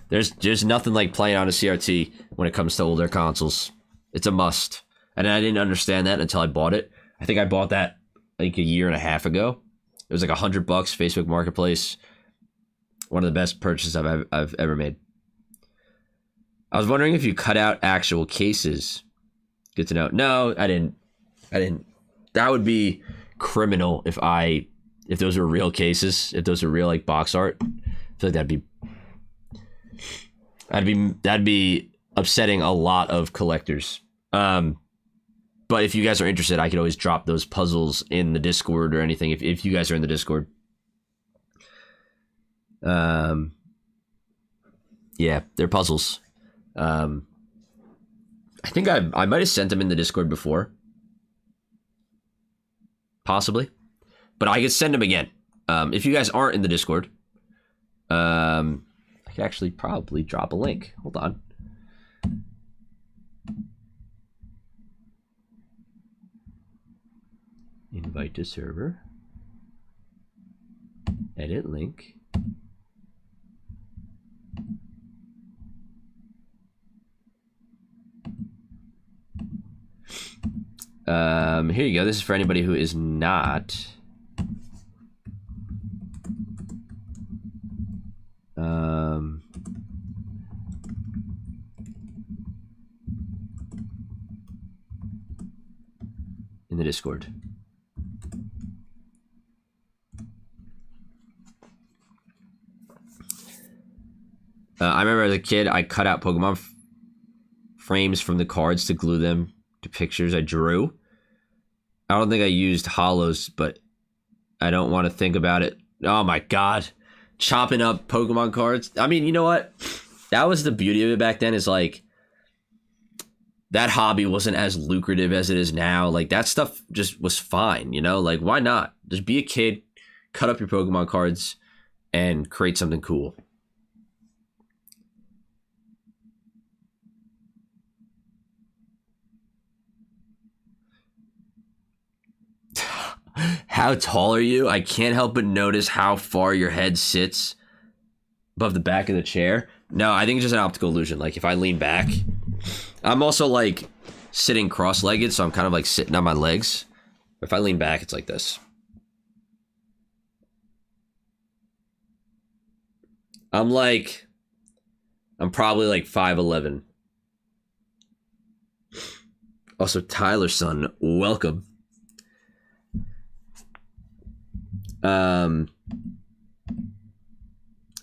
there's nothing like playing on a CRT when it comes to older consoles. It's a must. And I didn't understand that until I bought it. I think I bought that like a year and a half ago. It was like $100, Facebook Marketplace. One of the best purchases I've ever made. I was wondering if you cut out actual cases. Good to know. No, I didn't. That would be criminal if those were real cases. If those were real like box art, I feel like that'd be upsetting a lot of collectors. But if you guys are interested, I could always drop those puzzles in the Discord or anything if you guys are in the Discord. Yeah, they're puzzles. I think I might have sent them in the Discord before. Possibly. But I could send them again. If you guys aren't in the Discord, I could actually probably drop a link. Hold on. Invite to server. Edit link. Here you go. This is for anybody who is not. In the Discord. I remember as a kid, I cut out Pokemon frames from the cards to glue them to pictures I drew. I don't think I used hollows, but I don't want to think about it. Oh my god. Chopping up Pokemon cards. I mean, you know what? That was the beauty of it back then, is like, that hobby wasn't as lucrative as it is now. Like, that stuff just was fine, you know? Like, why not? Just be a kid, cut up your Pokemon cards, and create something cool. How tall are you? I can't help but notice how far your head sits above the back of the chair. No, I think it's just an optical illusion. Like, if I lean back, I'm also like sitting cross-legged, so I'm kind of like sitting on my legs. If I lean back, it's like this. I'm probably like 5'11". Also, Tyler's son, welcome. I'm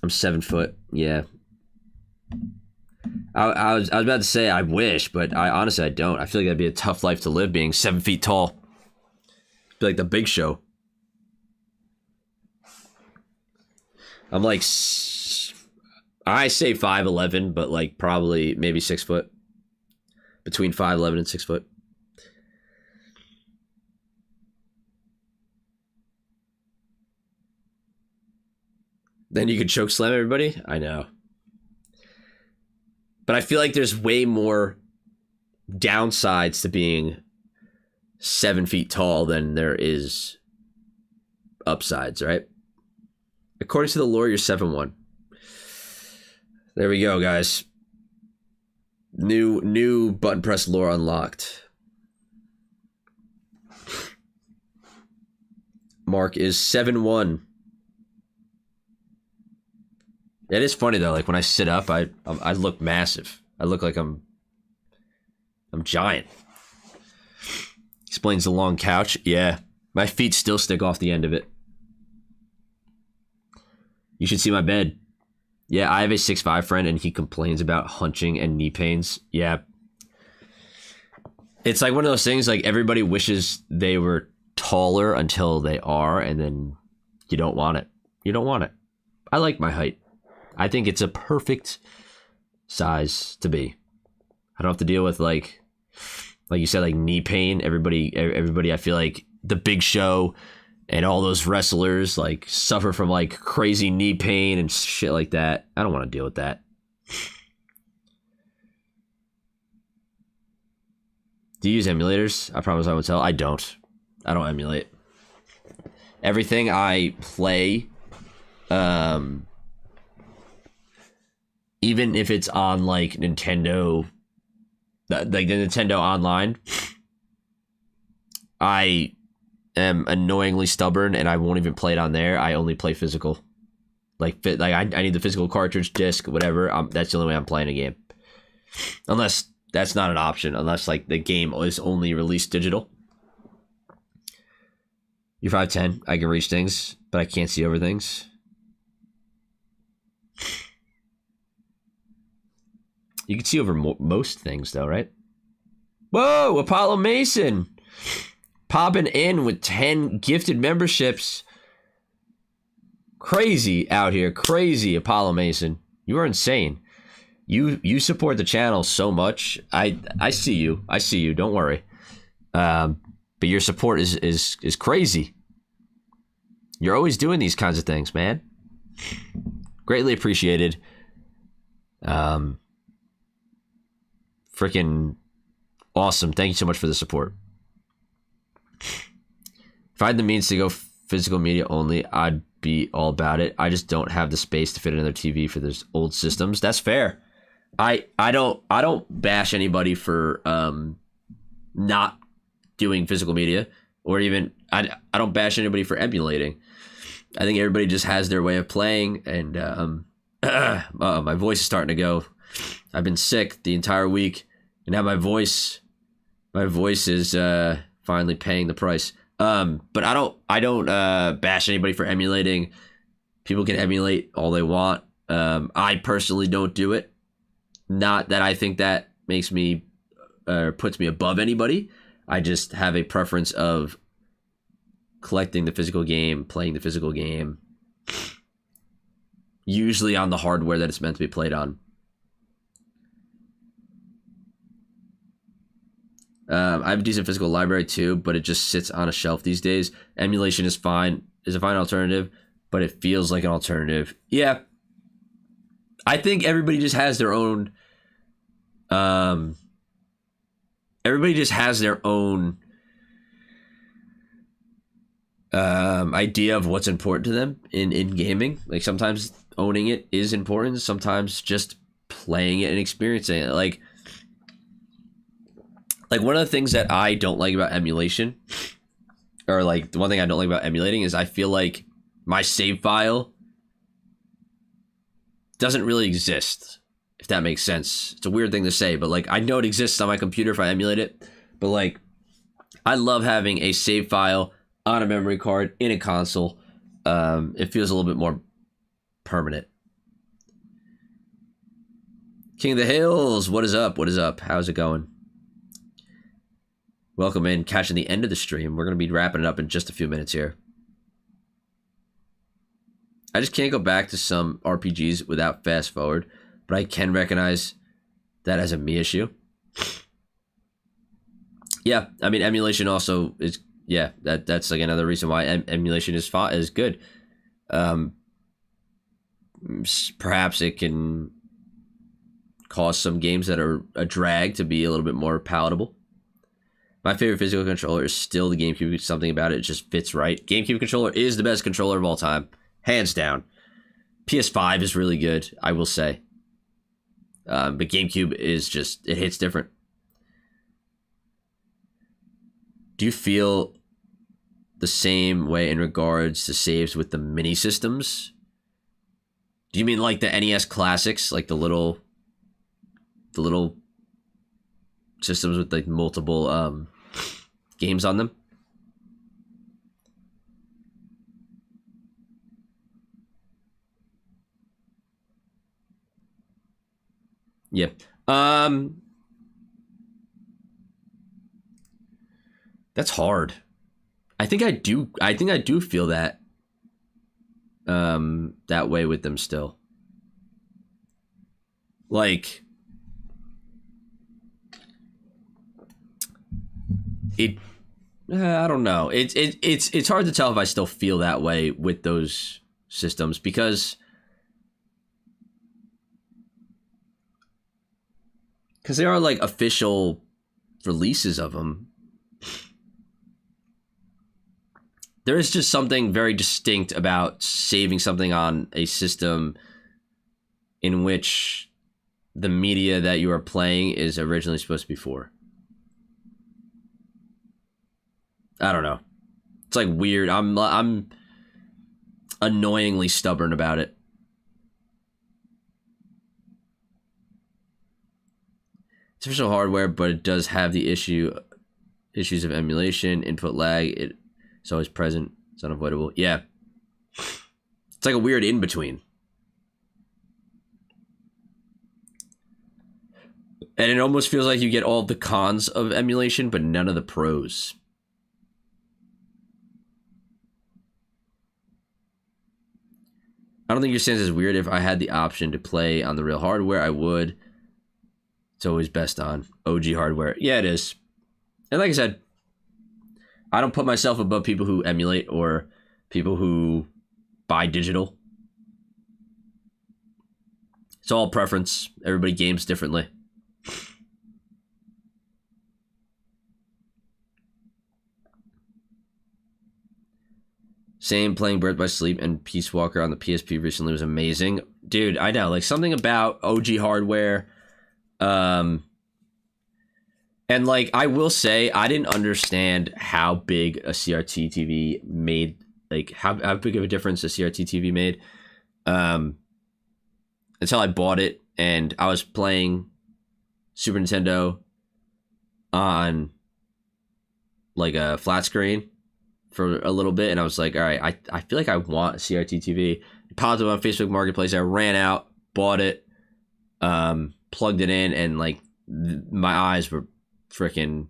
7 foot. Yeah. I was about to say I wish, but I honestly I don't. I feel like that'd be a tough life to live, being 7 feet tall. It'd be like the Big Show. I'm like, I say 5'11", but like probably maybe 6 foot. Between 5'11" and 6 foot. Then you could choke slam everybody? I know. But I feel like there's way more downsides to being 7 feet tall than there is upsides, right? According to the lore, you're 7'1". There we go, guys. New button press lore unlocked. Mark is 7'1". It is funny though, like when I sit up, I look massive. I look like I'm giant. Explains the long couch. Yeah, my feet still stick off the end of it. You should see my bed. Yeah, I have a 6'5" friend and he complains about hunching and knee pains. Yeah. It's like one of those things, like everybody wishes they were taller until they are, and then you don't want it. You don't want it. I like my height. I think it's a perfect size to be. I don't have to deal with like you said, like knee pain. Everybody, I feel like the Big Show and all those wrestlers like suffer from like crazy knee pain and shit like that. I don't want to deal with that. Do you use emulators? I promise I won't tell. I don't emulate. Everything I play, even if it's on like Nintendo, like the Nintendo Online, I am annoyingly stubborn and I won't even play it on there. I only play physical. I need the physical cartridge, disc, whatever. That's the only way I'm playing a game. Unless that's not an option. Unless like the game is only released digital. You're 5'10". I can reach things, but I can't see over things. You can see over most things, though, right? Whoa, Apollo Mason! Popping in with 10 gifted memberships. Crazy out here. Crazy, Apollo Mason. You are insane. You support the channel so much. I see you. I see you. Don't worry. But your support is crazy. You're always doing these kinds of things, man. Greatly appreciated. Freaking awesome. Thank you so much for the support. If I had the means to go physical media only, I'd be all about it. I just don't have the space to fit another TV for those old systems. That's fair. I don't bash anybody for not doing physical media, or even I don't bash anybody for emulating. I think everybody just has their way of playing, and my voice is starting to go. I've been sick the entire week, and now my voice is finally paying the price. But I don't bash anybody for emulating. People can emulate all they want. I personally don't do it. Not that I think that makes me puts me above anybody. I just have a preference of collecting the physical game, playing the physical game, usually on the hardware that it's meant to be played on. I have a decent physical library too, but it just sits on a shelf these days. Emulation is a fine alternative, but it feels like an alternative. Yeah. I think everybody just has their own idea of what's important to them in gaming. Like sometimes owning it is important, sometimes just playing it and experiencing it. Like one of the things that I don't like about emulation, or like the one thing I don't like about emulating, is I feel like my save file doesn't really exist, if that makes sense. It's a weird thing to say, but like I know it exists on my computer if I emulate it, but like I love having a save file on a memory card in a console. It feels a little bit more permanent. King of the Hills, what is up? What is up? How's it going? Welcome in, catching the end of the stream. We're going to be wrapping it up in just a few minutes here. I just can't go back to some RPGs without fast forward, but I can recognize that as a me issue. Yeah, I mean, emulation also is, yeah, that's like another reason why emulation is good. Perhaps it can cause some games that are a drag to be a little bit more palatable. My favorite physical controller is still the GameCube. Something about it just fits right. GameCube controller is the best controller of all time. Hands down. PS5 is really good, I will say. But GameCube is just, it hits different. Do you feel the same way in regards to saves with the mini systems? Do you mean like the NES classics, like the little systems with like multiple games on them? Yeah. That's hard. I think I do feel that that way with them still. Like it I don't know. It's hard to tell if I still feel that way with those systems, because there are like official releases of them. There is just something very distinct about saving something on a system in which the media that you are playing is originally supposed to be for. I don't know. It's like weird. I'm annoyingly stubborn about it. It's official hardware, but it does have the issues of emulation, input lag. It's always present. It's unavoidable. Yeah. It's like a weird in-between. And it almost feels like you get all the cons of emulation, but none of the pros. I don't think your stance is weird. If I had the option to play on the real hardware, I would. It's always best on OG hardware. Yeah, it is. And like I said, I don't put myself above people who emulate or people who buy digital. It's all preference. Everybody games differently. Same, playing Birth by Sleep and Peace Walker on the PSP recently was amazing. Dude, I know, like something about OG hardware, And like I will say, I didn't understand how big a CRT TV made, like how big of a difference a CRT TV made, until I bought it and I was playing Super Nintendo on like a flat screen for a little bit, and I was like, all right, I feel like I want a CRT TV. It popped up on Facebook Marketplace. I ran out, bought it, plugged it in, and like my eyes were freaking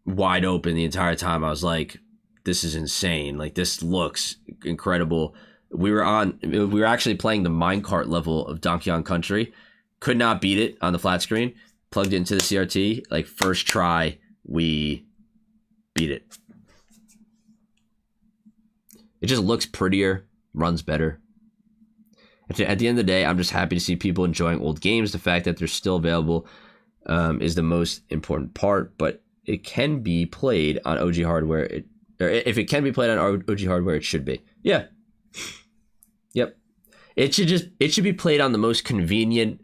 wide open the entire time. I was like, this is insane. Like, this looks incredible. We were actually playing the minecart level of Donkey Kong Country. Could not beat it on the flat screen. Plugged it into the CRT. Like, first try, we beat it. It just looks prettier, runs better. At the end of the day, I'm just happy to see people enjoying old games. The fact that they're still available is the most important part, but it can be played on OG hardware. If it can be played on OG hardware, it should be. Yeah. Yep. It should be played on the most convenient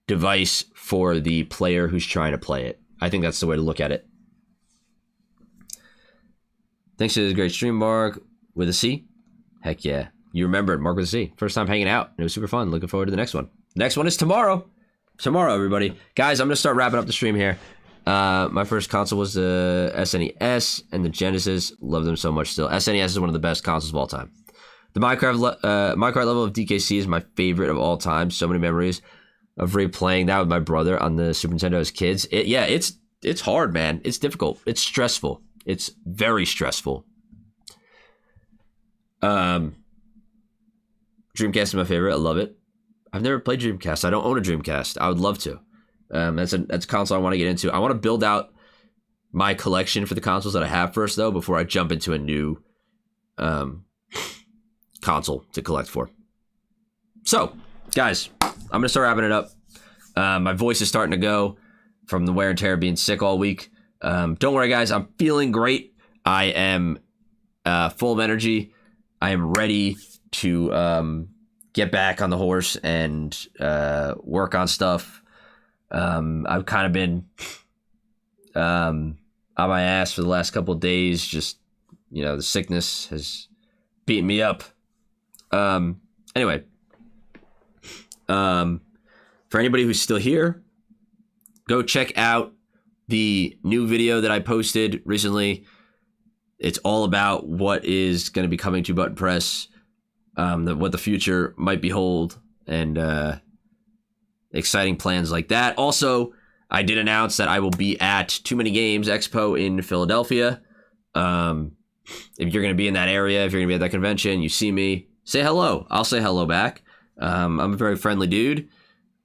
device for the player who's trying to play it. I think that's the way to look at it. Thanks to this great stream, Mark with a C. Heck yeah. You remembered Mark with a C. First time hanging out. It was super fun. Looking forward to the next one. Next one is tomorrow. Tomorrow, everybody. Guys, I'm going to start wrapping up the stream here. My first console was the SNES and the Genesis. Love them so much still. SNES is one of the best consoles of all time. The Minecraft level of DKC is my favorite of all time. So many memories of replaying that with my brother on the Super Nintendo as kids. It's hard, man. It's difficult. It's stressful. It's very stressful. Dreamcast is my favorite. I love it. I've never played Dreamcast. I don't own a Dreamcast. I would love to. That's a console I want to get into. I want to build out my collection for the consoles that I have first, though, before I jump into a new console to collect for. So, guys, I'm going to start wrapping it up. My voice is starting to go from the wear and tear of being sick all week. Don't worry, guys. I'm feeling great. I am full of energy. I am ready to get back on the horse and work on stuff. I've kind of been on my ass for the last couple of days. Just, the sickness has beaten me up. Anyway, for anybody who's still here, go check out the new video that I posted recently. It's all about what is going to be coming to Button Press, what the future might behold, and exciting plans like that. Also, I did announce that I will be at Too Many Games Expo in Philadelphia. If you're going to be in that area, if you're going to be at that convention, you see me, say hello. I'll say hello back. I'm a very friendly dude.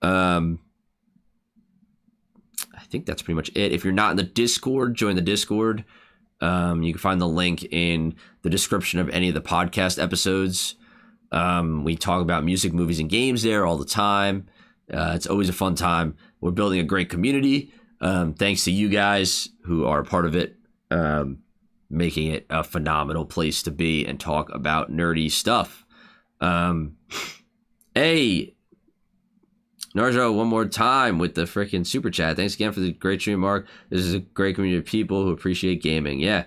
I think that's pretty much it. If you're not in the Discord, join the Discord. You can find the link in the description of any of the podcast episodes. We talk about music, movies, and games there all the time. It's always a fun time. We're building a great community. Thanks to you guys who are a part of it, making it a phenomenal place to be and talk about nerdy stuff. Hey, Narjo, one more time with the freaking super chat. Thanks again for the great stream, Mark. This is a great community of people who appreciate gaming. Yeah,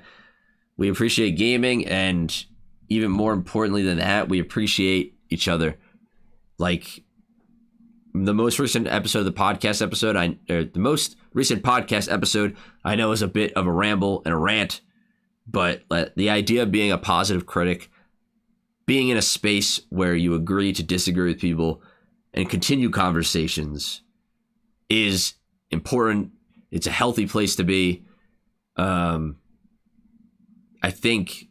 we appreciate gaming, and even more importantly than that, we appreciate each other. Like, the most recent episode of the podcast episode, the most recent podcast episode, I know is a bit of a ramble and a rant, but the idea of being a positive critic, being in a space where you agree to disagree with people and continue conversations is important. It's a healthy place to be. I think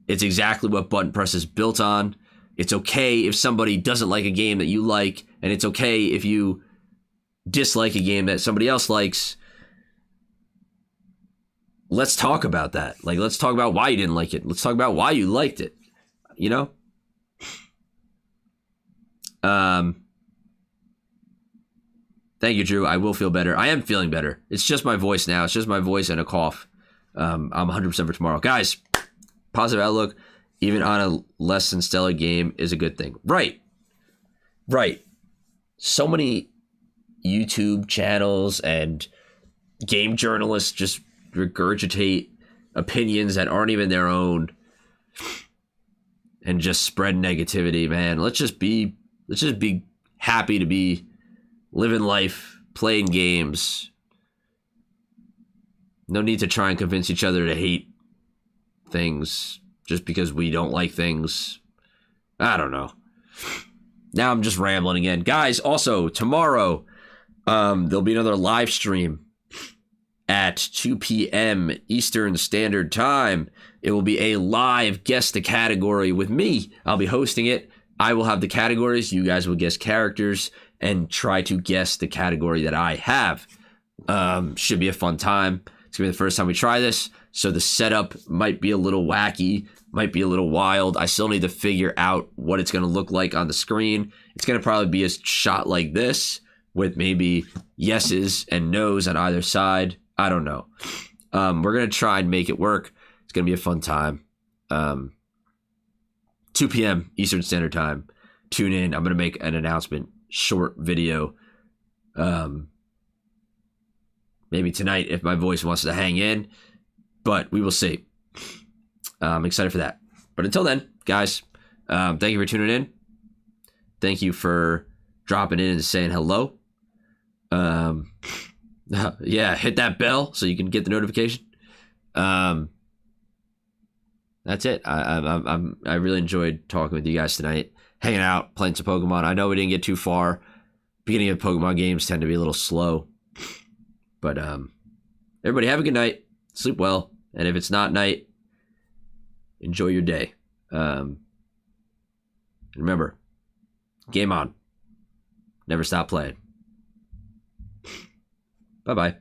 it's exactly what Button Press is built on. It's okay if somebody doesn't like a game that you like, and it's okay if you dislike a game that somebody else likes. Let's talk about that. Like, let's talk about why you didn't like it. Let's talk about why you liked it. Thank you, Drew. I will feel better. I am feeling better. It's just my voice now. It's just my voice and a cough. I'm 100% for tomorrow. Guys, positive outlook, even on a less than stellar game, is a good thing. Right. So many, YouTube channels and game journalists just regurgitate opinions that aren't even their own and just spread negativity, man. Let's just be happy to be living life, playing games. No need to try and convince each other to hate things just because we don't like things. I don't know. Now I'm just rambling again. Guys, also, tomorrow, there'll be another live stream at 2 p.m. Eastern Standard Time. It will be a live Guess the Category with me. I'll be hosting it. I will have the categories. You guys will guess characters and try to guess the category that I have. Should be a fun time. It's going to be the first time we try this, so the setup might be a little wacky, might be a little wild. I still need to figure out what it's going to look like on the screen. It's going to probably be a shot like this with maybe yeses and nos on either side. I don't know. We're going to try and make it work. It's going to be a fun time. 2 p.m. Eastern Standard Time. Tune in. I'm going to make an announcement. Short video. Maybe tonight if my voice wants to hang in. But we will see. I'm excited for that. But until then, guys, thank you for tuning in. Thank you for dropping in and saying hello. Yeah, hit that bell so you can get the notification. That's it. I really enjoyed talking with you guys tonight, hanging out, playing some Pokemon. I know we didn't get too far. Beginning of Pokemon games tend to be a little slow, but everybody have a good night, sleep well, and if it's not night, enjoy your day. Remember, game on. Never stop playing. Bye-bye.